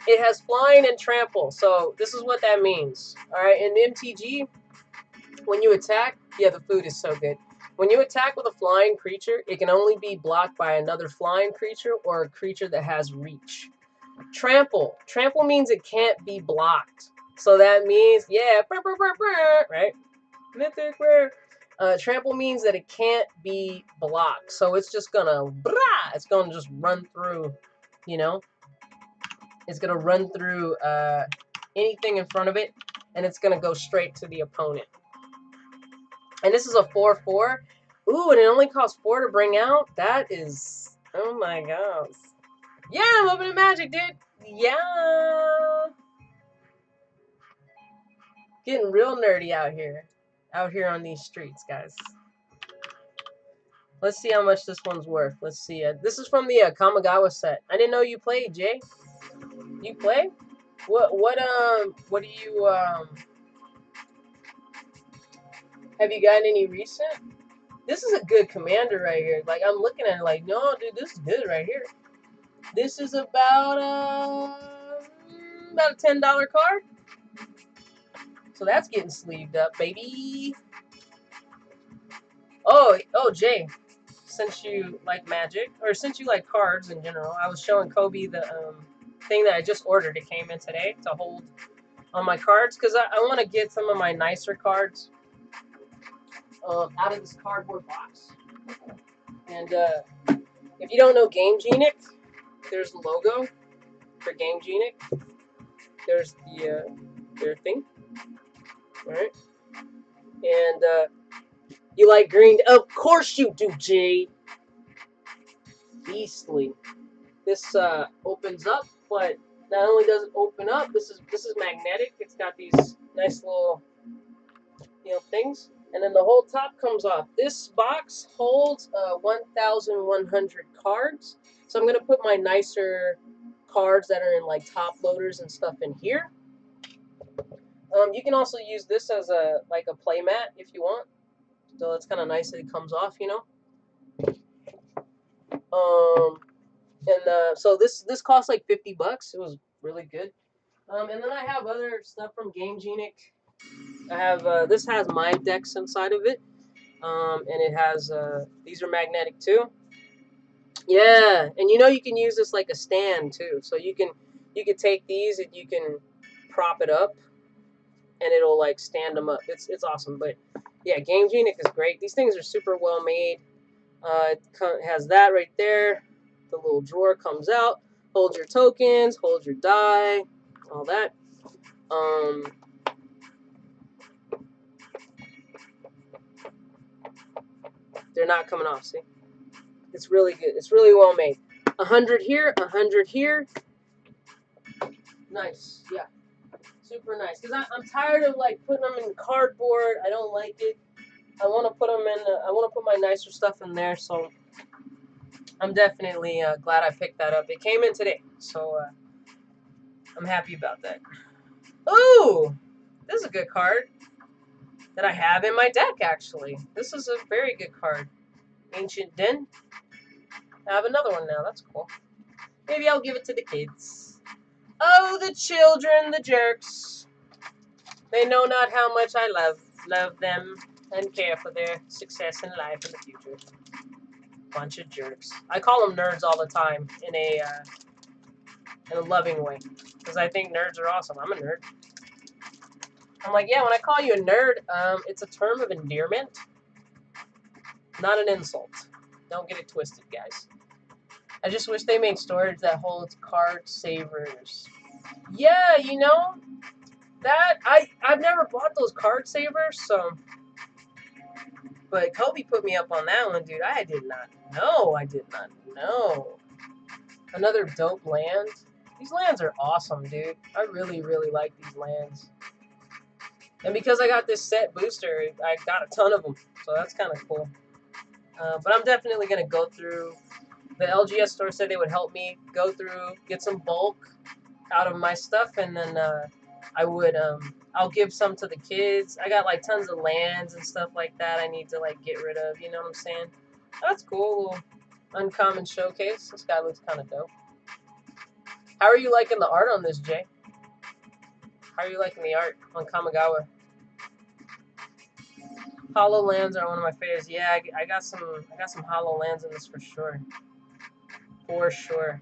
It has flying and trample. So this is what that means. All right, in MTG, when you attack, yeah, the food is so good. When you attack with a flying creature, it can only be blocked by another flying creature or a creature that has reach. Trample. Trample means it can't be blocked. So that means, yeah, right? Mythic rare. Trample means that it can't be blocked. So it's just gonna, it's gonna just run through, you know? It's gonna run through anything in front of it, and it's gonna go straight to the opponent. And this is a 4/4. Ooh, and it only costs 4 to bring out. That is, oh my gosh. Yeah, I'm opening magic, dude. Yeah. Getting real nerdy out here on these streets, guys. Let's see how much this one's worth. Let's see. This is from the Kamigawa set. I didn't know you played, Jay. You play? What do you have you gotten any recent? This is a good commander right here. Like, I'm looking at it like, no, dude, this is good right here. This is about a $10 card. So that's getting sleeved up, baby. Oh, Jay, since you like magic, or since you like cards in general, I was showing Kobe the thing that I just ordered. It came in today to hold on my cards, because I want to get some of my nicer cards out of this cardboard box. And if you don't know Game Genic, there's the logo for Game Genic. There's the their thing. Alright. And you like green? Of course you do, Jay. Beastly. This opens up, but not only does it open up, this is magnetic. It's got these nice little things, and then the whole top comes off. This box holds 1,100 cards, so I'm gonna put my nicer cards that are in like top loaders and stuff in here. You can also use this as a play mat if you want. So it's kind of nice that it comes off, So this cost like $50. It was really good. And then I have other stuff from Game Genic. I have this has mind decks inside of it, and it has these are magnetic too. Yeah, and you can use this like a stand too. So you can take these and you can prop it up, and it'll like stand them up. It's awesome. But yeah, Game Genic is great. These things are super well made. It has that right there. The little drawer comes out. Hold your tokens. Hold your die. All that. They're not coming off. See, it's really good. It's really well made. 100 here. 100 here. Nice, yeah, super nice. Cause I'm tired of like putting them in cardboard. I don't like it. I want to put them in. I want to put my nicer stuff in there. So I'm definitely glad I picked that up. It came in today, so I'm happy about that. Ooh, this is a good card that I have in my deck. Actually, this is a very good card. Ancient Den. I have another one now. That's cool. Maybe I'll give it to the kids. Oh, the children, the jerks. They know not how much I love them and care for their success in life in the future. Bunch of jerks. I call them nerds all the time in a loving way because I think nerds are awesome. I'm a nerd. I'm like, yeah, when I call you a nerd, it's a term of endearment, not an insult. Don't get it twisted, guys. I just wish they made storage that holds card savers. Yeah, you know, that I've never bought those card savers, so but Kobe put me up on that one, dude. I did not know. I did not know. Another dope land. These lands are awesome, dude. I really, really like these lands. And because I got this set booster, I got a ton of them. So that's kind of cool. But I'm definitely going to go through. The LGS store said they would help me go through, get some bulk out of my stuff, and then I'll give some to the kids. I got like tons of lands and stuff like that I need to like get rid of, you know what I'm saying? That's cool. Little uncommon showcase. This guy looks kind of dope. How are you liking the art on this, Jay? How are you liking the art on Kamigawa? Hollow lands are one of my favorites. Yeah, I got some hollow lands in this for sure. For sure.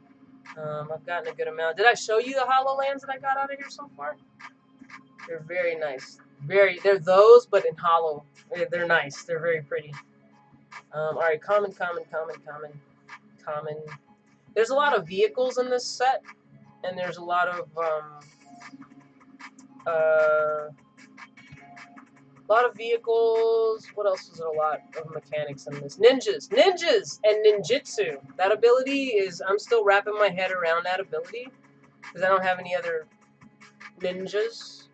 I've gotten a good amount. Did I show you the hollow lands that I got out of here so far? They're very nice. They're those, but in hollow. They're nice. They're very pretty. All right, common. There's a lot of vehicles in this set, and there's a lot of vehicles. What else is there? A lot of mechanics in this. Ninjas, and ninjutsu. That ability is. I'm still wrapping my head around that ability because I don't have any other ninjas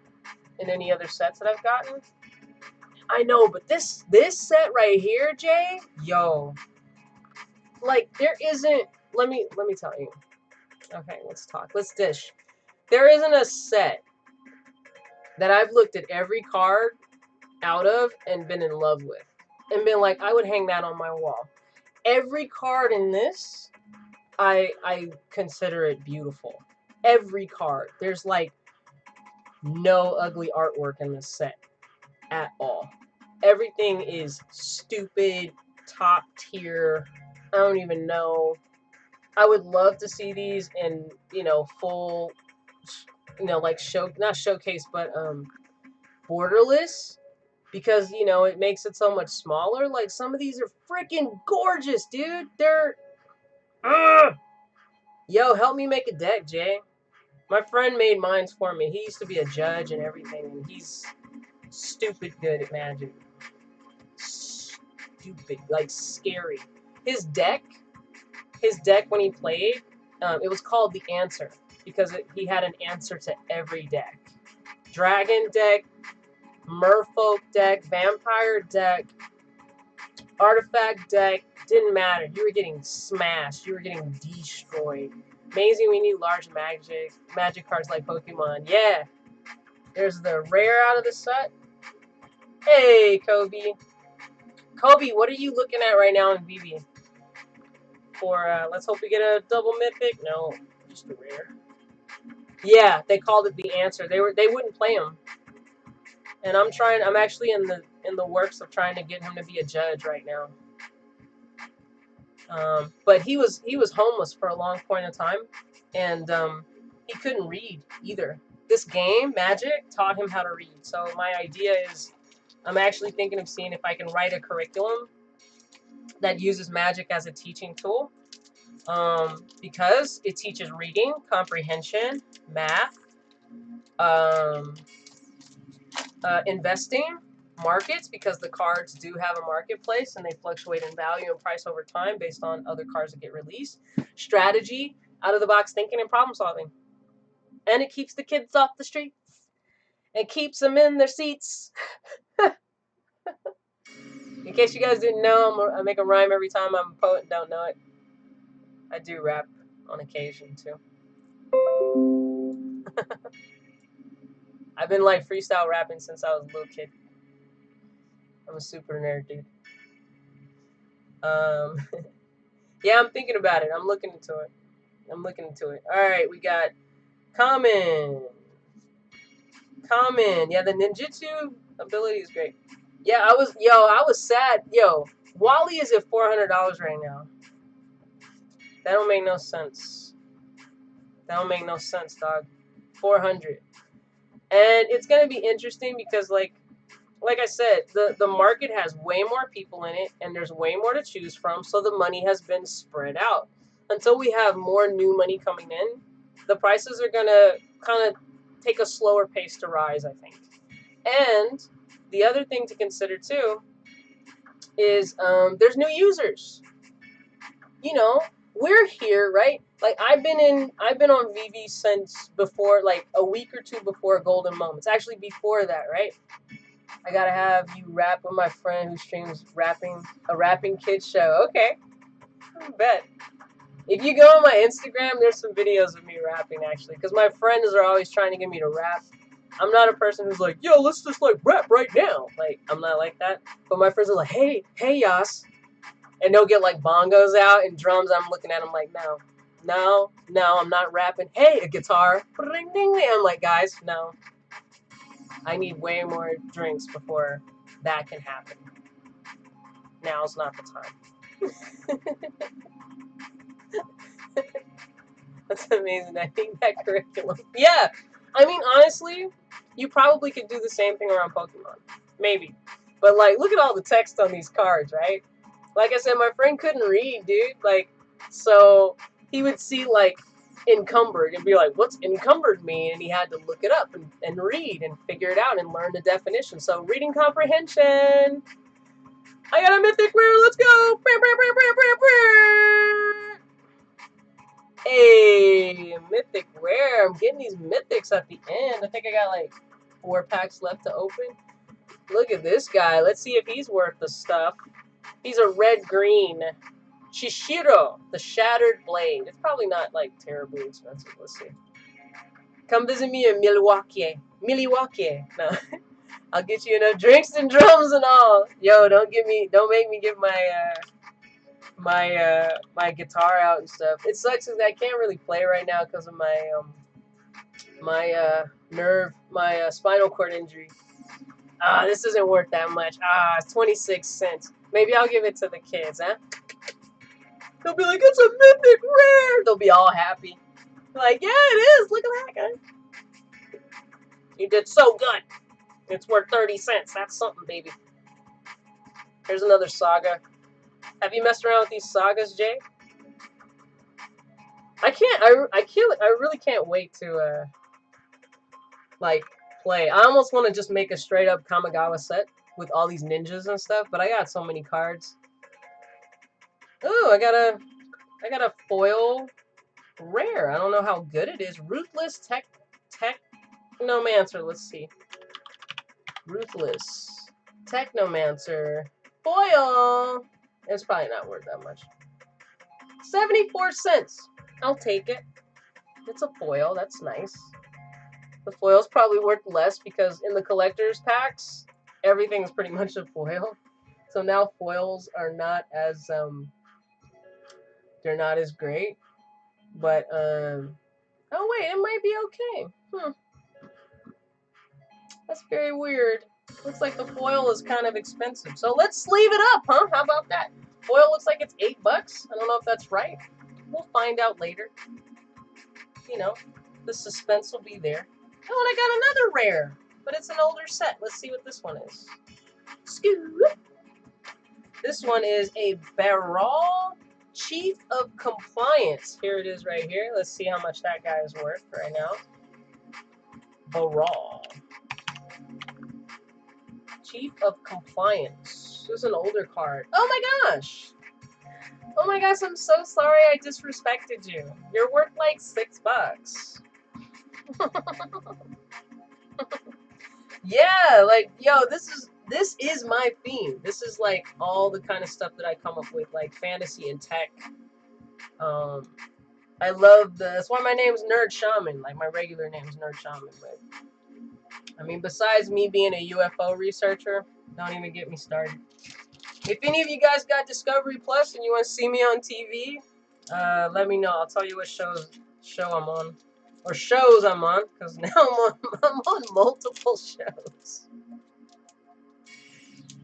in any other sets that I've gotten. I know, but this set right here, Jay, yo, like there isn't. Let me tell you. Okay, let's talk. Let's dish. There isn't a set that I've looked at every card out of and been in love with, and been like, I would hang that on my wall. Every card in this, I consider it beautiful. Every card. There's like no ugly artwork in this set at all. Everything is stupid, top tier. I don't even know. I would love to see these in, full, like not showcase, but borderless, because, it makes it so much smaller. Like some of these are freaking gorgeous, dude. They're, yo, help me make a deck, Jay. My friend made mines for me. He used to be a judge and everything, and he's stupid good at Magic. Stupid, like scary. His deck when he played, it was called the Answer because he had an answer to every deck. Dragon deck, Merfolk deck, Vampire deck, Artifact deck, didn't matter. You were getting smashed. You were getting destroyed. Amazing, we need large magic cards like Pokemon. Yeah. There's the rare out of the set. Hey, Kobe. Kobe, what are you looking at right now in VEVE? For, let's hope we get a double mythic. No, just a rare. Yeah, they called it the Answer. They wouldn't play him. And I'm actually in the works of trying to get him to be a judge right now. But he was homeless for a long point of time, and he couldn't read either. This game, Magic, taught him how to read. So my idea is, I'm actually thinking of seeing if I can write a curriculum that uses Magic as a teaching tool, because it teaches reading, comprehension, math, investing, markets, because the cards do have a marketplace and they fluctuate in value and price over time based on other cards that get released. Strategy, out of the box thinking, and problem solving. And it keeps the kids off the streets. And keeps them in their seats. In case you guys didn't know, I make a rhyme every time I'm a poet and don't know it. I do rap on occasion, too. I've been, like, freestyle rapping since I was a little kid. I'm a super nerd, dude. Yeah, I'm thinking about it. I'm looking into it. Alright, we got Common. Yeah, the ninjutsu ability is great. Yeah, I was sad. Yo, Wally is at $400 right now. That don't make no sense. Dog. 400. And it's gonna be interesting because like I said, the market has way more people in it, and there's way more to choose from, so the money has been spread out. Until we have more new money coming in, the prices are gonna kind of take a slower pace to rise, I think. And the other thing to consider too is there's new users. You know, we're here, right? Like I've been on VV since before, like a week or two before Golden Moments. Actually, before that, right? I gotta have you rap with my friend who streams a rapping kids show. Okay, I bet. If you go on my Instagram, there's some videos of me rapping actually, because my friends are always trying to get me to rap. I'm not a person who's like, yo, let's just like rap right now. Like I'm not like that. But my friends are like, hey, Yas, and they'll get like bongos out and drums. I'm looking at them like, no, I'm not rapping. Hey, a guitar. I'm like, guys, no. I need way more drinks before that can happen. Now's not the time. That's amazing. I think that curriculum. Yeah. I mean, honestly, you probably could do the same thing around Pokemon. Maybe. But, like, look at all the text on these cards, right? Like I said, my friend couldn't read, dude. Like, so he would see, like, encumbered and be like, what's encumbered mean? And he had to look it up and read and figure it out and learn the definition. So, reading comprehension. I got a mythic rare. Let's go. Hey, mythic rare. I'm getting these mythics at the end. I think I got like 4 packs left to open. Look at this guy. Let's see if he's worth the stuff. He's a red-green. Shishiro, the Shattered Blade. It's probably not like terribly expensive. Let's see. Come visit me in Milwaukee. No. I'll get you enough drinks and drums and all. Yo, don't make me give my guitar out and stuff. It sucks because I can't really play right now because of my spinal cord injury. This isn't worth that much. It's 26 cents. Maybe I'll give it to the kids, huh? They'll be like, it's a mythic rare. They'll be all happy. Like, yeah, it is. Look at that guy. You did so good. It's worth 30 cents. That's something, baby. Here's another saga. Have you messed around with these sagas, Jay? I really can't wait to like play. I almost want to just make a straight up Kamigawa set with all these ninjas and stuff, but I got so many cards. Ooh, I got a foil rare. I don't know how good it is. Ruthless Technomancer. Let's see. Ruthless Technomancer foil. It's probably not worth that much. 74 cents. I'll take it. It's a foil. That's nice. The foil's probably worth less because in the collector's packs, everything's pretty much a foil. So now foils are not as they're not as great. But oh wait, it might be okay. That's very weird. Looks like the foil is kind of expensive. So let's sleeve it up, huh? How about that? Foil looks like it's $8. I don't know if that's right. We'll find out later. You know, the suspense will be there. Oh, and I got another rare, but it's an older set. Let's see what this one is. Scoop. This one is a Baral Chief of Compliance. Here it is right here. Let's see how much that guy is worth right now. Baral. Chief of Compliance. This is an older card. Oh my gosh! Oh my gosh, I'm so sorry I disrespected you. You're worth like $6. Yeah, like, yo, this is my theme. This is like all the kind of stuff that I come up with, like fantasy and tech. Um, I love that's why my name's Nerd Shaman. Like my regular name's Nerd Shaman. But I mean, besides me being a UFO researcher, don't even get me started. If any of you guys got Discovery Plus and you want to see me on TV, let me know. I'll tell you what show I'm on, or shows I'm on, because now I'm on multiple shows.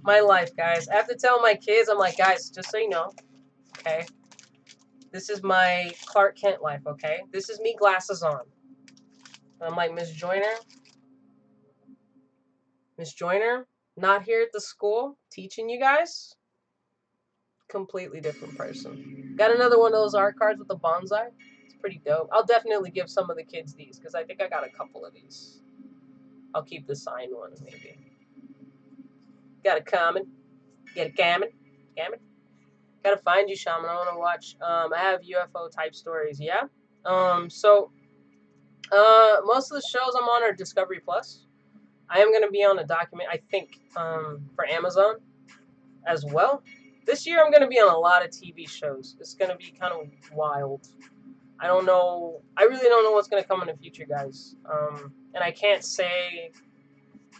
My life, guys. I have to tell my kids, I'm like, guys, just so you know, okay, this is my Clark Kent life, okay? This is me glasses on. I'm like, Miss Joyner, not here at the school teaching you guys. Completely different person. Got another one of those art cards with the bonsai. It's pretty dope. I'll definitely give some of the kids these because I think I got a couple of these. I'll keep the signed one maybe. Got a common. Get a gammon. Gammon. Gotta find you, Shaman. I want to watch. I have UFO type stories. Yeah. So most of the shows I'm on are Discovery Plus. I am gonna be on a document. I think for Amazon as well. This year I'm gonna be on a lot of TV shows. It's gonna be kind of wild. I don't know. I really don't know what's gonna come in the future, guys. And I can't say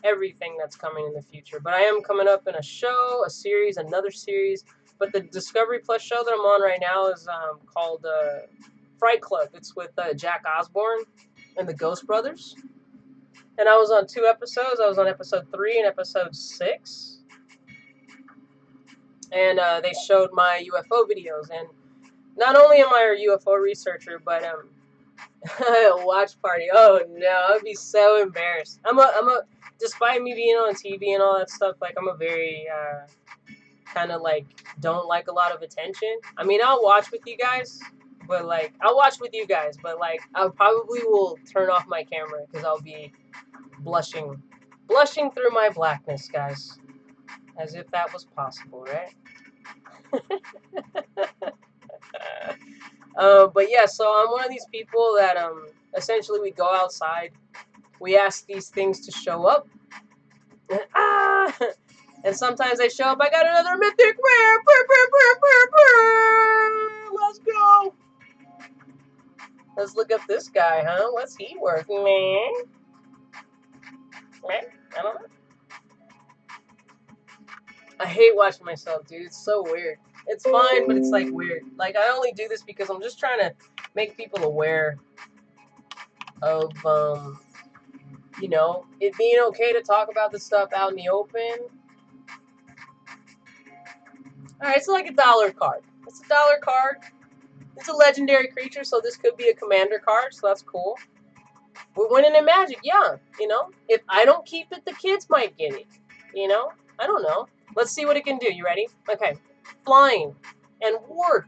everything that's coming in the future. But I am coming up in a show, a series, another series. But the Discovery Plus show that I'm on right now is called Fright Club. It's with Jack Osborne and the Ghost Brothers. And I was on 2 episodes. I was on episode 3 and episode 6. And they showed my UFO videos. And not only am I a UFO researcher, but watch party. Oh no, I'd be so embarrassed. Despite me being on TV and all that stuff, like I'm a very kind of like don't like a lot of attention. I mean, I'll watch with you guys, but like I probably will turn off my camera because I'll be blushing through my blackness, guys, as if that was possible, right? But yeah, so I'm one of these people that essentially we go outside, we ask these things to show up, and sometimes they show up. I got another mythic rare. Let's go. Let's look up this guy, huh? What's he worth, man? I don't know. I hate watching myself, dude. It's so weird. It's fine, but it's like weird. Like I only do this because I'm just trying to make people aware of you know, it being okay to talk about this stuff out in the open. Alright, it's like a dollar card. It's a dollar card. It's a legendary creature, so this could be a commander card, so that's cool. We're winning in Magic, yeah. You know, if I don't keep it, the kids might get it. You know, I don't know. Let's see what it can do. You ready? Okay. Flying and Ward.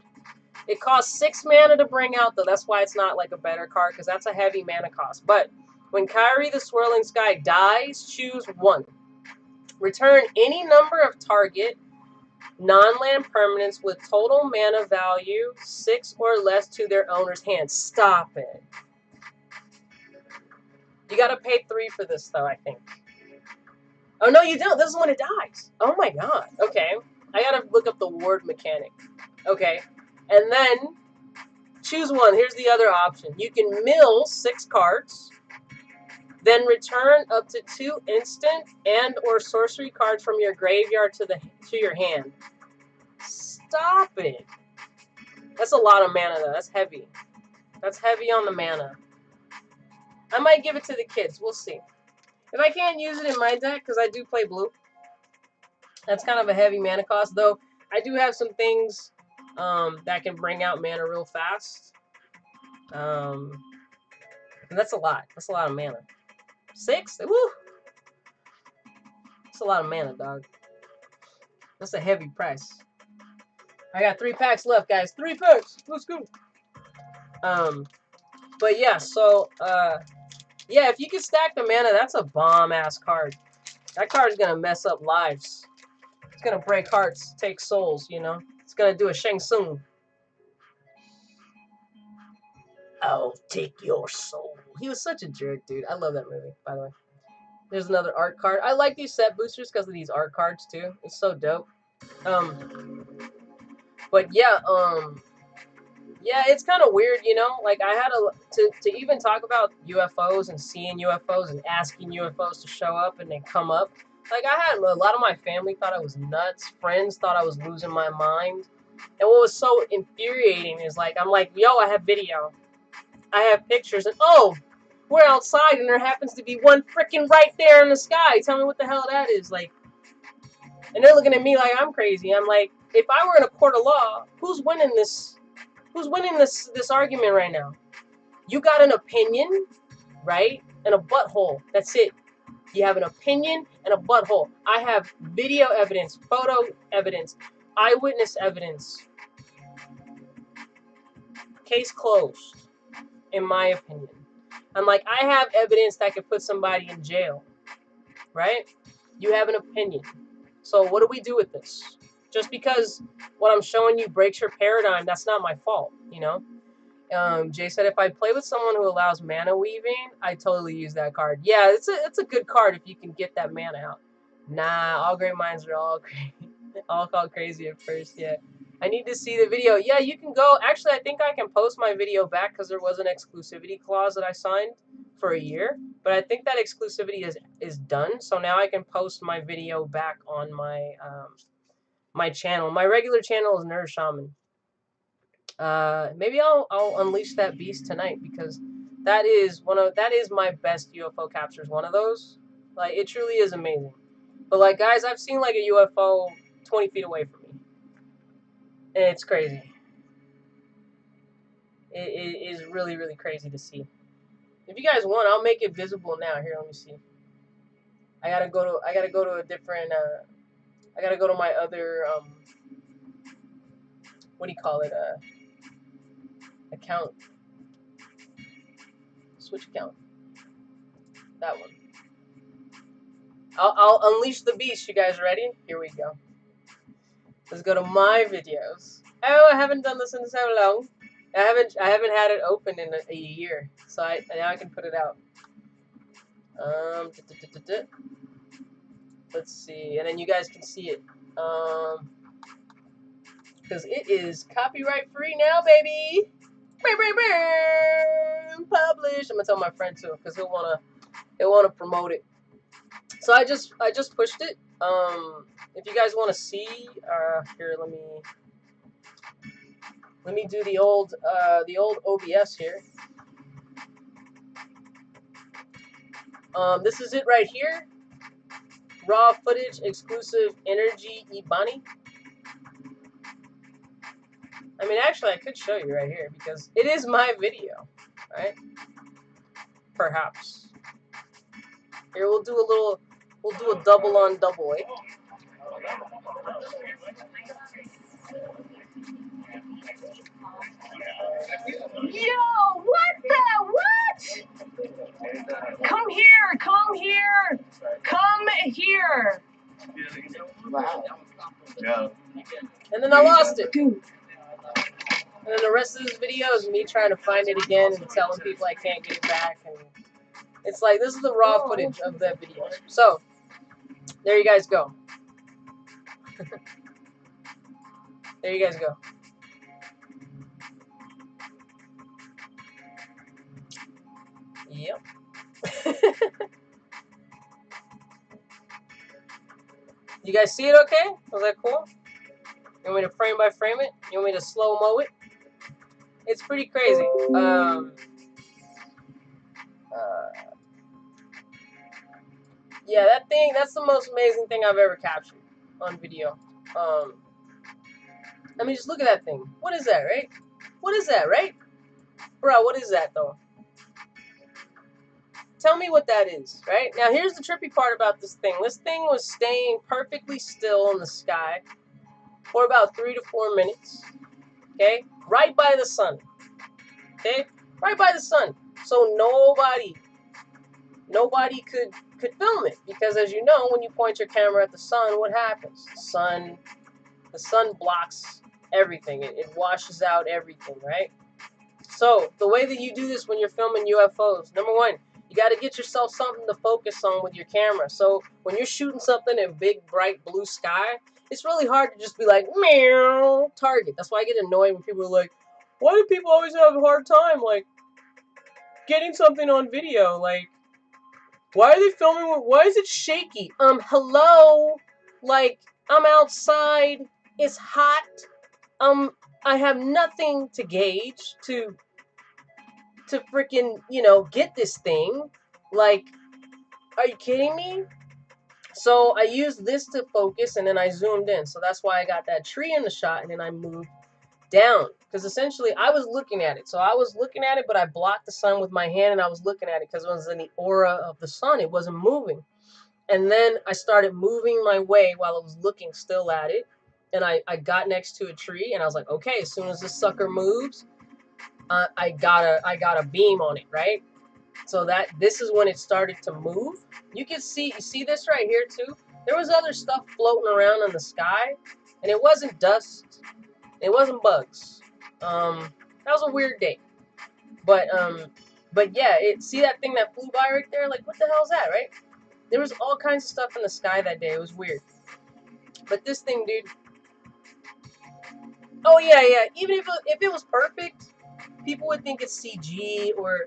It costs 6 mana to bring out, though. That's why it's not like a better card, because that's a heavy mana cost. But when Kyrie the Swirling Sky dies, choose 1. Return any number of target non-land permanents with total mana value 6 or less to their owner's hand. Stop it. You gotta pay 3 for this, though, I think. Oh, no, you don't. This is when it dies. Oh, my God. Okay. I gotta look up the ward mechanic. Okay. And then choose 1. Here's the other option. You can mill 6 cards, then return up to 2 instant and or sorcery cards from your graveyard to your hand. Stop it. That's a lot of mana, though. That's heavy. That's heavy on the mana. I might give it to the kids. We'll see. If I can't use it in my deck, because I do play blue, that's kind of a heavy mana cost, though. I do have some things that can bring out mana real fast. And that's a lot. That's a lot of mana. 6? Woo! That's a lot of mana, dog. That's a heavy price. I got 3 packs left, guys. 3 packs. Let's go. But yeah, so yeah, if you can stack the mana, that's a bomb-ass card. That card is gonna mess up lives. It's gonna break hearts, take souls, you know? It's gonna do a Shang Tsung. I'll take your soul. He was such a jerk, dude. I love that movie, by the way. There's another art card. I like these set boosters because of these art cards too. It's so dope. But yeah, it's kind of weird, you know. Like I had to even talk about UFOs and seeing UFOs and asking UFOs to show up and they come up. Like I had a lot of my family thought I was nuts. Friends thought I was losing my mind. And what was so infuriating is like I'm like, yo, I have video, I have pictures, and oh, we're outside and there happens to be one freaking right there in the sky. Tell me what the hell that is, like. And they're looking at me like I'm crazy. I'm like, if I were in a court of law, who's winning this? Who's winning this argument right now? You got an opinion, right? And a butthole. That's it. You have an opinion and a butthole. I have video evidence, photo evidence, eyewitness evidence. Case closed, in my opinion. I'm like, I have evidence that could put somebody in jail, right? You have an opinion. So what do we do with this? Just because what I'm showing you breaks your paradigm, that's not my fault, you know? Jay said, if I play with someone who allows mana weaving, I totally use that card. Yeah, it's a good card if you can get that mana out. Nah, all great minds are all crazy. All called crazy at first, yeah. I need to see the video. Yeah, you can go. Actually, I think I can post my video back because there was an exclusivity clause that I signed for a year. But I think that exclusivity is done. So now I can post my video back on my my channel. My regular channel is Nerd Shaman. Maybe I'll unleash that beast tonight because that is my best UFO captures. One of those, like it truly is amazing. But like guys, I've seen like a UFO 20 feet away from me. And it's crazy. It is really really crazy to see. If you guys want, I'll make it visible now. Here, let me see. I gotta go to a different. I gotta go to my other what do you call it? Account. Switch account. That one. I'll unleash the beast. You guys ready? Here we go. Let's go to my videos. Oh, I haven't done this in so long. I haven't had it open in a year, so now I can put it out. Let's see, and then you guys can see it. Because it is copyright free now, baby. Publish. I'm gonna tell my friend too, because he'll wanna promote it. So I just pushed it. If you guys want to see, here let me do the old OBS here. This is it right here. Raw footage, exclusive energy Ibani. I mean, actually, I could show you right here because it is my video, right? Perhaps. Here, we'll do a double on double, eh? Yo, what the what? Come here, come here, come here. Wow. Yeah. And then I lost it. And then the rest of this video is me trying to find it again and telling people I can't get it back. And it's like, this is the raw footage of that video. So, there you guys go. There you guys go. Yep. You guys see it okay? Was that cool? You want me to frame by frame it? You want me to slow-mo it? It's pretty crazy. Yeah, that's the most amazing thing I've ever captured on video. I mean, just look at that thing. What is that, right? What is that, right? Bro, what is that, though? Tell me what that is, right? Now, here's the trippy part about this thing. This thing was staying perfectly still in the sky for about 3 to 4 minutes, okay? Right by the sun, okay? Right by the sun. So nobody could film it because, as you know, when you point your camera at the sun, what happens? The sun blocks everything. It washes out everything, right? So the way that you do this when you're filming UFOs, number one, you got to get yourself something to focus on with your camera. So when you're shooting something in big, bright blue sky, it's really hard to just be like, meow, target. That's why I get annoyed when people are like, why do people always have a hard time, like, getting something on video? Like, why are they filming? Why is it shaky? Hello? Like, I'm outside. It's hot. I have nothing to gauge to freaking, get this thing. Like, are you kidding me? So I used this to focus, and then I zoomed in. So that's why I got that tree in the shot, and then I moved down. Because essentially, I was looking at it. So I was looking at it, but I blocked the sun with my hand, and I was looking at it because it was in the aura of the sun. It wasn't moving. And then I started moving my way while I was looking still at it. And I got next to a tree, and I was like, okay, as soon as this sucker moves, I got a beam on it, right? So this is when it started to move. You see this right here too. There was other stuff floating around in the sky, and it wasn't dust, it wasn't bugs. That was a weird day, but yeah, see that thing that flew by right there? Like, what the hell is that, right? There was all kinds of stuff in the sky that day. It was weird. But this thing, dude. Oh yeah. Even if it was perfect, people would think it's CG or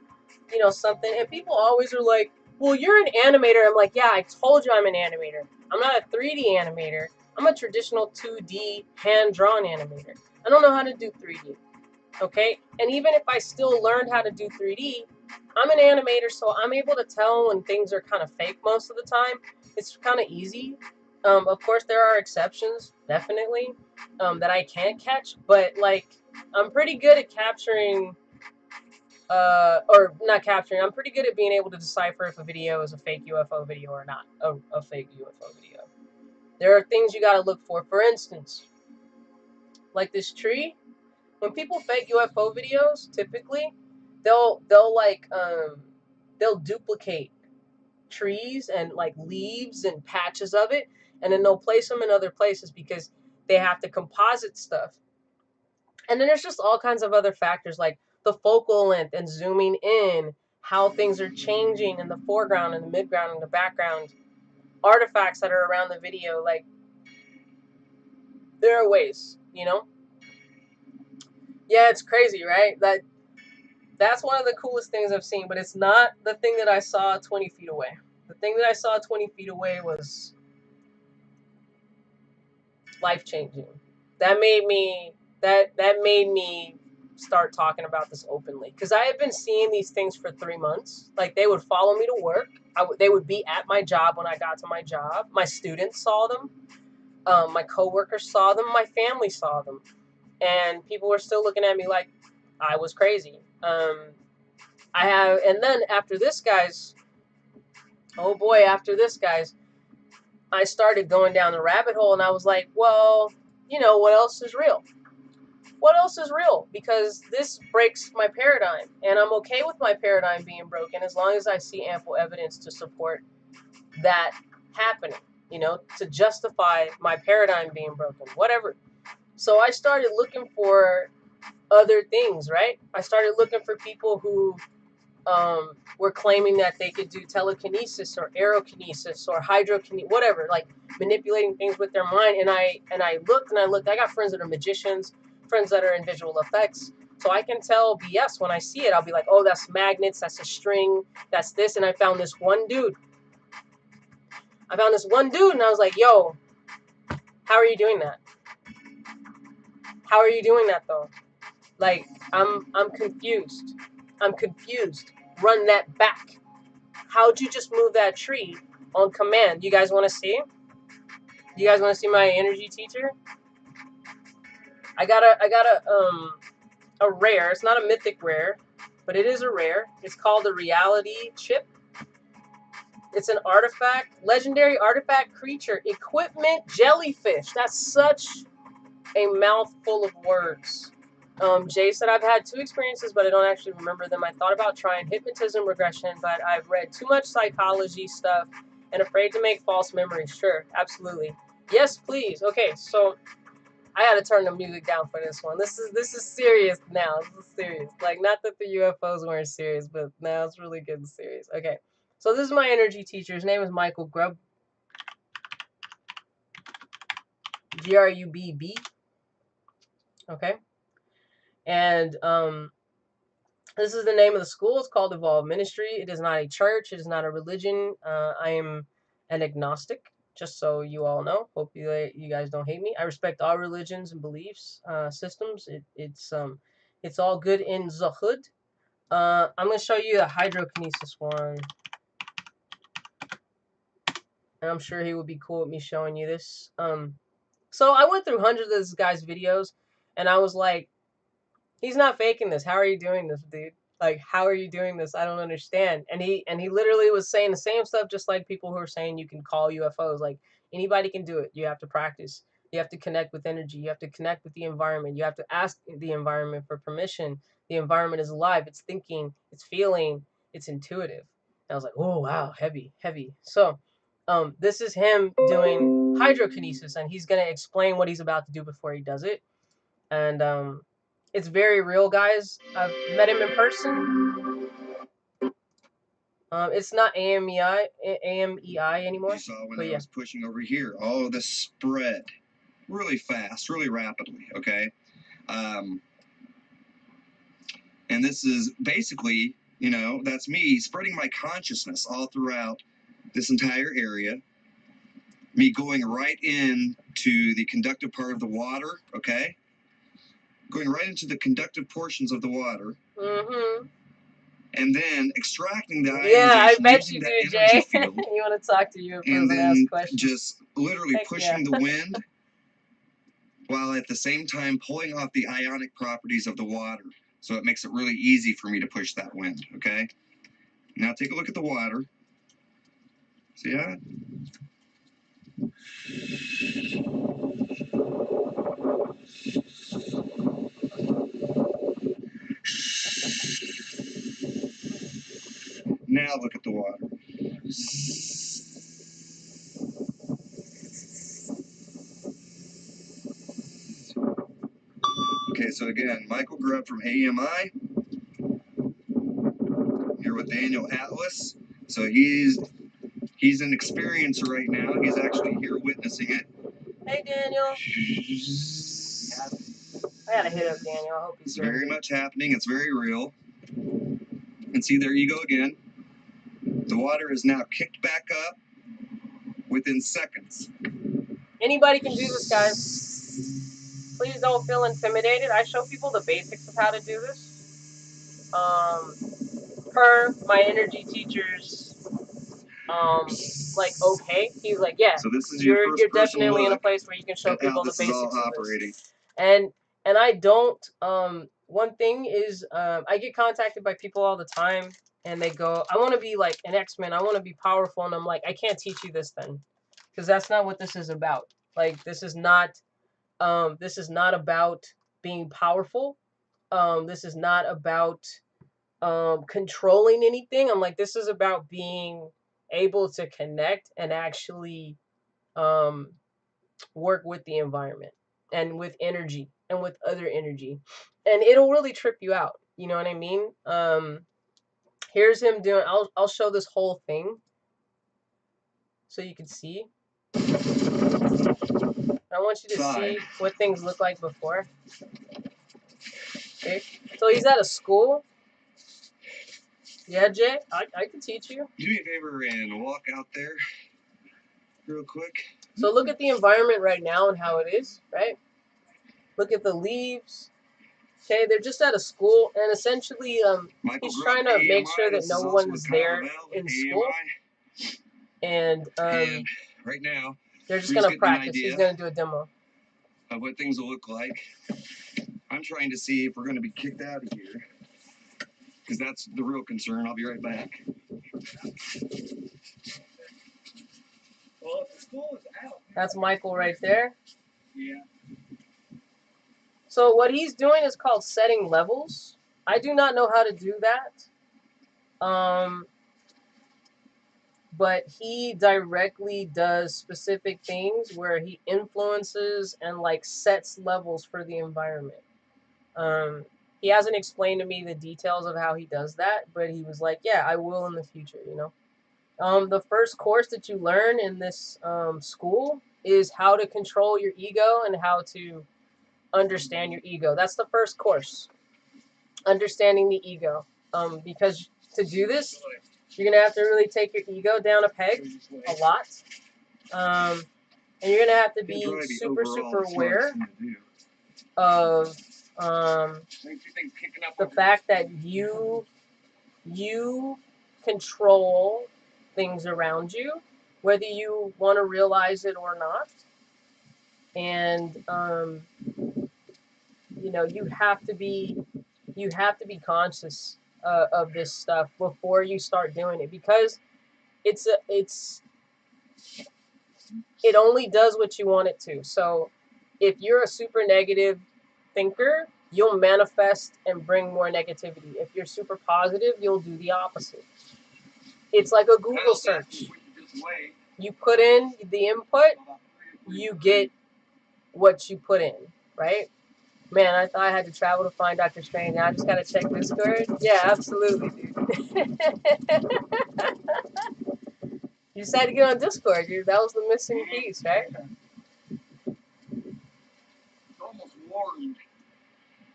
something. And people always are like, well, you're an animator. I'm like, yeah, I told you I'm an animator. I'm not a 3D animator. I'm a traditional 2D hand-drawn animator. I don't know how to do 3D. Okay? And even if I still learned how to do 3D, I'm an animator, so I'm able to tell when things are kind of fake most of the time. It's kind of easy. Of course, there are exceptions, definitely, that I can't catch. But, like, I'm pretty good at capturing... or not capturing, I'm pretty good at being able to decipher if a video is a fake UFO video or not, a fake UFO video. There are things you gotta look for. For instance, like this tree, when people fake UFO videos, typically, they'll duplicate trees and like leaves and patches of it, and then they'll place them in other places because they have to composite stuff. And then there's just all kinds of other factors like the focal length and zooming in, how things are changing in the foreground and the midground and the background, artifacts that are around the video. Like, there are ways, Yeah, it's crazy, right? That's one of the coolest things I've seen, but it's not the thing that I saw 20 feet away. The thing that I saw 20 feet away was life-changing. That made me start talking about this openly, because I had been seeing these things for 3 months. Like, they would follow me to work. They would be at my job when I got to my job. My students saw them. My coworkers saw them. My family saw them, and people were still looking at me like I was crazy. And then after this, guys, I started going down the rabbit hole, and I was like, well, what else is real? What else is real? Because this breaks my paradigm, and I'm okay with my paradigm being broken as long as I see ample evidence to support that happening, to justify my paradigm being broken, whatever. So I started looking for other things, right? I started looking for people who were claiming that they could do telekinesis or aerokinesis or hydrokinesis, whatever, like manipulating things with their mind. And I looked. I got friends that are magicians, friends that are in visual effects, so I can tell BS when I see it. I'll be like, oh, that's magnets, that's a string, that's this. And I found this one dude. And I was like, yo, how are you doing that? How are you doing that though? Like, I'm confused. I'm confused. Run that back. How'd you just move that tree on command? You guys want to see? You guys want to see my energy teacher? I got a rare. It's not a mythic rare, but it is a rare. It's called the Reality Chip. It's an artifact, legendary artifact creature, equipment jellyfish. That's such a mouthful of words. Jay said, I've had 2 experiences, but I don't actually remember them. I thought about trying hypnotism regression, but I've read too much psychology stuff and afraid to make false memories. Sure, absolutely. Yes, please. Okay, so I gotta turn the music down for this one. This is serious now. This is serious. Like, not that the UFOs weren't serious, but now it's really getting serious. Okay, so this is my energy teacher. His name is Michael Grubb. Grubb. Okay, and this is the name of the school. It's called Evolve Ministry. It is not a church. It is not a religion. I am an agnostic, just so you all know. Hope you guys don't hate me. I respect all religions and beliefs, systems. It's all good in the hood. I'm gonna show you a hydrokinesis one, and I'm sure he would be cool with me showing you this. So I went through hundreds of this guy's videos, and I was like, he's not faking this. How are you doing this, dude? Like, how are you doing this? I don't understand. And he literally was saying the same stuff, just like people who are saying you can call UFOs. Like, anybody can do it. You have to practice. You have to connect with energy. You have to connect with the environment. You have to ask the environment for permission. The environment is alive. It's thinking. It's feeling. It's intuitive. And I was like, oh wow, heavy, heavy. So, this is him doing hydrokinesis, and he's gonna explain what he's about to do before he does it. And it's very real, guys. I've met him in person. It's not AMEI anymore. You saw when I was pushing over here, all of this spread really fast, really rapidly, okay? And this is basically, you know, that's me spreading my consciousness all throughout this entire area. Me going right into the conductive part of the water, okay? Going right into the conductive portions of the water. Mm-hmm. And then extracting the ionization. Yeah, I bet you do, Jay. You want to talk to you and then just literally pushing the wind while at the same time pulling off the ionic properties of the water. So it makes it really easy for me to push that wind, okay? Now take a look at the water. See that? Now look at the water. Okay, so again, Michael Grubb from AMI. Here with Daniel Atlas. So he's an experiencer right now. He's actually here witnessing it. Hey, Daniel. I gotta hit up Daniel. I hope he's It's very much happening. It's very real. And see, there you go again. The water is now kicked back up within seconds. Anybody can do this, guys. Please don't feel intimidated. I show people the basics of how to do this. Per my energy teacher's like, okay, he's like, yeah, so this is you're definitely in a place where you can show people the basics of operating. this. And I don't one thing is I get contacted by people all the time, and they go, I want to be like an X-Men, I want to be powerful, and I'm like, I can't teach you this then, because that's not what this is about. Like, this is not about being powerful. This is not about controlling anything. I'm like, this is about being able to connect and actually work with the environment and with energy and with other energy, and it'll really trip you out. You know what I mean? Here's him doing. I'll show this whole thing so you can see. I want you to see what things look like before. Okay, so he's at a school. Yeah, Jay, I can teach you. Do me a favor and walk out there real quick. So look at the environment right now and how it is, right? Look at the leaves. Okay, they're just at a school, and essentially, he's trying to make sure that no one's there in school. And right now, they're just gonna practice. He's gonna do a demo of what things will look like. I'm trying to see if we're gonna be kicked out of here, because that's the real concern. I'll be right back. Well, if the school is out. That's Michael right there. Yeah. So what he's doing is called setting levels. I do not know how to do that. but he directly does specific things where he influences and like sets levels for the environment. Um, he hasn't explained to me the details of how he does that, but he was like, "Yeah, I will in the future." You know, the first course that you learn in this school is how to control your ego and how to understand your ego. That's the first course, understanding the ego. Because to do this, you're gonna have to really take your ego down a peg a lot, and you're gonna have to be super aware of the fact that you control things around you, whether you want to realize it or not. And you know, you have to be conscious of this stuff before you start doing it, because it only does what you want it to. So if you're a super negative thinker, you'll manifest and bring more negativity. If you're super positive, you'll do the opposite. It's like a Google search. You put in the input, you get what you put in, right? Man, I thought I had to travel to find Dr. Strange. Now I just gotta check Discord. Yeah, absolutely, dude. You just had to get on Discord, dude. That was the missing piece, right? It's almost warmed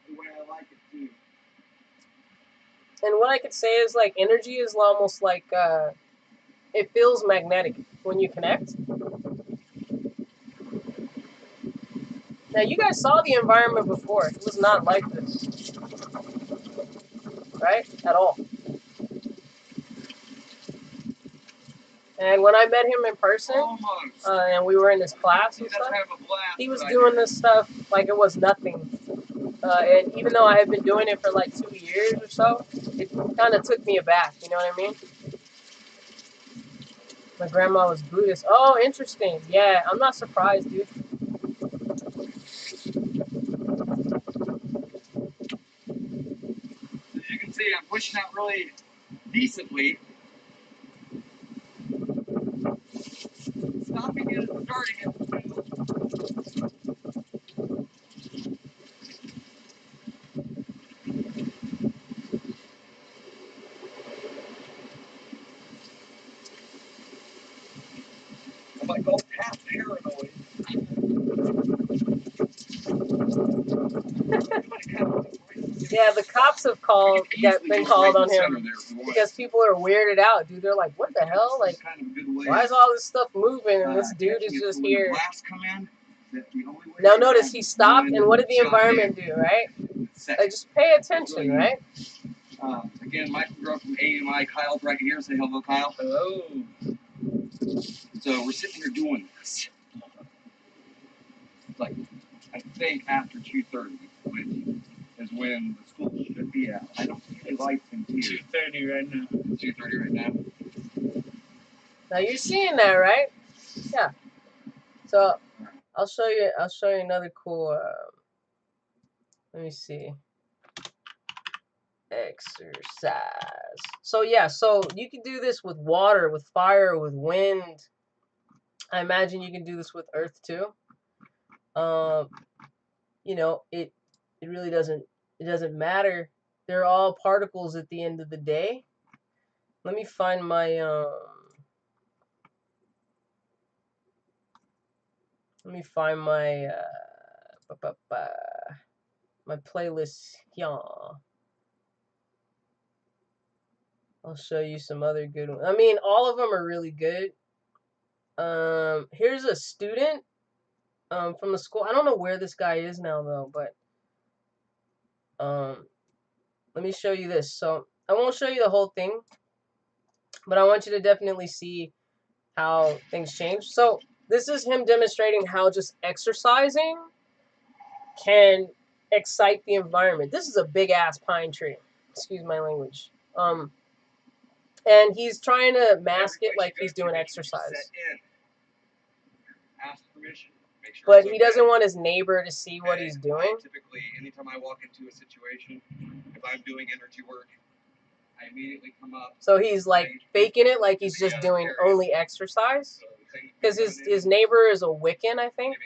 the way I like it too. And what I could say is like energy is almost like it feels magnetic when you connect. Now you guys saw the environment before. It was not like this, right? At all. And when I met him in person, and we were in his class and stuff, he was doing this stuff like it was nothing. And even though I had been doing it for like 2 years or so, it kind of took me aback. You know what I mean? My grandma was Buddhist. Oh, interesting. Yeah, I'm not surprised, dude. As you can see, I'm pushing out really decently. Stopping it and starting it. I'm like all half paranoid. Yeah, the cops have been called on him because people are weirded out, dude. They're like, "What the hell? Like, why is all this stuff moving and this dude is just here?" Now notice he stopped, and what did the environment do, right? Like, just pay attention, right? Again, Mike grew up from AMI. Kyle's right here. Say hello, Kyle. Hello. So we're sitting here doing this. Like, I think after 2:30, which is when the school should be out. I don't see any lights in here. 2:30 right now. It's 2:30 right now. Now you're seeing that, right? Yeah. So I'll show you another cool. Let me see. Exercise. So yeah, so you can do this with water, with fire, with wind. I imagine you can do this with earth too. You know, it really doesn't matter. They're all particles at the end of the day. Let me find my my playlist here. I'll show you some other good ones. I mean, all of them are really good. Here's a student from the school. I don't know where this guy is now though, but let me show you this. So I won't show you the whole thing, but I want you to definitely see how things change. So this is him demonstrating how just exercising can excite the environment. This is a big ass pine tree. Excuse my language. And he's trying to mask it like he's doing exercise. Ask permission. Make sure But he doesn't want his neighbor to see what he's doing. Typically, anytime I walk into a situation, if I'm doing energy work, I immediately come up. So he's like faking it like he's just doing only exercise. Because his neighbor is a Wiccan, I think.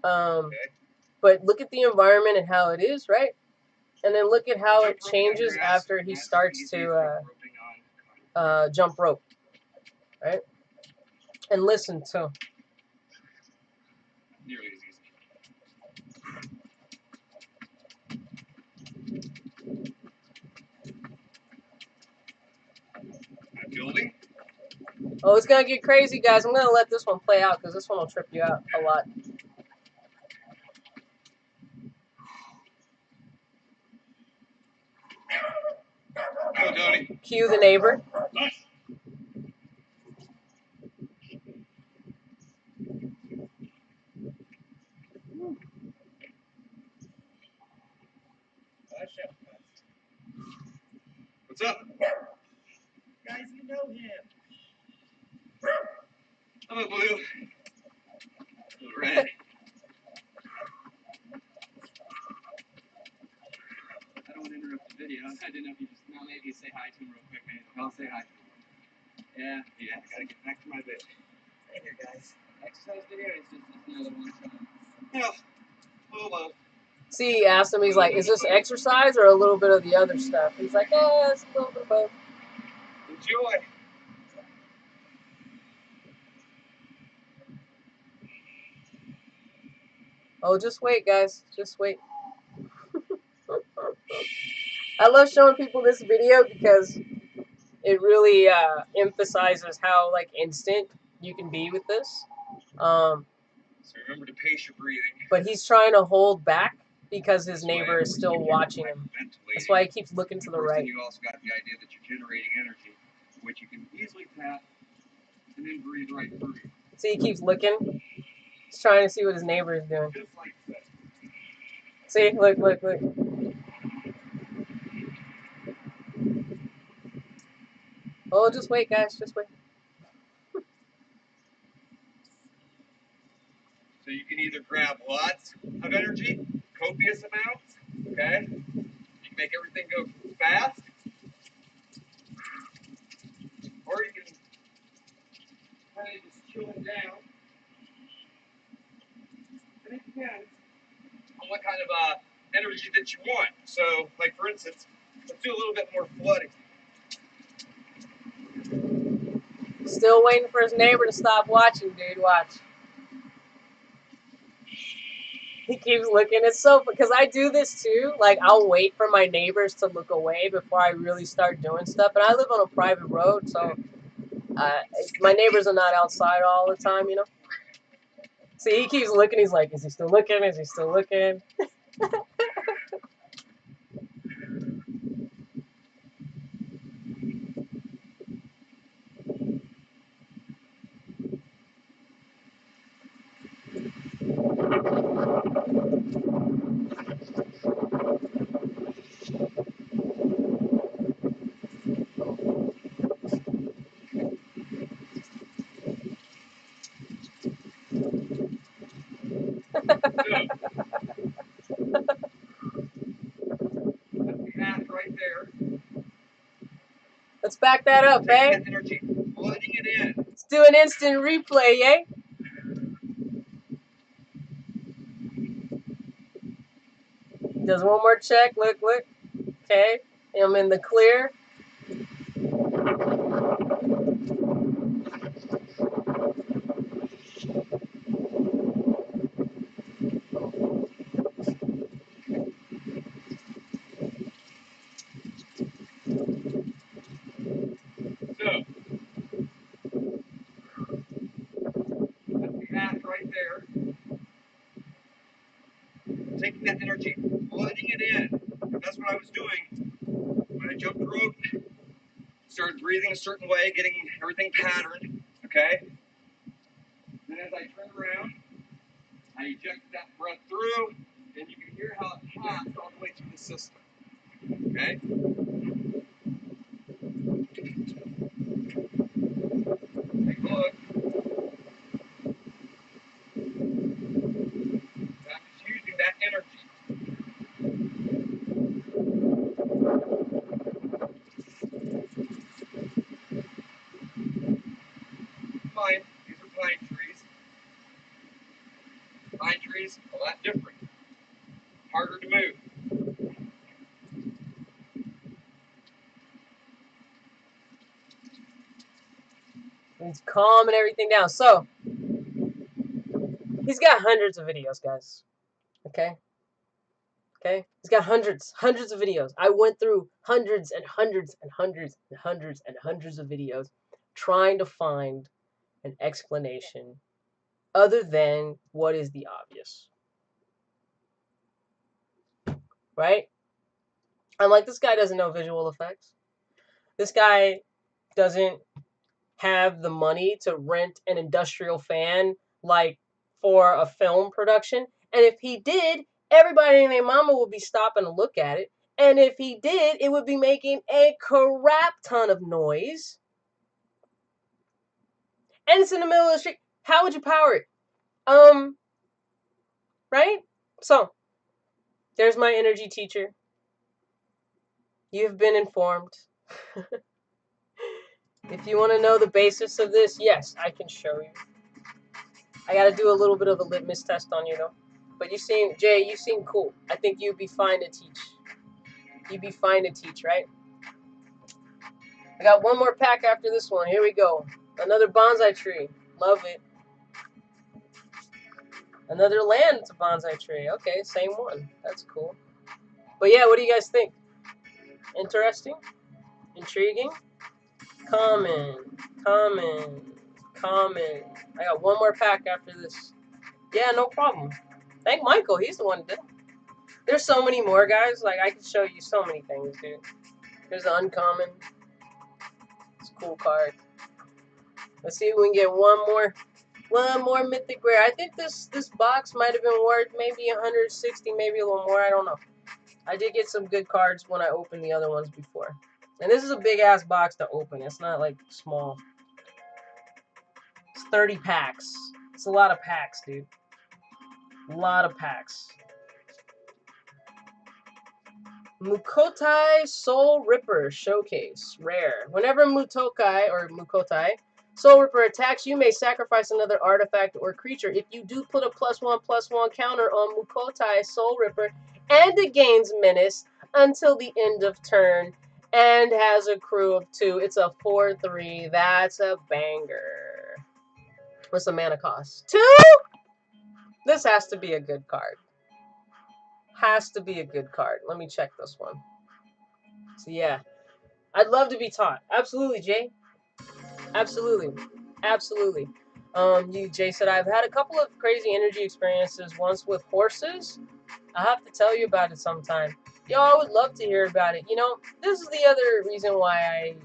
But look at the environment and how it is, right? And then look at how it changes after he starts to jump rope, right? And listen to. Nearly as easy. Building. Oh, it's gonna get crazy, guys. I'm gonna let this one play out because this one will trip you out a lot. Go, Tony. Cue the neighbor. Nice. What's up? Guys, you know him. I'm a blue. Red. I don't want to interrupt the video. I didn't know if you just maybe say hi to him real quick. I'll say hi to him. Yeah. I gotta get back to my bed. Hey there, guys. Exercise video is just another one. Yeah. Well, See, he asked him, he's like, is this exercise or a little bit of the other stuff? He's like, yeah, it's a little bit of both. enjoy. Oh, just wait, guys. Just wait. I love showing people this video because it really emphasizes how like instant you can be with this. So remember to pace your breathing. But he's trying to hold back because his neighbor is still watching him. That's why he keeps looking to the right. You also got the idea that you're generating energy, which you can easily tap and then breathe right through. See, he keeps looking. He's trying to see what his neighbor is doing. Just like that. See, look, look, look. Oh, just wait, guys. Just wait. So you can either grab lots of energy, copious amounts, okay? You can make everything go fast, or you can kind of just chill it down. And it depends on what kind of energy that you want. So, like for instance, let's do a little bit more flooding. Still waiting for his neighbor to stop watching, dude. Watch. He keeps looking. It's so, because I do this too. Like, I'll wait for my neighbors to look away before I really start doing stuff. And I live on a private road, so my neighbors are not outside all the time, you know? See, he keeps looking. He's like, is he still looking? Is he still looking? Right there. Let's back that up, eh? That energy, flooding it in. Let's do an instant replay, eh? Does one more check. Look, look. Okay. I'm in the clear. So, that's the path right there. Taking that energy, flooding it in. That's what I was doing when I jumped rope. Started breathing a certain way, getting everything patterned. Okay. Then as I turned around, I ejected that breath through, and you can hear how it passed all the way through the system. Okay. Take a look. I'm just using that energy. mind, these are pine trees. Pine trees, a lot different. Harder to move. He's calming everything down. So, he's got hundreds of videos, guys. Okay? Okay? He's got hundreds of videos. I went through hundreds and hundreds and hundreds and hundreds and hundreds of videos trying to find an explanation other than what is the obvious. Right? I'm like, this guy doesn't know visual effects. This guy doesn't have the money to rent an industrial fan like for a film production. And if he did, everybody and their mama would be stopping to look at it. And if he did, it would be making a crap ton of noise. And it's in the middle of the street. How would you power it? Right? So, there's my energy teacher. You've been informed. If you want to know the basis of this, yes, I can show you. I got to do a little bit of a litmus test on you, though. But you seem, Jay, you seem cool. I think you'd be fine to teach. You'd be fine to teach, right? I got one more pack after this one. Here we go. Another bonsai tree. Love it. Another land bonsai tree. Okay, same one. That's cool. But yeah, what do you guys think? Interesting? Intriguing? Comment. I got one more pack after this. Yeah, no problem. Thank Michael. He's the one that did it. There's so many more, guys. Like, I can show you so many things, dude. There's the uncommon. It's a cool card. Let's see if we can get one more mythic rare. I think this box might have been worth maybe 160, maybe a little more. I don't know. I did get some good cards when I opened the other ones before. And this is a big ass box to open. It's not like small. It's 30 packs. It's a lot of packs, dude. A lot of packs. Mukotai Soul Ripper Showcase. Rare. Whenever Mukotai Soul Ripper attacks, you may sacrifice another artifact or creature. If you do, put a +1/+1 counter on Mukotai Soul Ripper, and it gains menace until the end of turn, and has a crew of 2. It's a 4/3. That's a banger. What's the mana cost? 2? This has to be a good card. Has to be a good card. Let me check this one. So yeah, I'd love to be taught. Absolutely, Jay. Absolutely. Absolutely. Jay said, I've had a couple of crazy energy experiences, once with horses. I'll have to tell you about it sometime. Yo, I would love to hear about it. You know, this is the other reason why I,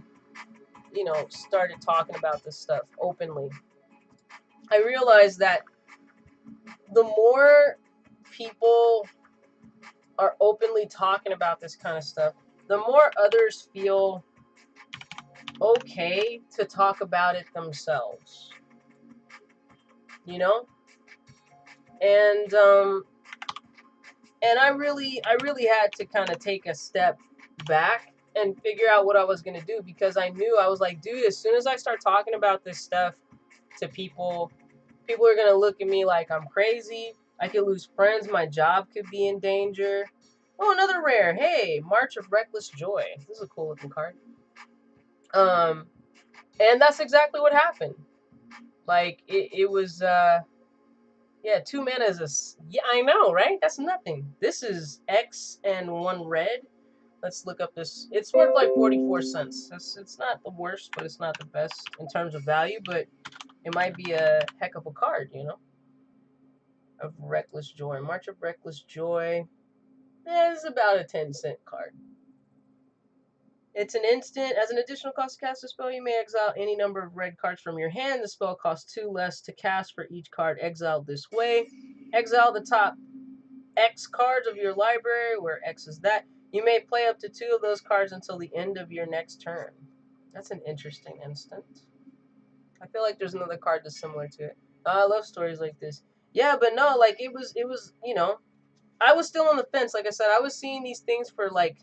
started talking about this stuff openly. I realized that the more people are openly talking about this kind of stuff, the more others feel okay to talk about it themselves. You know? And I really had to kind of take a step back and figure out what I was going to do, because I knew, I was like, dude, as soon as I start talking about this stuff to people are going to look at me like I'm crazy. I could lose friends. My job could be in danger. Oh, another rare. Hey, March of Reckless Joy. This is a cool looking card. And that's exactly what happened. Like, it was, yeah, 2 mana is yeah, I know, right? That's nothing. This is X and 1 red. Let's look up this. It's worth like 44 cents. It's not the worst, but it's not the best in terms of value, but it might be a heck of a card, you know? Of Reckless Joy. March of Reckless Joy. It's about a 10-cent card. It's an instant. As an additional cost to cast a spell, you may exile any number of red cards from your hand. The spell costs 2 less to cast for each card exiled this way. Exile the top X cards of your library, where X is that. You may play up to 2 of those cards until the end of your next turn. That's an interesting instant. I feel like there's another card that's similar to it. I love stories like this. Yeah, but no, like, it was, I was still on the fence. Like I said, I was seeing these things for like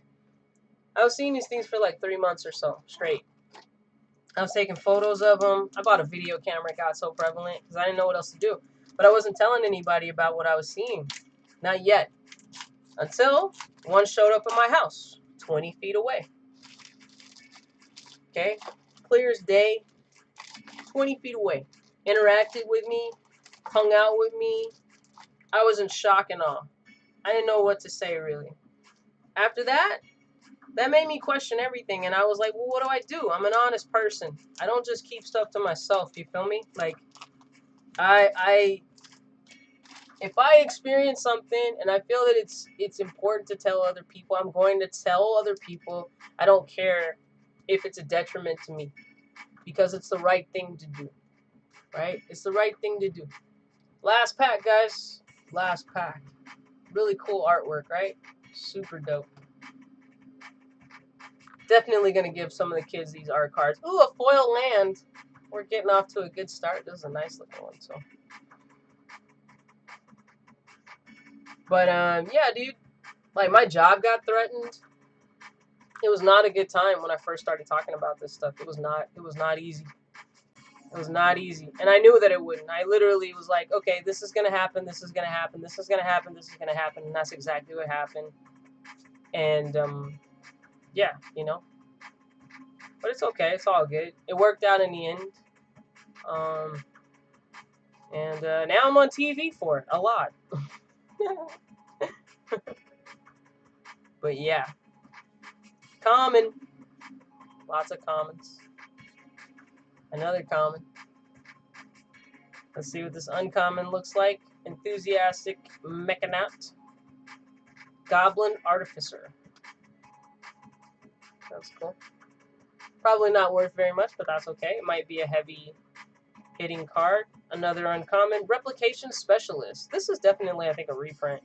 3 months or so straight. I was taking photos of them. I bought a video camera. It got so prevalent because I didn't know what else to do. But I wasn't telling anybody about what I was seeing. Not yet. Until one showed up in my house, 20 feet away. Okay? Clear as day, 20 feet away. Interacted with me, hung out with me. I was in shock and awe. I didn't know what to say, really. After that, that made me question everything. And I was like, well, what do I do? I'm an honest person. I don't just keep stuff to myself. You feel me? Like, if I experience something and I feel that it's important to tell other people, I'm going to tell other people. I don't care if it's a detriment to me, because it's the right thing to do, right? It's the right thing to do. Last pack, guys. Last pack. Really cool artwork, right? Super dope. Definitely going to give some of the kids these art cards. Ooh, a foil land. We're getting off to a good start. This is a nice looking one, so. But, yeah, dude. Like, my job got threatened. It was not a good time when I first started talking about this stuff. It was not easy. It was not easy. And I knew that it wouldn't. I literally was like, okay, this is going to happen. This is going to happen. This is going to happen. This is going to happen. And that's exactly what happened. And, yeah, you know. But it's okay. It's all good. It worked out in the end. And now I'm on TV for it. A lot. But yeah. Common. Lots of commons. Another common. Let's see what this uncommon looks like. Enthusiastic Mechanaut. Goblin Artificer. That's cool. Probably not worth very much, but that's okay. It might be a heavy hitting card. Another uncommon. Replication Specialist. This is definitely, I think, a reprint.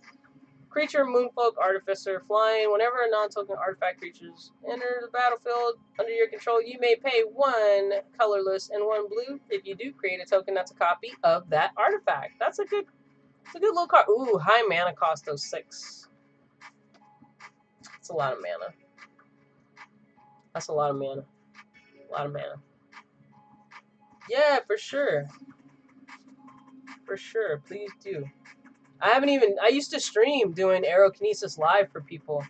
Creature, Moonfolk, Artificer, flying. Whenever a non-token artifact creatures enter the battlefield under your control, you may pay 1 colorless and 1 blue. If you do, create a token that's a copy of that artifact. That's a good little card. Ooh, high mana cost of 6. That's a lot of mana. That's a lot of mana. A lot of mana. Yeah, for sure. For sure. Please do. I used to stream doing Aerokinesis live for people.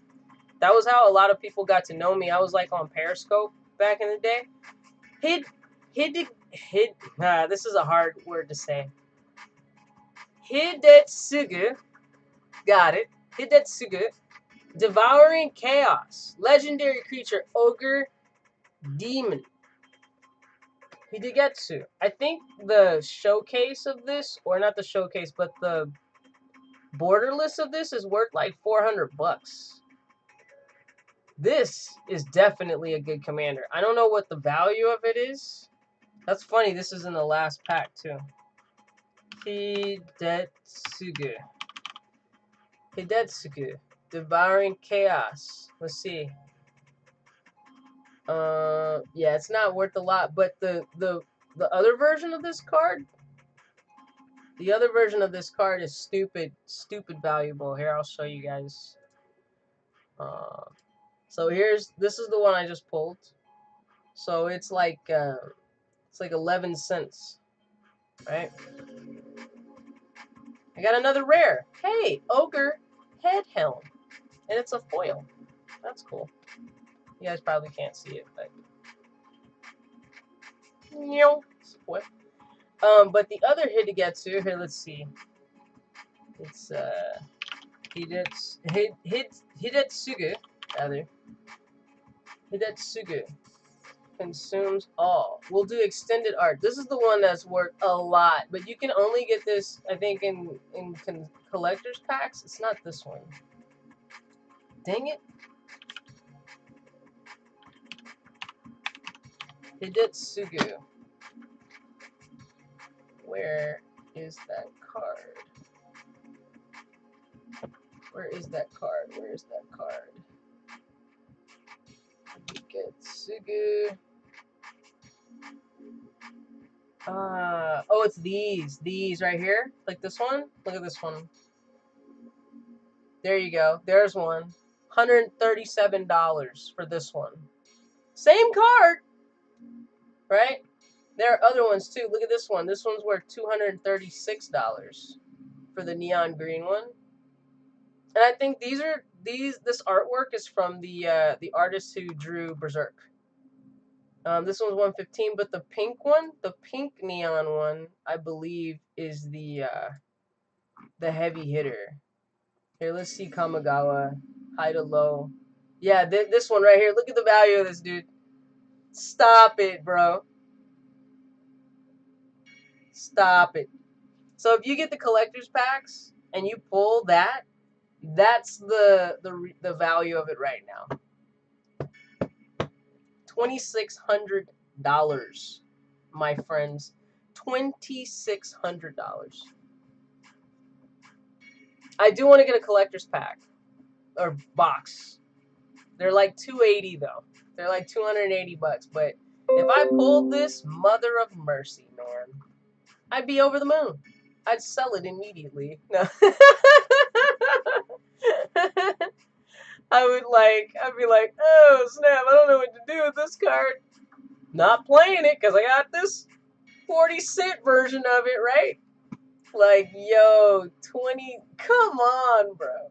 That was how a lot of people got to know me. I was like on Periscope back in the day. This is a hard word to say. Hidetsugu. Got it. Hidetsugu. Devouring Chaos. Legendary creature. Ogre. Demon. Hidegetsu. I think the showcase of this, or not the showcase, but the borderless of this is worth like $400. This is definitely a good commander. I don't know what the value of it is. That's funny. This is in the last pack too. Hidetsugu. Hidetsugu. Devouring Chaos. Let's see. Yeah, it's not worth a lot, but the other version of this card, the other version of this card is stupid valuable. Here, I'll show you guys. So this is the one I just pulled. So it's like 11 cents, right? I got another rare. Hey, Ogre Head Helm, and it's a foil. That's cool. You guys probably can't see it, but it's a foil. But the other Hidegetsu, here, let's see. It's Hidetsugu, rather. Hidetsugu consumes all. We'll do extended art. This is the one that's worth a lot, but you can only get this, I think, in collector's packs. It's not this one. Dang it. Hidetsugu. Where is that card? Where is that card? Where is that card? Hidetsugu. Oh, it's these right here. Like this one. Look at this one. There you go. There's one. $137 for this one. Same card. right? There are other ones too. Look at this one. This one's worth $236 for the neon green one. And I think this artwork is from the artist who drew Berserk. This one's 115, but the pink one, the pink neon one, I believe is the heavy hitter. Here, let's see Kamigawa, high to low. Yeah, this one right here. Look at the value of this dude. Stop it, bro. Stop it. So if you get the collector's packs and you pull that, that's the value of it right now. $2,600, my friends. $2,600. I do want to get a collector's pack or box. They're like $280 though. They're like $280, but if I pulled this mother of mercy, man, I'd be over the moon. I'd sell it immediately. No. I'd be like, oh snap, I don't know what to do with this card. Not playing it because I got this 40-cent version of it, right? Like, yo, 20, come on, bro.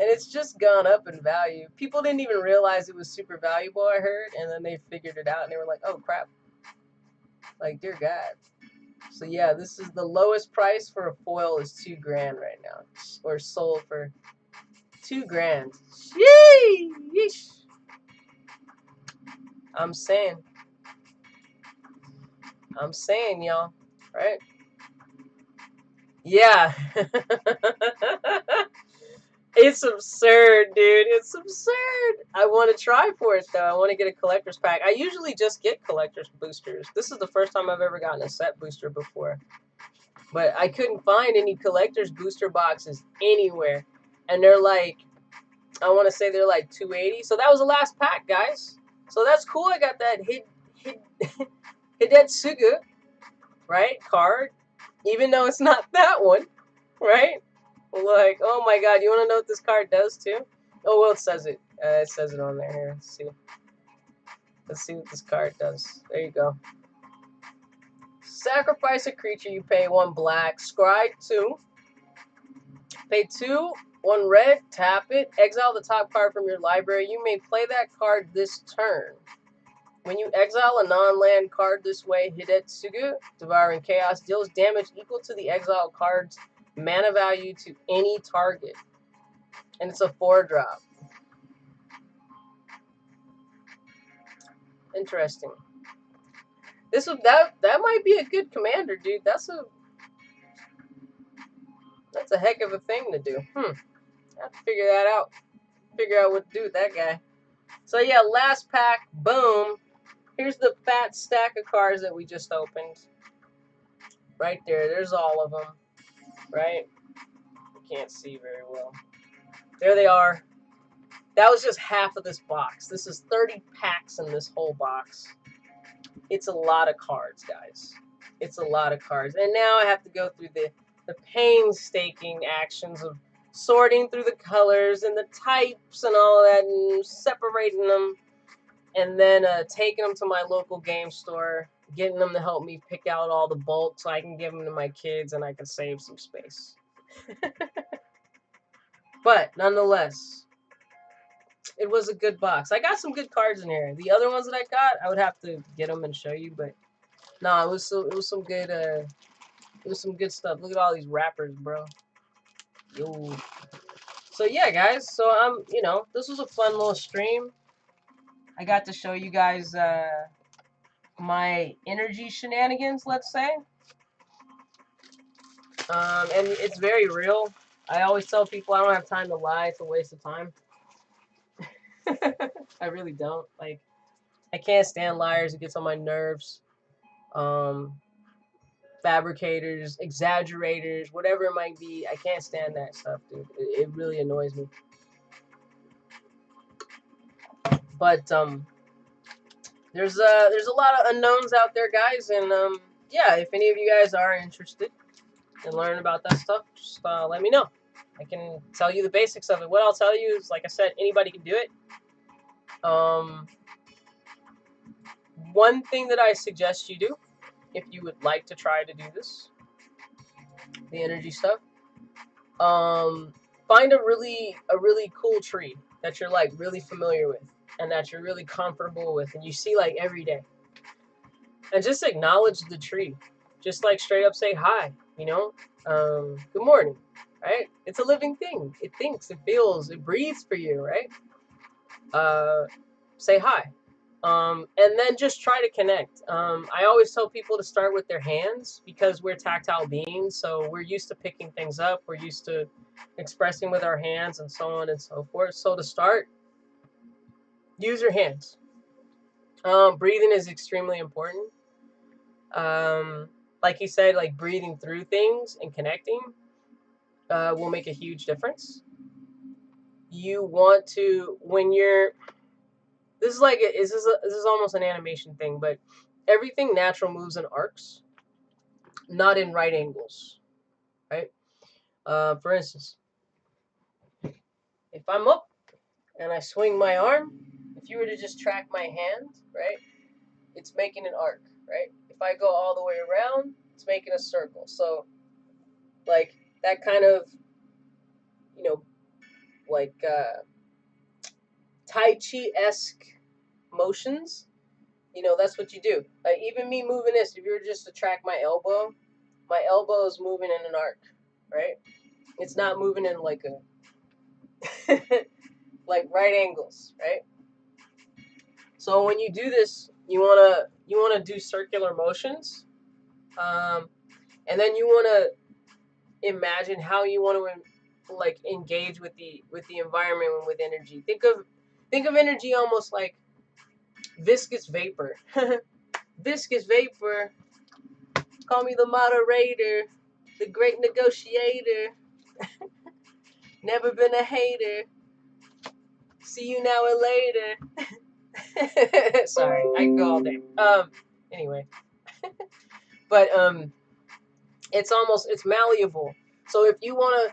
And it's just gone up in value. People didn't even realize it was super valuable, I heard, and then they figured it out and they were like, oh crap. Like, dear God. So yeah, this is the lowest price for a foil is $2 grand right now. Or sold for $2 grand. Sheesh. I'm saying, y'all, right? Yeah. It's absurd, dude. It's absurd. I want to try for it, though. I want to get a collector's pack. I usually just get collector's boosters. This is the first time I've ever gotten a set booster before. But I couldn't find any collector's booster boxes anywhere. And they're like, I want to say they're like $280. So that was the last pack, guys. So that's cool. I got that Hidetsugu, right, card. Even though it's not that one, right? Like, oh my god, you want to know what this card does too? Oh, well, it says it. It says it on there. Here, let's see. Let's see what this card does. There you go. Sacrifice a creature, you pay 1 black. Scry 2. Pay 2, 1 red, tap it. Exile the top card from your library. You may play that card this turn. When you exile a non-land card this way, Hidetsugu, Devouring Chaos, deals damage equal to the exiled card's mana value to any target. And it's a 4-drop. Interesting. That might be a good commander, dude. That's a heck of a thing to do. I have to figure that out. Figure out what to do with that guy. So yeah, last pack, boom. Here's the fat stack of cards that we just opened. Right there. There's all of them. Right? You can't see very well. There they are. That was just half of this box. This is 30 packs in this whole box. It's a lot of cards, guys. It's a lot of cards. And now I have to go through the painstaking actions of sorting through the colors and the types and all of that and separating them. And then taking them to my local game store, getting them to help me pick out all the bulk so I can give them to my kids and I can save some space. But nonetheless, it was a good box. I got some good cards in here. The other ones that I got, I would have to get them and show you. But no, it was some good stuff. Look at all these wrappers, bro. Yo. So yeah, guys. So this was a fun little stream. I got to show you guys my energy shenanigans, let's say. And it's very real. I always tell people I don't have time to lie. It's a waste of time. I really don't. Like, I can't stand liars. It gets on my nerves. Fabricators, exaggerators, whatever it might be. I can't stand that stuff, dude. It really annoys me. But there's a lot of unknowns out there, guys, and yeah, if any of you guys are interested in learning about that stuff, just let me know. I can tell you the basics of it. What I'll tell you is, like I said, anybody can do it. one thing that I suggest you do, if you would like to try to do this, the energy stuff, find a really cool tree that you're like really familiar with and that you're really comfortable with and you see like every day, and just acknowledge the tree. Just like straight up say hi, you know, good morning, right? It's a living thing. It thinks, it feels, it breathes for you, right? Say hi. And then just try to connect. I always tell people to start with their hands because we're tactile beings, so we're used to picking things up, we're used to expressing with our hands and so on and so forth. So to start, use your hands. Breathing is extremely important. Like he said, like breathing through things and connecting will make a huge difference. You want to, when you're, this is like, this is almost an animation thing, but everything natural moves in arcs, not in right angles, right? For instance, if I'm up and I swing my arm, if you were to just track my hand, right, it's making an arc, right? If I go all the way around, it's making a circle. So, like, that kind of, you know, like Tai Chi-esque motions, you know, that's what you do. Even me moving this, if you were just to track my elbow is moving in an arc, right? It's not moving in like a like right angles, right? So when you do this, you wanna do circular motions, and then you wanna imagine how you want to like engage with the environment and with energy. Think of energy almost like viscous vapor. Viscous vapor. Call me the moderator, the great negotiator. Never been a hater. See you now and later. Sorry, I can go all day. Anyway, but it's malleable. So if you wanna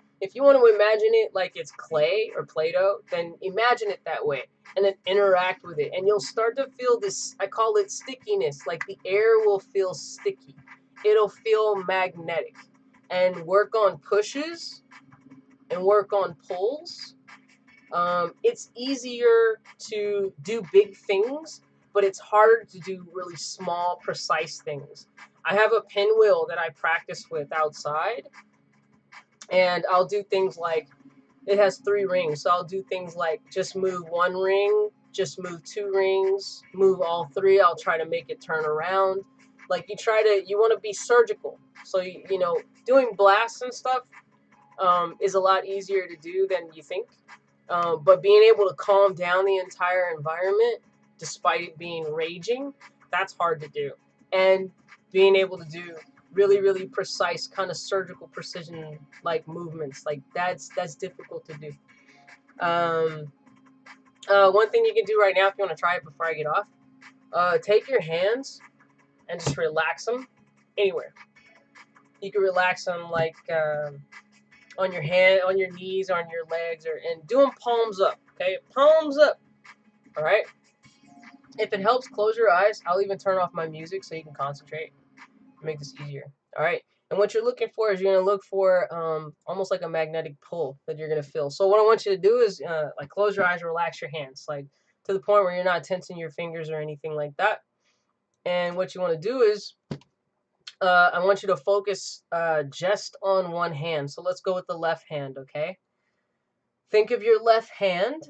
imagine it like it's clay or Play-Doh, then imagine it that way and then interact with it, and you'll start to feel this. I call it stickiness. Like the air will feel sticky. It'll feel magnetic, and work on pushes and work on pulls. It's easier to do big things, but it's harder to do really small, precise things. I have a pinwheel that I practice with outside, and I'll do things like, it has 3 rings, so I'll do things like just move 1 ring, just move 2 rings, move all 3. I'll try to make it turn around. Like you want to be surgical. So you know, doing blasts and stuff is a lot easier to do than you think. But being able to calm down the entire environment, despite it being raging, that's hard to do. And being able to do really precise kind of surgical precision like movements, like that's difficult to do. One thing you can do right now if you want to try it before I get off, take your hands and just relax them anywhere. You can relax them like on your hand, on your knees, on your legs, and do them palms up. Okay, palms up. All right. If it helps, close your eyes. I'll even turn off my music so you can concentrate. Make this easier. All right. And what you're looking for is you're gonna look for almost like a magnetic pull that you're gonna feel. So what I want you to do is like close your eyes, relax your hands, like to the point where you're not tensing your fingers or anything like that. And what you want to do is I want you to focus just on one hand. So let's go with the left hand, okay? Think of your left hand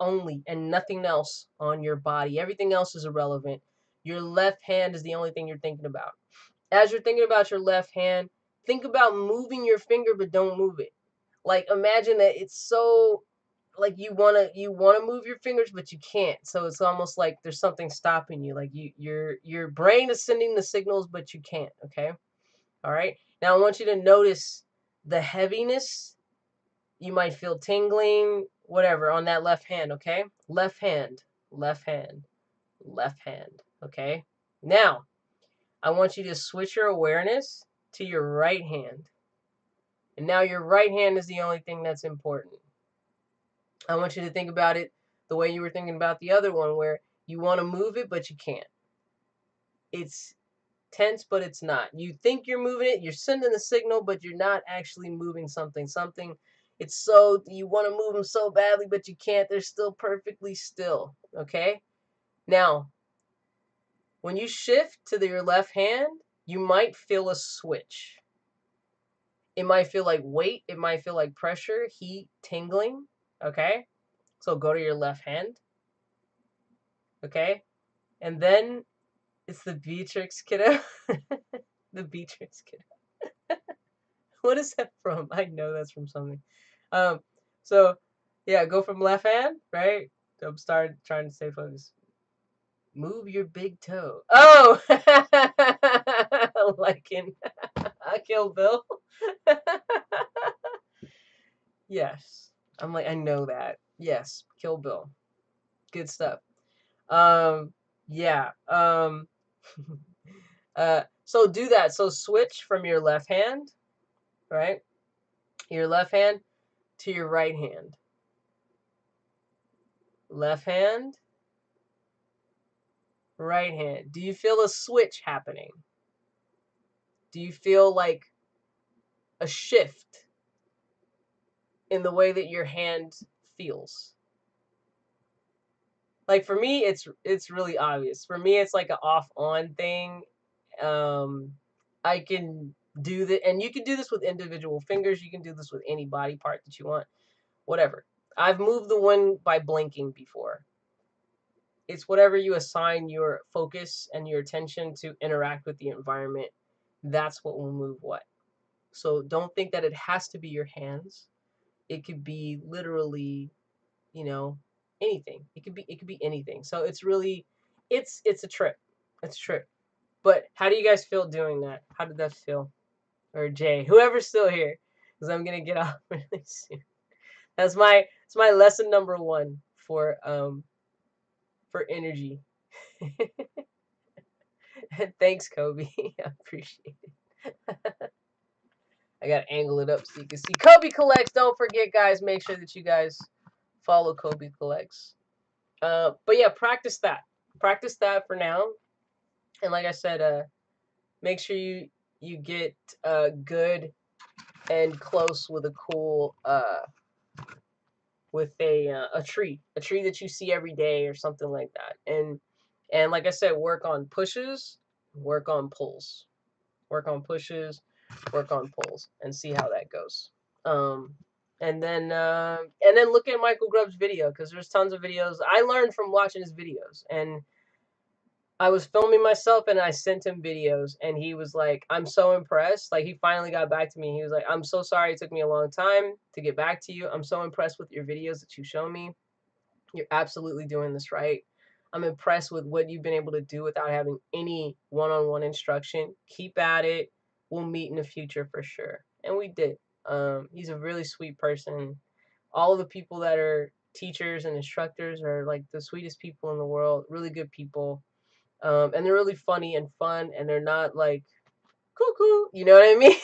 only, and nothing else on your body. Everything else is irrelevant. Your left hand is the only thing you're thinking about. As you're thinking about your left hand, think about moving your finger, but don't move it. Like imagine that it's so like you wanna move your fingers, but you can't. So it's almost like there's something stopping you. Like your brain is sending the signals, but you can't. Okay. All right. Now I want you to notice the heaviness. You might feel tingling, whatever, on that left hand. Okay. Left hand, left hand, left hand. Okay. Now I want you to switch your awareness to your right hand. And now your right hand is the only thing that's important. I want you to think about it the way you were thinking about the other one, where You want to move it, but you can't. It's tense, but it's not. You think you're moving it, you're sending a signal, but you're not actually moving something. It's so, you want to move them so badly, but you can't. They're still perfectly still, okay? Now, when you shift to your left hand, you might feel a switch. It might feel like weight. It might feel like pressure, heat, tingling, okay? So go to your left hand, okay? And then it's the Beatrix kiddo. The Beatrix kiddo. What is that from? I know that's from something. So yeah, go from left hand, right? I'm trying to stay focused. Move your big toe. Oh, like in Kill Bill. Yes, I'm like, I know that. Yes, Kill Bill. Good stuff. Yeah. So do that. So switch from your left hand, right? Your left hand to your right hand. Left hand, right hand. Do you feel a switch happening? Do you feel like a shift in the way that your hand feels? Like for me, it's really obvious. For me, it's like an off-on thing. I can do that, and you can do this with individual fingers. You can do this with any body part that you want. Whatever. I've moved the one by blinking before. It's whatever you assign your focus and your attention to interact with the environment. That's what will move what. So don't think that it has to be your hands. It could be literally, you know, anything. It could be anything. So it's really, it's a trip. It's a trip. But how do you guys feel doing that? How did that feel? Or Jay, whoever's still here, because I'm gonna get off really soon. It's my lesson number 1 for energy. Thanks, Kobe. I appreciate it. I gotta angle it up so you can see. Kobe Collects. Don't forget, guys. Make sure that you guys follow Kobe Collects. But yeah, practice that. Practice that for now. And like I said, make sure you get good and close with a cool with a tree that you see every day or something like that. And like I said, work on pushes, work on pulls, work on pushes, work on pulls, and see how that goes. Um, and then look at Michael Grubb's video, because there's tons of videos I learned from watching his videos. And I was filming myself and I sent him videos, and he was like, I'm so impressed. Like, he finally got back to me. He was like, I'm so sorry it took me a long time to get back to you. I'm so impressed with your videos that you show me. You're absolutely doing this right. I'm impressed with what you've been able to do without having any one-on-one instruction. Keep at it. We'll meet in the future for sure. And we did. He's a really sweet person. All of the people that are teachers and instructors are like the sweetest people in the world. Really good people. And they're really funny and fun, and they're not like cuckoo, you know what I mean?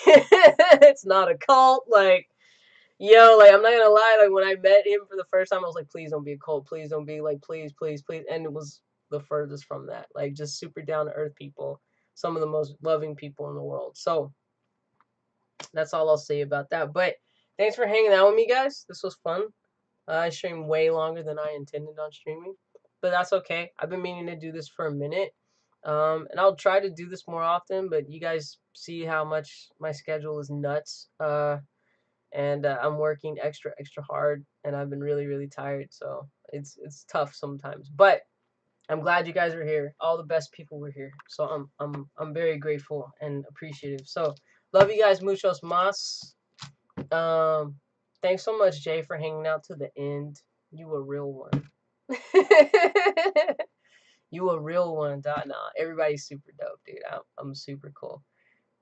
It's not a cult. Like, like, I'm not gonna lie, like, when I met him for the first time, I was like, please don't be a cult, please don't be, like, please, please, please. And it was the furthest from that. Like, just super down to earth people, some of the most loving people in the world. So that's all I'll say about that. But thanks for hanging out with me, guys. This was fun. I streamed way longer than I intended on streaming, but that's okay. I've been meaning to do this for a minute, and I'll try to do this more often. But you guys see how much my schedule is nuts, and I'm working extra hard, and I've been really tired. So it's tough sometimes, but I'm glad you guys are here. All the best people were here, so I'm very grateful and appreciative. So love you guys, muchos más. Um, Thanks so much, Jay, for hanging out to the end. You a real one. You a real one. Nah, everybody's super dope, dude. I'm super cool.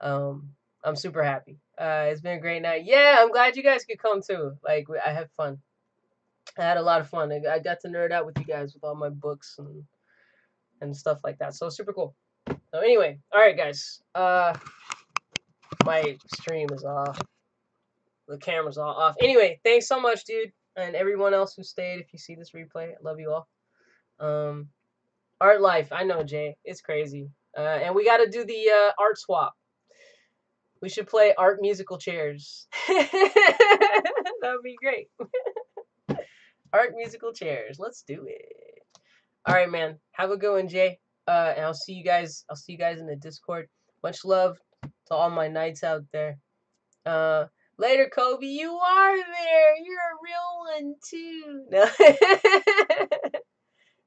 I'm super happy. It's been a great night. Yeah, I'm glad you guys could come too. Like, I had fun. I had a lot of fun. I got to nerd out with you guys with all my books and stuff like that. So super cool. So anyway, all right, guys. My stream is off. The camera's all off. Anyway, thanks so much, dude, and everyone else who stayed. If you see this replay, I love you all. Art life. I know, Jay. It's crazy. And we got to do the art swap. We should play art musical chairs. That would be great. Art musical chairs. Let's do it. All right, man. Have a good one, Jay. And I'll see you guys. I'll see you guys in the Discord. Much love to all my knights out there. Later, Kobe. You are there. You're a real one too. No.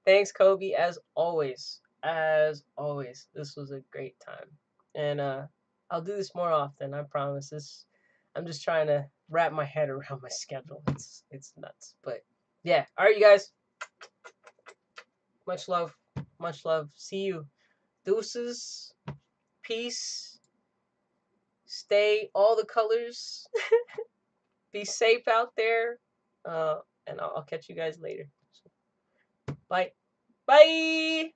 Thanks, Kobe. As always. As always. This was a great time. And I'll do this more often. I promise. I'm just trying to wrap my head around my schedule. It's nuts. But yeah. All right, you guys. Much love. Much love. See you. Deuces. Peace. Stay all the colors. Be safe out there. And I'll catch you guys later. So, bye. Bye.